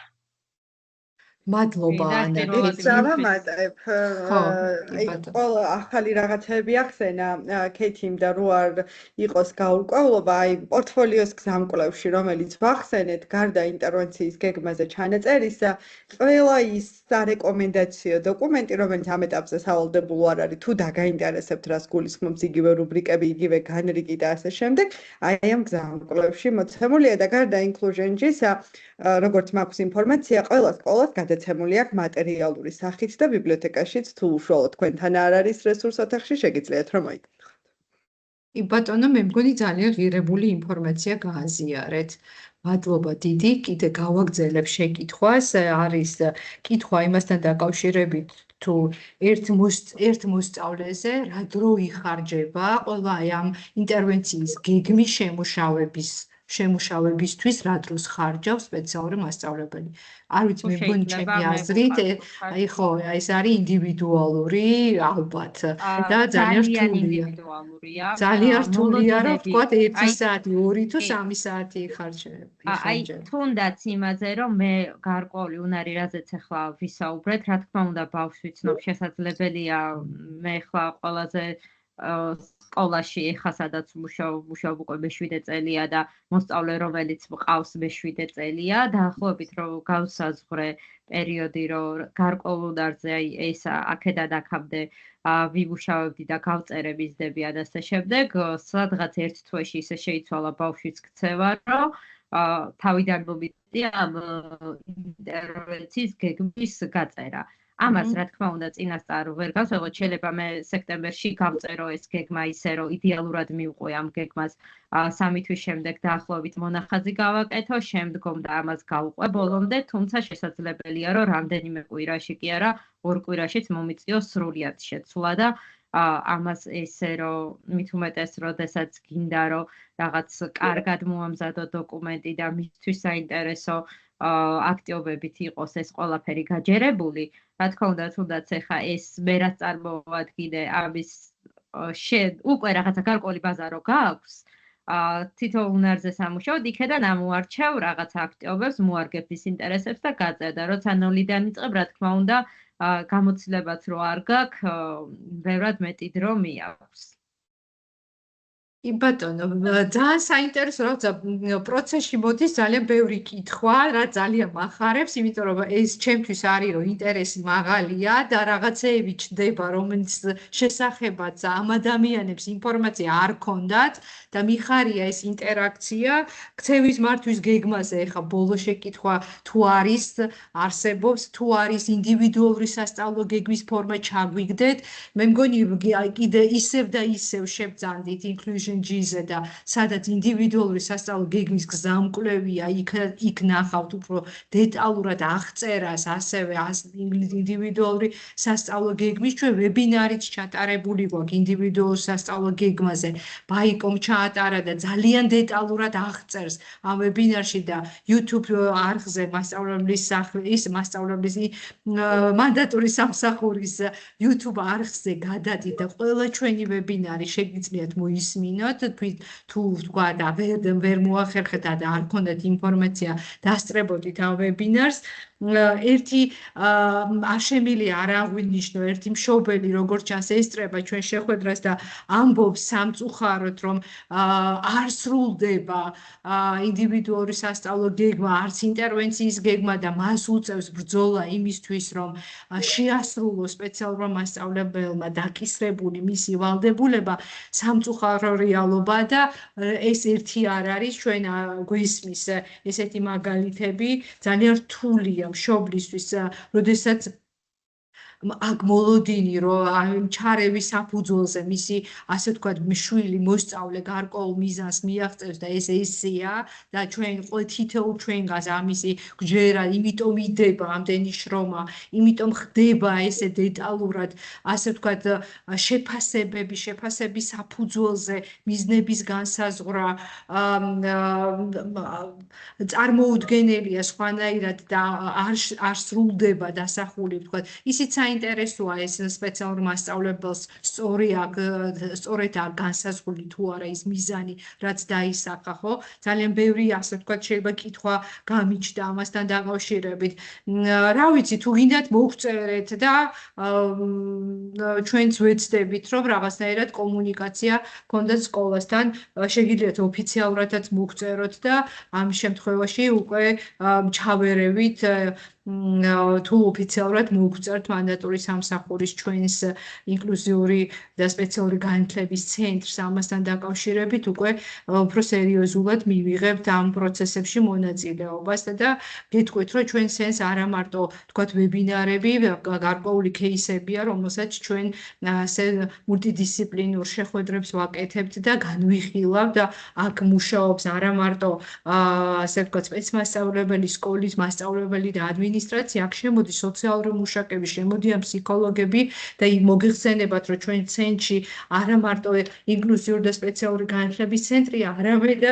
Speaker 1: მადლობა ანა.
Speaker 4: დავამატებ. ყველა ახალი რაღაცები ახსენა ქეთიმ და რო არ იყოს გაურკვევლობა, აი პორტფოლიოს გზამკვლევში, რომელიც ვახსენეთ, გარდა ინტერვენციის გეგმაზე ჩანაწერისა, ყველა ის სარეკომენდაციო დოკუმენტი, რომელიც ამ ეტაპზე სავალდებულო არ არის, თუ დაგაინტერესებთ, რას გულისხმობს იგივე რუბრიკები, იგივე განრიგი და ასე შემდეგ, აი ამ გზამკვლევში მოცემულია და გარდა inclusion-ისა, როგორც მაქვს ინფორმაცია, ყველა სკოლას გადაცემული აქვს მატერიალური სახით და ბიბლიოთეკაშიც თუ უშუალოდ თქვენთან არ არის რესურს ოთახში, შეგიძლიათ რომ მოიკითხოთ.
Speaker 1: ბატონო, მე მგონი ძალიან ღირებული ინფორმაცია გააზიარეთ. მადლობა დიდი, კიდე გავაგრძელებ შეკითხვას, არის კითხვა იმასთან დაკავშირებით, თუ ერთ მოსწავლეზე რა დრო იხარჯება ყველა აი ამ ინტერვენციის გეგმის შემუშავებისთვის რა დროს ხარჯავს სპეციალური მასწავლებელი. არ ვიცი, მე მგონი ჩემი აზრით, აი ხო, ეს არის ინდივიდუალური ალბათ და ძალიან
Speaker 2: ინდივიდუალურია.
Speaker 1: ძალიან რთულია, რომ ვთქვათ 1 საათი, 2 თუ 3 საათი იხარჯება.
Speaker 2: აი, თუნდაც იმაზე, რომ მე გარკვეული უნარი, რაზეც ახლა ვისაუბრეთ, რა თქმა უნდა, ბავშვს ვიცნობ, შესაძლებელია მე ახლა ყველაზე სკოლაში ეხა სადაც მუშაობ უკვე მე-7 წელია და მოსწავლე რომელიც მყავს მე-7 წელია, დაახლოებით რომ გავსაზღვრე პერიოდი, რომ გარკვეულ უნარზე აი ეს აქედან აქამდე ვიმუშავებდი და გავწერე მიზნები და ასე შემდეგ, სადღაც ერთ თვეში ისე შეიცვალა ბავშვის ქცევა, რომ თავიდან მომიწია ამ ინტერვენციის გეგმის გაწერა. ამას რა თქმა უნდა წინასწარ ვერ გავსვეღოთ, შეიძლება მე სექტემბერში გავწერო ეს გეგმა ისე, რომ იდეალურად მივყვე ამ გეგმას 3 თვის შემდეგ დაახლოებით მონახაზი გავაკეთო, შემდგომ და ამას გავყვე ბოლომდე, თუმცა შესაძლებელია, რომ რამდენიმე კვირაში კი არა, 2 კვირაშიც მომიწიოს სრულად შეცვლა და ამას ესე, რომ მით უმეტეს, როდესაც გინდა, რომ რაღაც კარგად მოამზადო დოკუმენტი და მისთვის საინტერესო აქტიობებით იყოს ეს ყველაფერი გაჯერებული, რა თქმა უნდა, თუნდაც ეხა ეს მე რაც წარმოვადგინე, ამის უკვე რაღაცა გარკვეული ბაზა რო გააქვს, თითო უნარზე სამუშაოდ, იქედან ამოარჩევ რაღაც აქტიობებს, მოარგებ ის ინტერესებს და გაწერდა. როცა ნოლიდან იწყებ, რა თქმა უნდა, გამოცდილებაც რო არ გაქვს, ბევრად მეტი დრო მიაქვს.
Speaker 1: კი ბატონო, ძალიან საინტერესო რაღაცა პროცესში მოდის ძალიან ბევრი კითხვა, რა ძალიან მახარებს, იმიტომ რომ ეს ჩემთვის არის რომ ინტერესი მაღალია და რაღაცეები ჩდება, რომელიც შესახებაც ამ ადამიანებს ინფორმაცია არ ქონდათ და მიხარია ეს ინტერაქცია. ქცევის მართვის გეგმაზე ეხა ბოლო შეკითხვა თუ არის, არსებობს, თუ არის ინდივიდუალური სასწავლო გეგმის ფორმა ჩაგვიგდეთ. მე მგონი კიდე ისევ და ისევ შევძანდით G-ზე და სადაც ინდივიდუალური სასწავლო გეგმის გზამკვლევია, იქ ნახავთ უფრო დეტალურად აღწერას, ასევე ინდივიდუალური სასწავლო გეგმის ჩვენ ვებინარიც ჩატარებული გვაქვს ინდივიდუალურ სასწავლო გეგმაზე. ბაიკომ ჩაატარა და ძალიან დეტალურად აღწერს ამ ვებინარში და YouTube არხზე მასწავლებლის მანდატური სამსახურის YouTube არხზე გადადით და ყველა ჩვენი ვებინარი შეგიძლიათ მოისმინოთ. თუ თქვა და ვერ მოახერხეთ და არ ქონდათ ინფორმაცია დასწრებოდით ამ ვებინარს. ერთი არ შემილია არ აღვინიშნო ერთი მშობელი როგორც ჩანს ესწრება ჩვენ შეხვედრას და ამბობს სამწუხაროდ რომ არ სრულდება ინდივიდუალური სასწავლო გეგმა, არც ინტერვენციის გეგმა და მას უწევს ბრძოლა იმისთვის რომ შეასრულოს სპეციალურმა მასწავლებელმა დაკისრებული მისი ვალდებულება. სამწუხარო რეალობა და ეს ერთი არ არის ჩვენ გვისმის ესეთი მაგალითები ძალიან რთულია მშობლისთვის, როდესაც აქ მოლოდინი რომ ჩარევის საფუძველზე მისი ასე ვთქვათ შვილი მოსწავლე გარკვეულ მიზანს მიაღწევს და ეს ესეა და ჩვენ თითოეულ ჩვენგანს ამისი გვჯერა, იმიტომ იდება ამდენი შრომა, იმიტომ ხდება ესე დეტალურად ასე ვთქვათ შეფასების საფუძველზე მიზნების განსაზღვრა წარმოუდგენელია სხვანაირად და არ სრულდება დასახული ვთქვათ ისიც საინტერესოა ეს სპეციალურ მასწავლებელს სწორედ განსაზღვრული თუ არა ის მიზანი რაც დაისახა ხო ძალიან ბევრი ასე ვთქვათ შეიძლება კითხვა გამიჩნდა ამასთან დაკავშირებით რა ვიცი თუ გინდათ მოგწერეთ და ჩვენც ვეცდებით რომ რაღაცნაირად კომუნიკაცია გქონდეთ სკოლასთან შეგიძლიათ ოფიციალურადაც მოგწეროთ და ამ შემთხვევაში უკვე ჩავერევით თუ ოფიციალურად მოგწერთ მანდატური სამსახურის ჩვენს ინკლუზიური და სპეციალური განათლების ცენტრს ამასთან დაკავშირებით უკვე უფრო სერიოზულად მივიღებთ ამ პროცესებში მონაწილეობას და გეტყვით რომ ჩვენ სენს არა მარტო თქვათ ვებინარები გარკვეული кейსებია რომელსაც ჩვენ ასე მულტიდისციპლინურ შეხვედრებს ვაკეთებთ და განვიხილავთ და აქ მუშაობს არა მარტო ასე ვთქვათ სპეცმასწავლებელი სკოლის მასწავლებელი და ადმინისტრაცია აქ შემოდის სოციალური მუშაკები შემოდიან ფსიქოლოგები და მოგიხსენებათ რომ ჩვენ ცენტრში არა მარტო ინკლუზიური და სპეციალური განათლების ცენტრია არამედ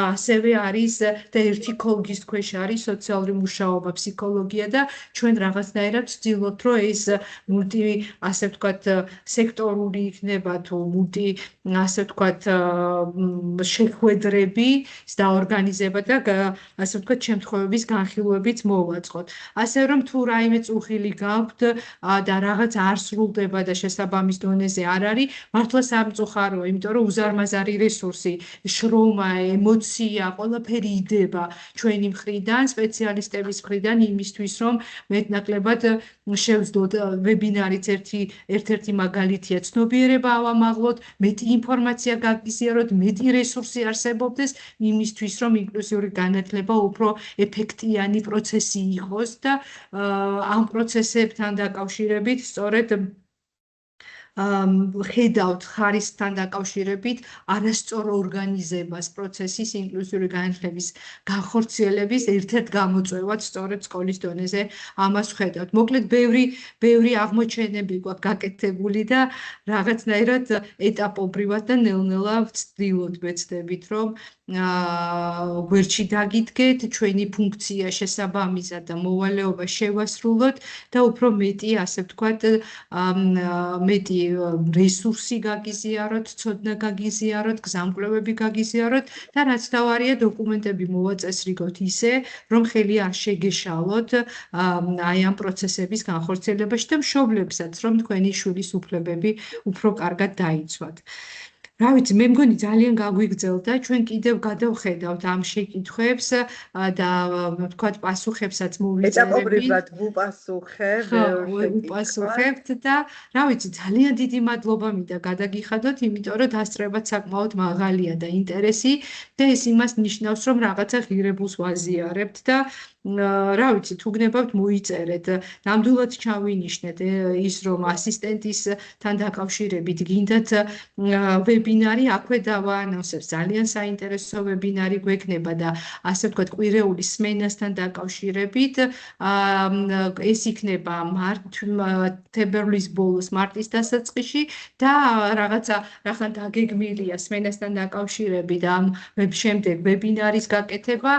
Speaker 1: ასევე არის და ერთი ქოლგის ქვეშ არის სოციალური მუშაობა ფსიქოლოგია და ჩვენ რაღაცნაირად ვცდილობთ რომ ეს ასე ვთქვათ სექტორული იქნება თუ ასე ვთქვათ შეხვედრები დაორგანიზება და ასე ვთქვათ შემთხვევების განხილვებიც მოვაწყოთ. ასე რომ თუ რაიმე წუხილი გაქვთ და რაღაც არ სრულდება და შესაბამის დონეზე არ არის, მართლა სამწუხაროა, იმიტომ რომ უზარმაზარი რესურსი, შრომა, ემოცია, ყველაფერი იდება ჩვენი მხრიდან, სპეციალისტების მხრიდან იმისთვის, რომ მეტნაკლებად შევძდოთ ვებინარიც ერთ-ერთი მაგალითია ცნობიერება ავამაღლოთ, მეტი ინფორმაცია გაგიზიაროთ, მეტი რესურსი არსებობდეს იმისთვის, რომ ინკლუზიური განათლება უფრო ეფექტიანი პროცესი იყოს და ამ პროცესებთან დაკავშირებით სწორედ ხედავთ ხარისხთან დაკავშირებით არასწორ ორგანიზებას პროცესის ინკლუზიური განათლების განხორციელების ერთ-ერთ გამოწვევად სწორედ სკოლის დონეზე ამას ვხედავთ. მოკლედ ბევრი აღმოჩენები გვაქვს გაკეთებული და რაღაცნაირად ეტაპობრივად და ნელ-ნელა ვცდებით რომ გვერდში დაგიდგეთ, ჩვენი ფუნქცია შესაბამისად და მოვალეობა შევასრულოთ და უფრო მეტი, ასე ვთქვათ, მეტი რესურსი გაგიზიაროთ, ცოდნა გაგიზიაროთ, გზამკვლევები გაგიზიაროთ და რაც თავარია დოკუმენტები მოვაწესრიგოთ ისე, რომ ხელი არ შეგეშალოთ აი ამ პროცესების განხორციელებაში და მშობლებსაც, რომ თქვენი შვილის უფლებები უფრო კარგად დაიცვათ. რა ვიცი, მე მგონი ძალიან გაგვიგრძელდა, ჩვენ კიდევ გადავხედავთ ამ შეკითხვებს და ვთქვათ პასუხებსაც მოვიწერებით.
Speaker 4: ეტაპობრივად ვუპასუხე
Speaker 1: ხო, ვუპასუხებთ და რა ვიცი, ძალიან დიდი მადლობა მინდა გადაგიხადოთ, იმიტომ რომ დასწრებაც საკმაოდ მაღალია და ინტერესი და ეს იმას ნიშნავს, რომ რაღაცა ღირებულს ვაზიარებთ და რა ვიცი, თუ გნებავთ მოიწერეთ, ნამდვილად ჩავინიშნეთ ის, რომ ასისტენტისთან დაკავშირებით გინდათ ვებინარი, აქვე დავაანონსებს, ძალიან საინტერესო ვებინარი გვექნება და ასე ვთქვათ, კვირეული სმენასთან დაკავშირებით, ეს იქნება თებერვლის ბოლოს, მარტის დასაწყისში და რაღაცა რახან დაგეგმილია სმენასთან დაკავშირებით ამ შემდეგ ვებინარის გაკეთება,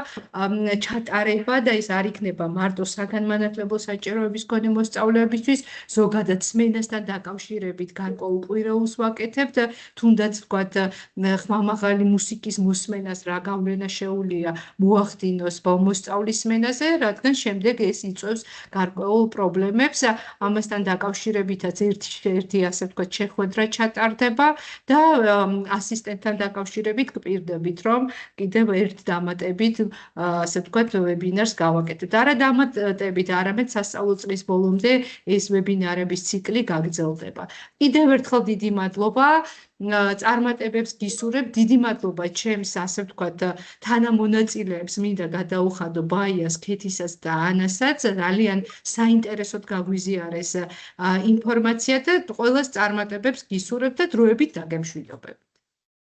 Speaker 1: ჩატარება და ეს არ იქნება მარტო საგანმანათლებლო საჭიროების მქონე მოსწავლეებისთვის, ზოგადად სმენასთან დაკავშირებით გარკვეულ კვირეულს ვაკეთებთ, თუნდაც ვთქვათ, ხმამაღალი მუსიკის მოსმენას რა გავლენა შეუძლია მოახდინოს მოსწავლის სმენაზე, რადგან შემდეგ ეს იწვევს გარკვეულ პრობლემებს, ამასთან დაკავშირებითაც ერთი ასე ვთქვათ შეხვედრა ჩატარდება და ასისტენტთან დაკავშირებით გპირდებით, რომ კიდევ ერთ დამატებით ასე ვთქვათ ვებინარს გავაკეთებთ. არა დამატებით, არამედ სასწავლო წლის ბოლომდე ეს ვებინარების ციკლი გაგრძელდება. კიდევ ერთხელ დიდი მადლობა. წარმატებებს გისურვებ, დიდი მადლობა ჩემს ასე ვთქვათ თანამონაწილეებს, მინდა გადაუხადო ბაიას, ქეთისაც და ანასაც, ძალიან საინტერესოდ გაგვიზიარეს ინფორმაცია და ყველას წარმატებებს გისურვებ და დროებით დაგემშვიდობებ.